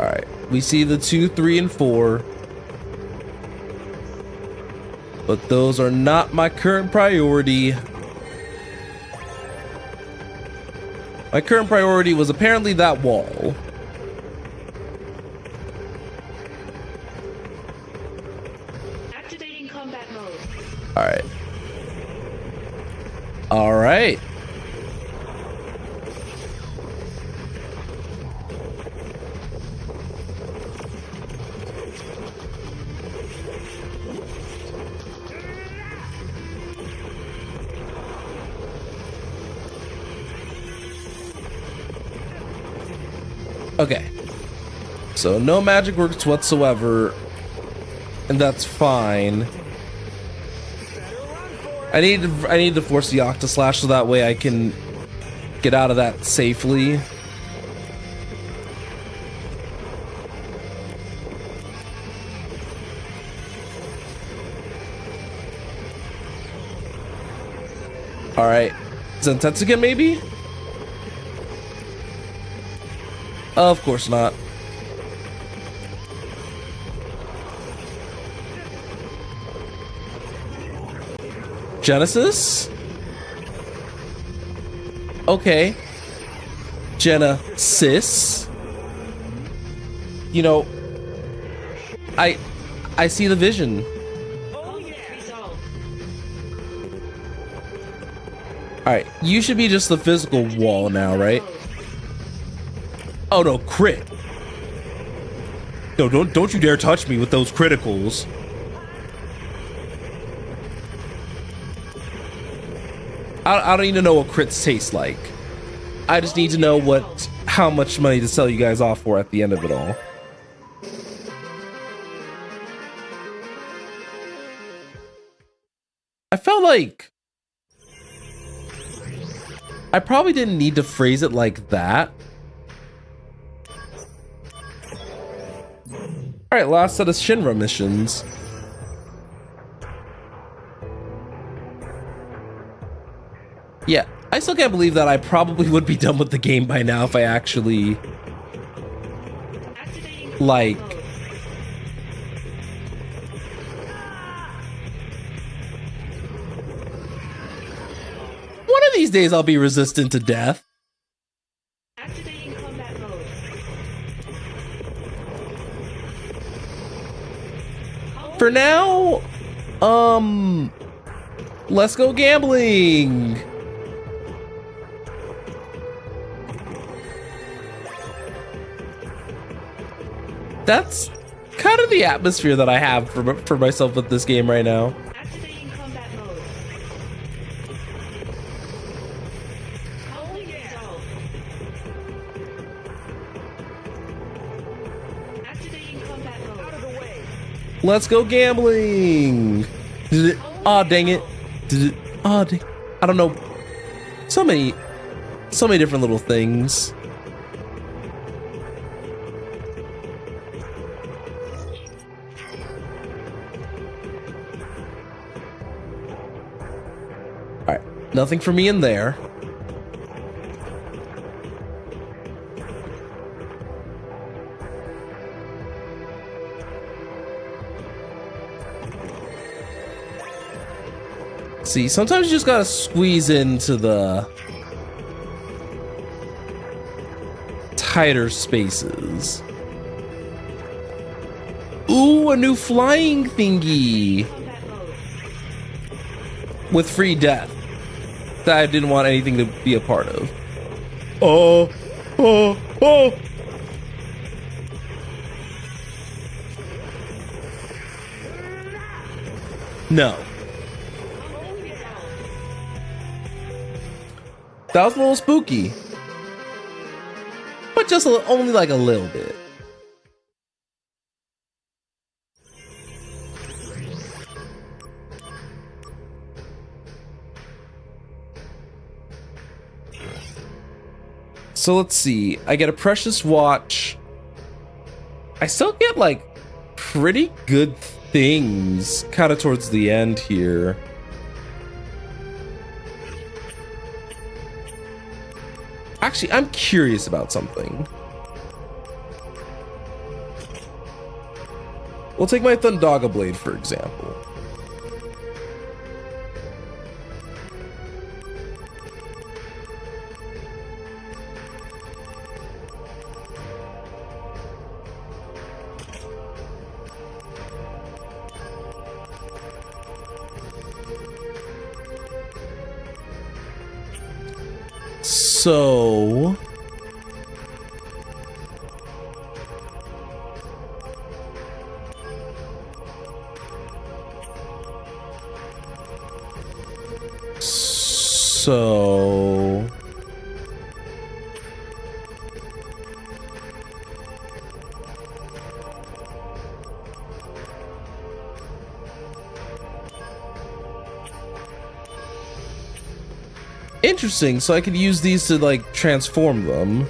All right, we see the 2, 3, and 4. But those are not my current priority. My current priority was apparently that wall. Activating combat mode. Alright. Alright. Okay, so no magic works whatsoever, and that's fine. I need to force the Octoslash so that way I can get out of that safely. All right, Zentetsuga maybe? Of course not. Genesis? Okay. Genesis. You know, I see the vision. Alright, you should be just the physical wall now, right? Oh no, crit. No, don't you dare touch me with those criticals. I don't even know what crits taste like. I just need to know how much money to sell you guys off for at the end of it all. I felt like I probably didn't need to phrase it like that. Alright, last set of Shinra missions. Yeah, I still can't believe that I probably would be done with the game by now if I actually, like, one of these days I'll be resistant to death. Activating combat mode. For now, let's go gambling. That's kind of the atmosphere that I have for myself with this game right now. Activating combat mode. Holding resolve. Activating combat mode. Out of the way. Let's go gambling. Aw, dang it. Aw, dang. I don't know. So many different little things. All right, nothing for me in there. See, sometimes you just gotta squeeze into the tighter spaces. Ooh, a new flying thingy with free death that I didn't want anything to be a part of. Oh. No. That was a little spooky, but just only like a little bit. So let's see. I get a precious watch. I still get like pretty good things kind of towards the end here. Actually, I'm curious about something. We'll take my Thundaga Blade, for example. So interesting, so I could use these to like transform them.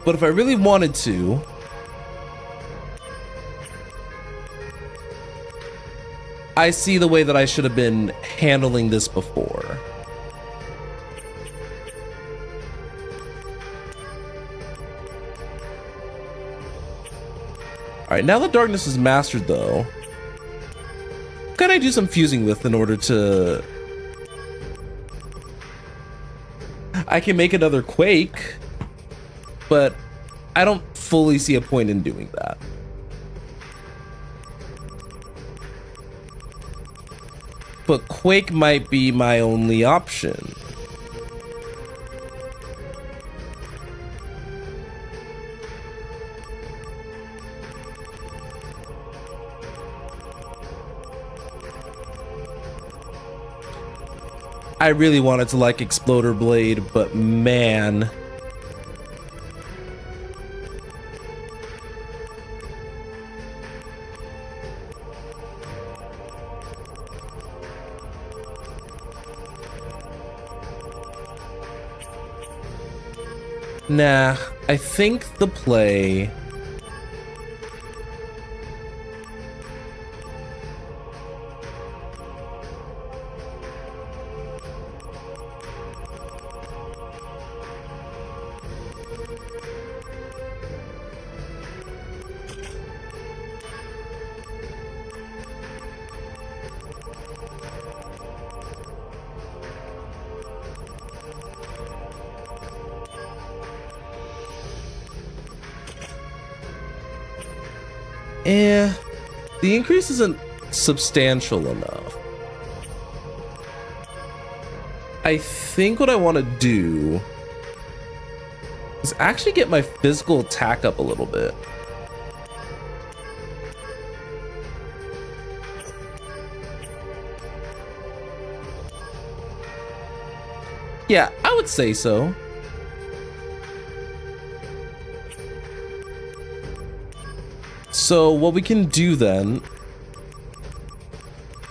But if I really wanted to, I see the way that I should have been handling this before. Alright, now that darkness is mastered though, what can I do some fusing with in order to... I can make another Quake, but I don't fully see a point in doing that. But Quake might be my only option. I really wanted to like Exploder Blade, but man. Nah, I think the play... the increase isn't substantial enough. I think what I want to do is actually get my physical attack up a little bit. Yeah, I would say so. So what we can do then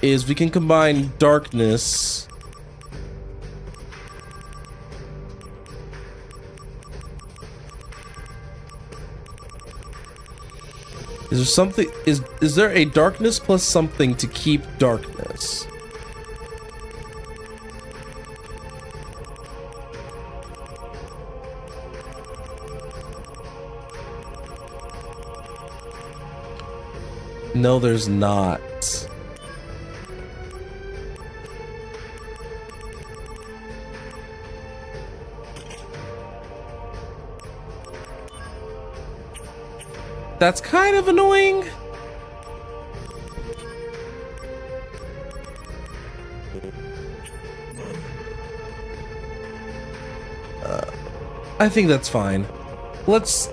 is we can combine darkness Is there something is there a darkness plus something to keep darkness? No, there's not. That's kind of annoying. I think that's fine. Let's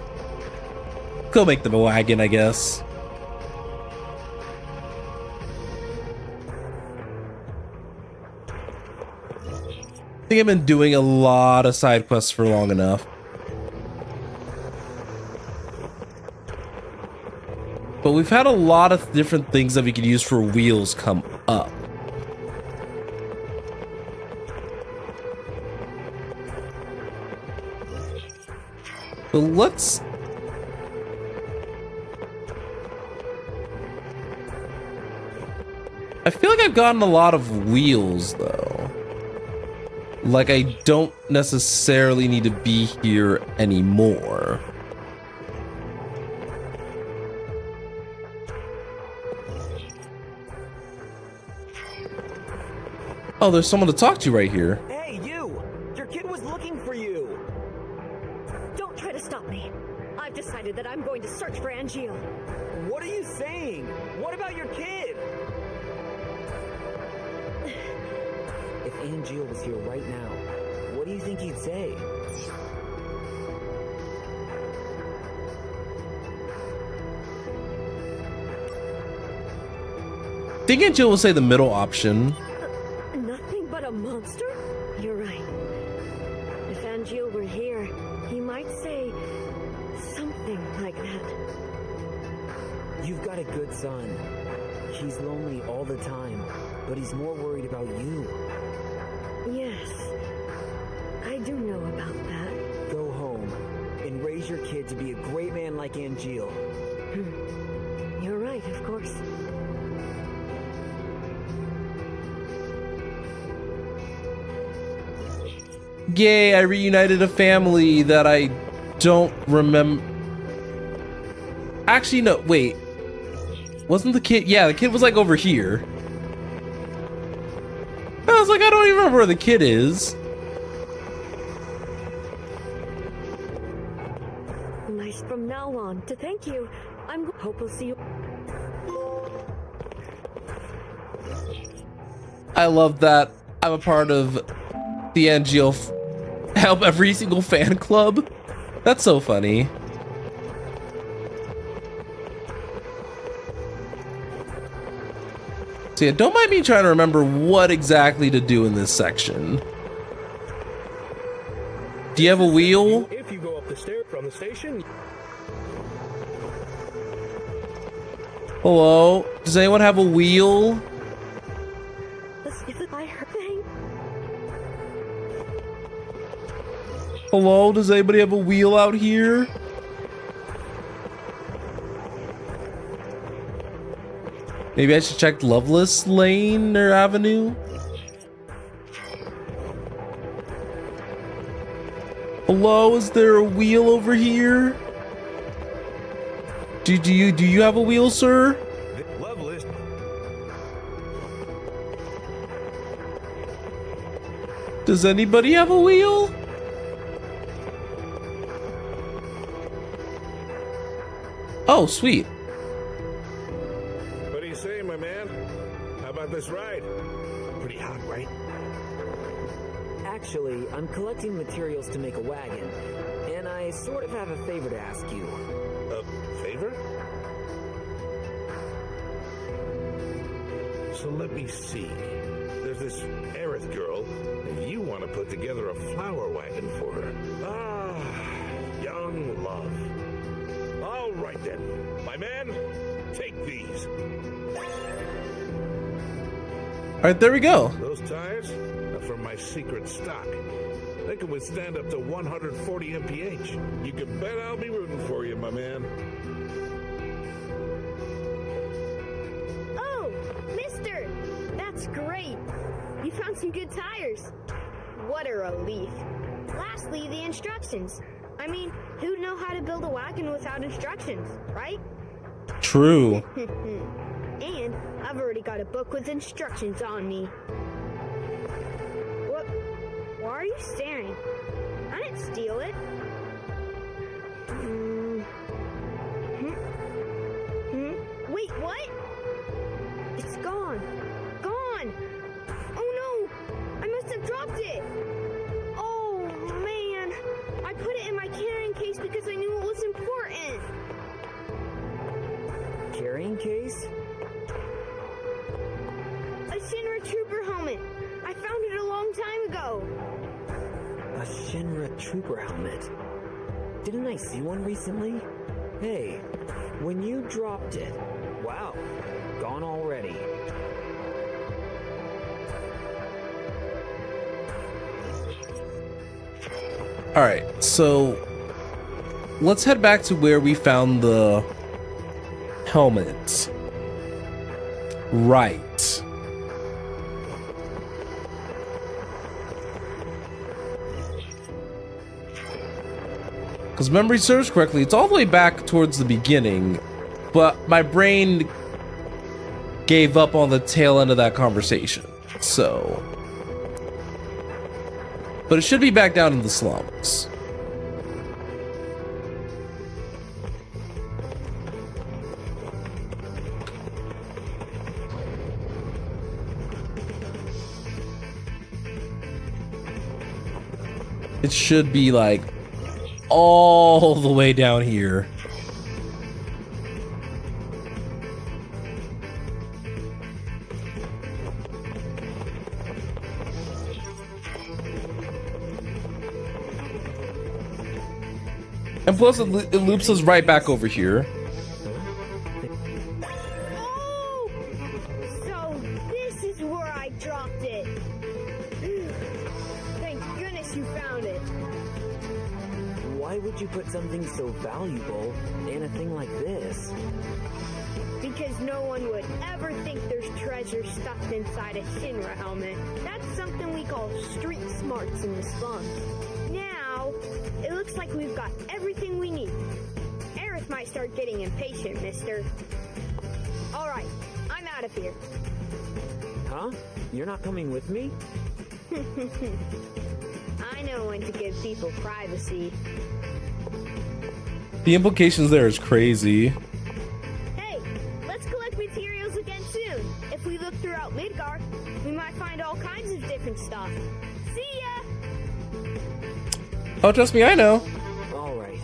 go make them a wagon, I guess. I think I've been doing a lot of side quests for long enough. But we've had a lot of different things that we could use for wheels come up. But let's... I feel like I've gotten a lot of wheels, though. Like, I don't necessarily need to be here anymore. Oh, there's someone to talk to right here. Hey, you! Your kid was looking for you! Don't try to stop me. I've decided that I'm going to search for Angeal. What are you saying? What about your kid? If Angeal was here right now, what do you think he'd say? I think Angeal will say the middle option. Nothing but a monster? You're right. If Angeal were here, he might say something like that. You've got a good son. He's lonely all the time, but he's more worried about you. Yes, I do know about that. Go home and raise your kid to be a great man like Angeal. You're right, of course. Yay, I reunited a family that I don't remember. Actually, no, wait. Wasn't the kid? Yeah, the kid was like over here. I was like, I don't even remember where the kid is. Nice from now on. To thank you, hope we'll see you. I love that I'm a part of the NGO Help Every Single Fan Club. That's so funny. So yeah, don't mind me trying to remember what exactly to do in this section. Do you have a wheel? If you go up the stairs from the station. Hello? Does anyone have a wheel? Hello? Does anybody have a wheel out here? Maybe I should check Loveless Lane or Avenue? Hello? Is there a wheel over here? Do you have a wheel, sir? Loveless. Does anybody have a wheel? Oh, sweet. What do you say, my man? How about this ride? Pretty hot, right? Actually, I'm collecting materials to make a wagon, and I sort of have a favor to ask you. A favor? So let me see. There's this Aerith girl, and you want to put together a flower wagon for her. Ah, young love. All right then, my man, take these. All right, there we go. Those tires are from my secret stock. They can withstand up to 140 mph. You can bet I'll be rooting for you, my man. Oh, mister! That's great! You found some good tires. What a relief. Lastly, the instructions. I mean, who'd know how to build a wagon without instructions, right? True. And I've already got a book with instructions on me. What? Why are you staring? I didn't steal it. Wait, what? It's gone. Gone! Oh no! I must have dropped it! Oh man! I put it in my carrying case because I knew it was important. Carrying case? A Shinra Trooper helmet. I found it a long time ago. A Shinra Trooper helmet? Didn't I see one recently? Hey, when you dropped it, wow, gone already. All right, so let's head back to where we found the helmet. Right. Because memory serves correctly, it's all the way back towards the beginning, but my brain gave up on the tail end of that conversation. So, but it should be back down in the slums. It should be like all the way down here. And plus it loops us right back over here. Oh! So this is where I dropped it. Thank goodness you found it. Why would you put something so valuable in a thing like this? because no one would ever think there's treasure stuffed inside a Shinra helmet. That's something we call street smarts in the slums. Now, it looks like we've got everything we need. Aerith might start getting impatient, mister. Alright, I'm out of here. Huh? You're not coming with me? I know when to give people privacy. The implications there is crazy. Hey, let's collect materials again soon. If we look throughout Midgar, we might find all kinds of different stuff. See ya! Oh, trust me, I know. Alright,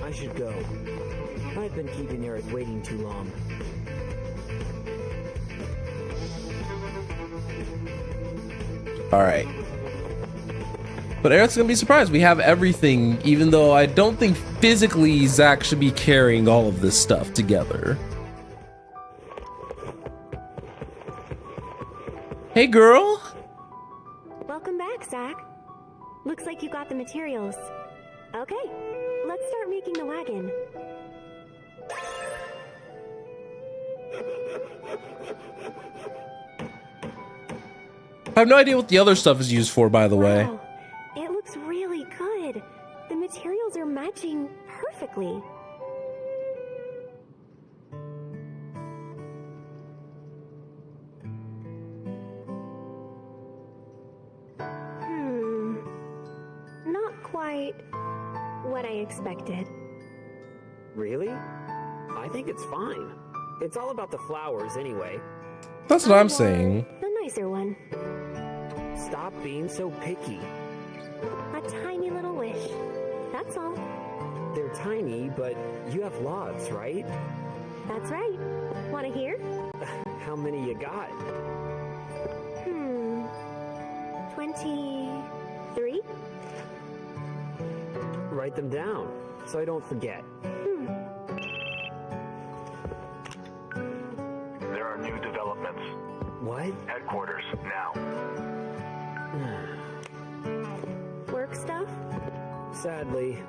I should go. I've been keeping Aerith waiting too long. Alright. But Aerith's gonna be surprised. We have everything, even though I don't think physically Zack should be carrying all of this stuff together. Hey, girl! Welcome back, Zack. Looks like you got the materials. Okay, let's start making the wagon. I have no idea what the other stuff is used for, by the way. Wow, it looks really good. The materials are matching perfectly. Not quite what I expected. Really? I think it's fine. It's all about the flowers anyway. That's what I'm saying. The nicer one. Stop being so picky. A tiny little wish. That's all. They're tiny, but you have lots, right? That's right. Want to hear? How many you got? 23? Write them down, so I don't forget. There are new developments. What? Headquarters, now. Work stuff? Sadly.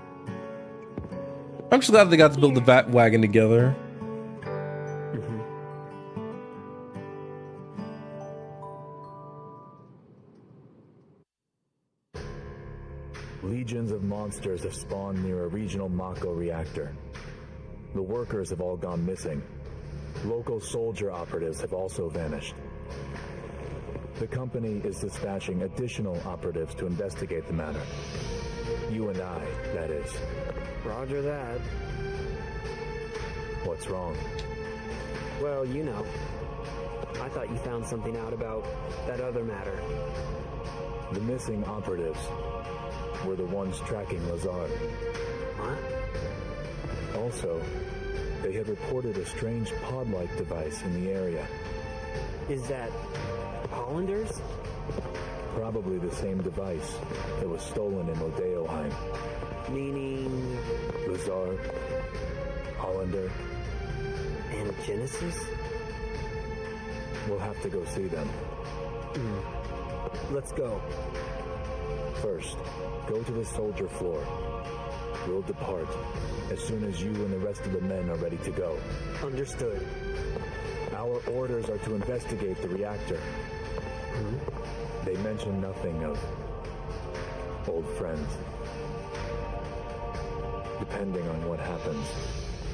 I'm just glad they got to build the wagon together. Legions of monsters have spawned near a regional Mako reactor. The workers have all gone missing. Local soldier operatives have also vanished. The company is dispatching additional operatives to investigate the matter. You and I, that is. Roger that. What's wrong? Well, you know. I thought you found something out about that other matter. The missing operatives were the ones tracking Lazar. What? Also, they had reported a strange pod-like device in the area. Is that Hollander's? Probably the same device that was stolen in Modeoheim. Meaning... Lazar, Hollander, and Genesis? We'll have to go see them. Let's go. First, go to the soldier floor. We'll depart as soon as you and the rest of the men are ready to go. Understood. Our orders are to investigate the reactor. They mention nothing of old friends. Depending on what happens,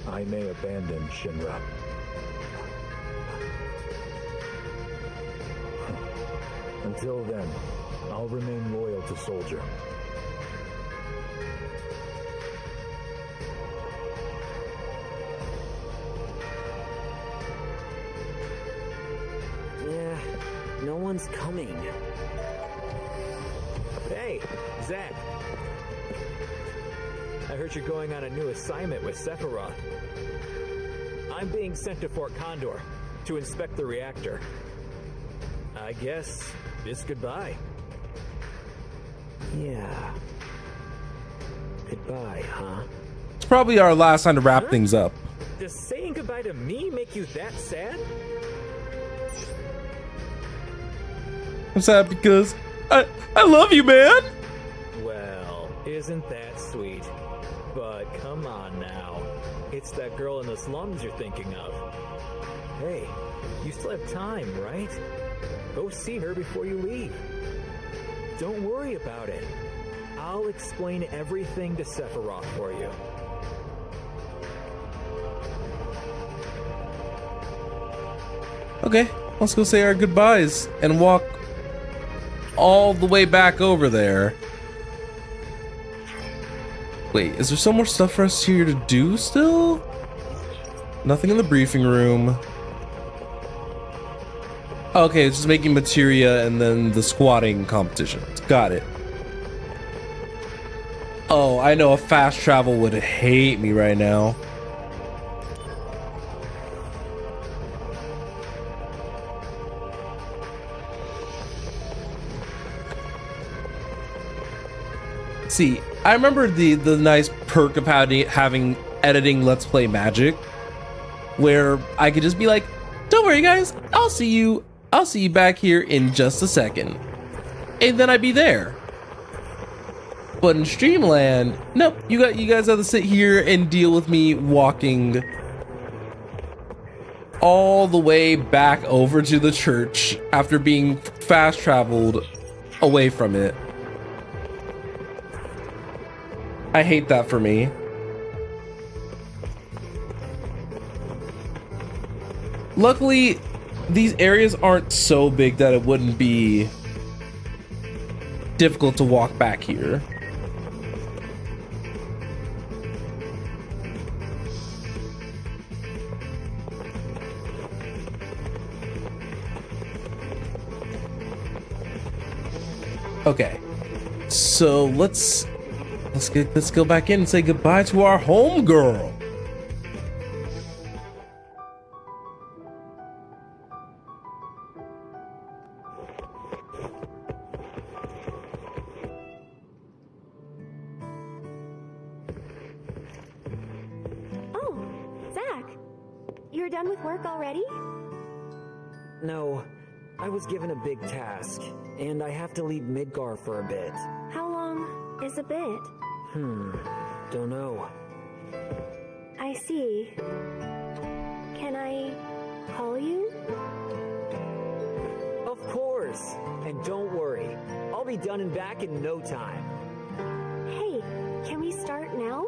I may abandon Shinra. Until then, I'll remain loyal to Soldier. Yeah, no one's coming. Hey, Zack. I heard you're going on a new assignment with Sephiroth. I'm being sent to Fort Condor to inspect the reactor. I guess it's goodbye. Yeah. Goodbye, huh? It's probably our last time to wrap things up. Does saying goodbye to me make you that sad? I'm sad because I love you, man. Well, isn't that sweet? But come on now. It's that girl in the slums you're thinking of. Hey, you still have time, right? Go see her before you leave. Don't worry about it. I'll explain everything to Sephiroth for you. Okay, let's go say our goodbyes and walk all the way back over there. Wait, is there some more stuff for us here to do still? Nothing in the briefing room. Okay, it's just making materia and then the squatting competition. Got it. Oh, I know a fast travel would hate me right now. See, I remember the nice perk of having editing Let's Play Magic, where I could just be like, "Don't worry, guys, I'll see you back here in just a second," and then I'd be there. But in Streamland, nope, you guys have to sit here and deal with me walking all the way back over to the church after being fast traveled away from it. I hate that for me. Luckily, these areas aren't so big that it wouldn't be difficult to walk back here. Okay, so let's go back in and say goodbye to our homegirl. Oh, Zach, you're done with work already? No, I was given a big task, and I have to leave Midgar for a bit. How long is a bit? Don't know. I see. Can I call you? Of course. And don't worry, I'll be done and back in no time. Hey, can we start now?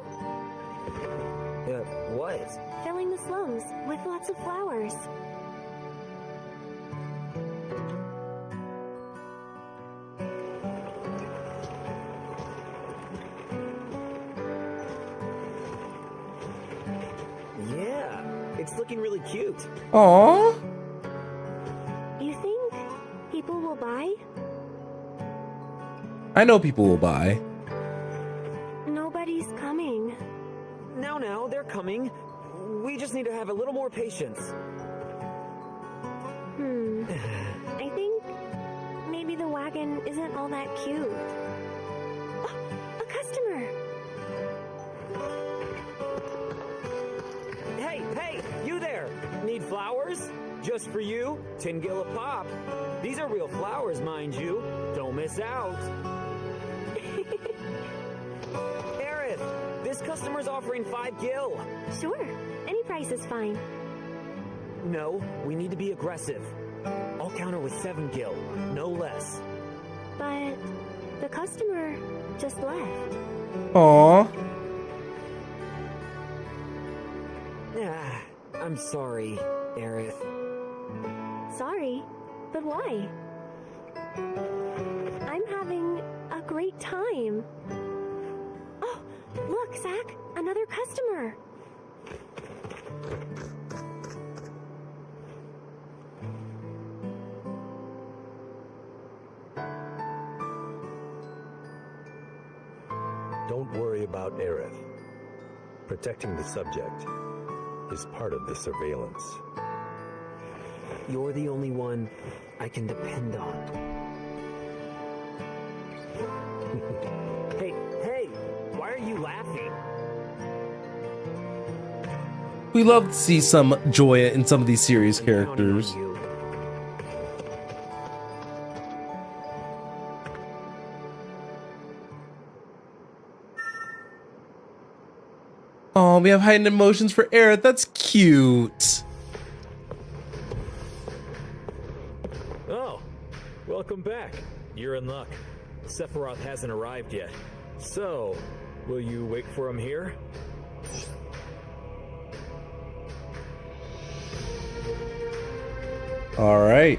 What? Filling the slums with lots of flowers. It's looking really cute. Aww. You think people will buy? I know people will buy. Nobody's coming. Now, they're coming. We just need to have a little more patience. I think maybe the wagon isn't all that cute. Oh, a customer! Hey, you there! Need flowers? Just for you, 10 gil a pop. These are real flowers, mind you. Don't miss out. Aerith, this customer's offering 5 gil. Sure, any price is fine. No, we need to be aggressive. I'll counter with 7 gil, no less. But the customer just left. Aww. I'm sorry, Aerith. Sorry, but why? I'm having a great time. Oh, look, Zach, another customer. Don't worry about Aerith. Protecting the subject is part of the surveillance. You're the only one I can depend on. Hey, why are you laughing? We love to see some joy in some of these series characters. Oh, we have heightened emotions for Aerith. That's cute. Welcome back. You're in luck. Sephiroth hasn't arrived yet. So, will you wait for him here? All right.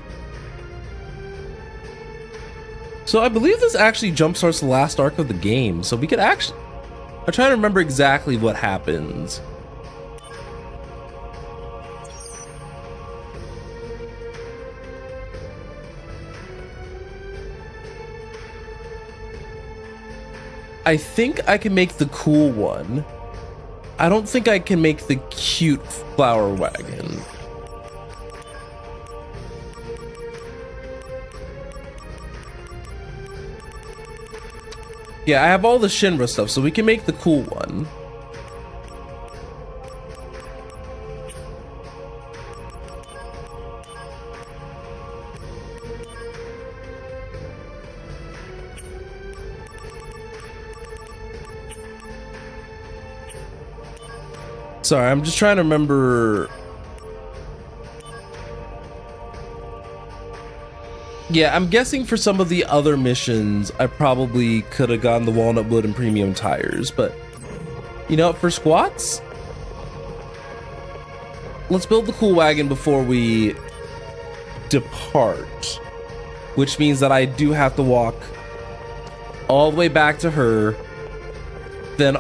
So I believe this actually jumpstarts the last arc of the game. So we could actually... I'm trying to remember exactly what happens. I think I can make the cool one. I don't think I can make the cute flower wagon. Yeah, I have all the Shinra stuff, so we can make the cool one. Sorry, I'm just trying to remember. Yeah, I'm guessing for some of the other missions, I probably could have gotten the walnut wood and premium tires, but you know, for squats, let's build the cool wagon before we depart, which means that I do have to walk all the way back to her, then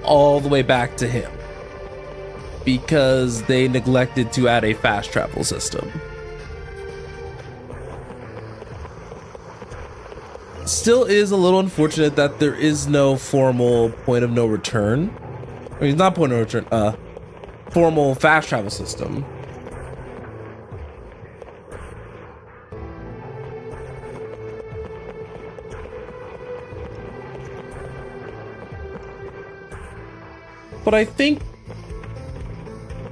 all the way back to him, because they neglected to add a fast travel system. Still is a little unfortunate that there is no formal point of no return. I mean, not point of no return, formal fast travel system. But I think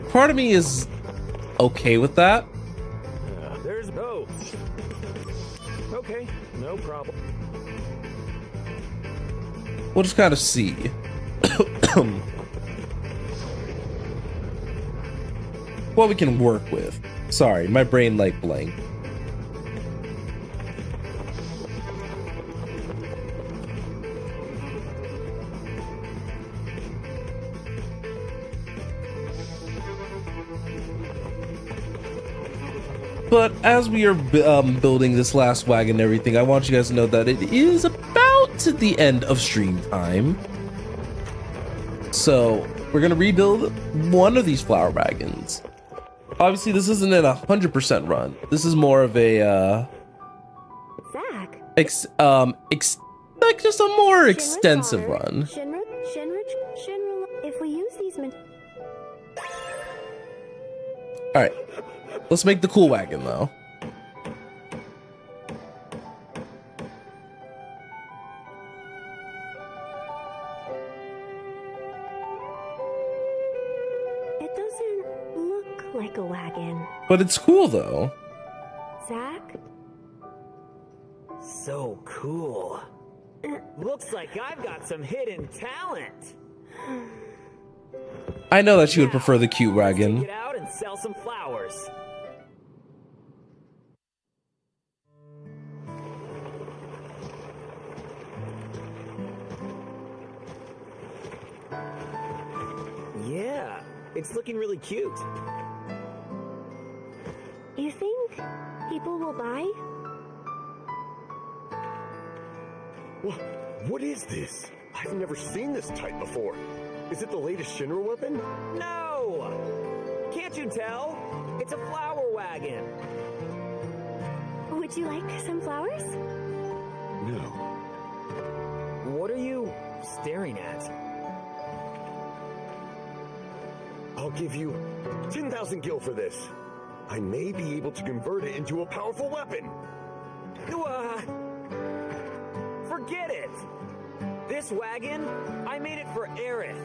part of me is okay with that. There's Bo. Okay, no problem. We'll just kind of see. What we can work with. Sorry, my brain like blank. But as we are building this last wagon and everything, I want you guys to know that it is about to the end of stream time. So we're going to rebuild one of these flower wagons. Obviously, this isn't a 100% run. This is more of a Zack. like just a more extensive run. Shinra. If we use these All right, let's make the cool wagon though. It doesn't look like a wagon. But it's cool though. Zack? So cool. Looks like I've got some hidden talent. I know that you would prefer the cute wagon. Get out and sell some flowers. Yeah, it's looking really cute. You think people will buy? What is this? I've never seen this type before. Is it the latest Shinra weapon? No! Can't you tell? It's a flower wagon. Would you like some flowers? No. What are you staring at? I'll give you 10,000 gil for this. I may be able to convert it into a powerful weapon. Forget it! This wagon, I made it for Aerith,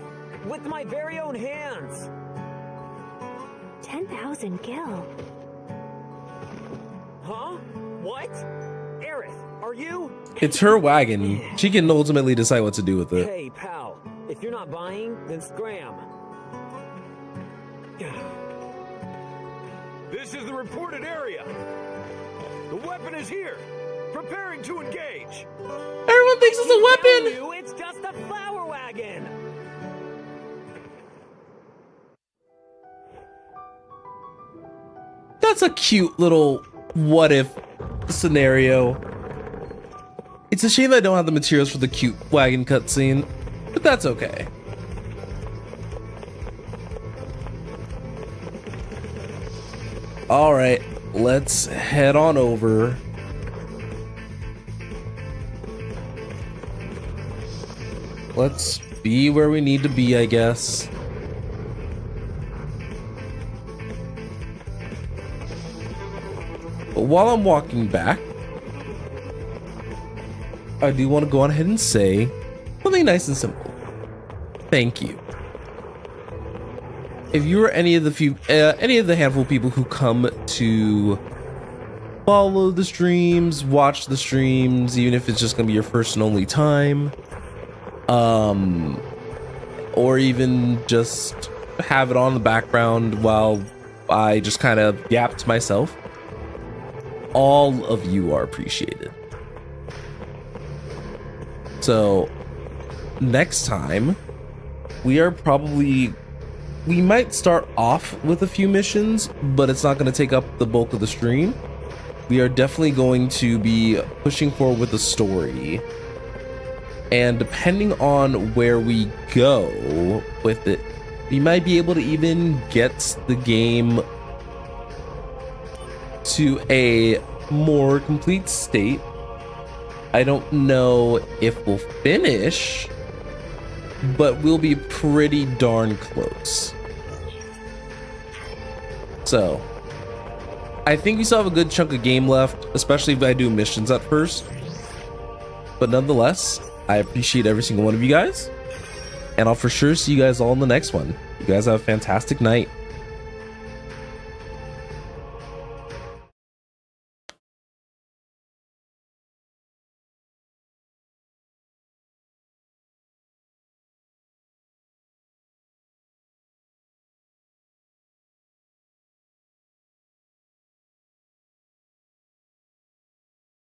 with my very own hands. 10,000 gil. Huh? What? Aerith, are you? It's her wagon. She can ultimately decide what to do with it. Hey, pal, if you're not buying, then scram. This is the reported area. The weapon is here! Preparing to engage! Everyone thinks it's a weapon! You, it's just a flower wagon! That's a cute little what if scenario. It's a shame I don't have the materials for the cute wagon cutscene, but that's okay. All right, let's head on over. Let's be where we need to be, I guess. But while I'm walking back, I do want to go on ahead and say something nice and simple. Thank you. If you are any of the handful of people who come to follow the streams, watch the streams, even if it's just gonna be your first and only time, or even just have it on the background while I just kind of yap to myself, all of you are appreciated. So next time we might start off with a few missions, but it's not going to take up the bulk of the stream. We are definitely going to be pushing forward with the story, and depending on where we go with it, we might be able to even get the game to a more complete state. I don't know if we'll finish, but we'll be pretty darn close. So I think we still have a good chunk of game left, especially if I do missions at first. But nonetheless, I appreciate every single one of you guys, and I'll for sure see you guys all in the next one. You guys have a fantastic night.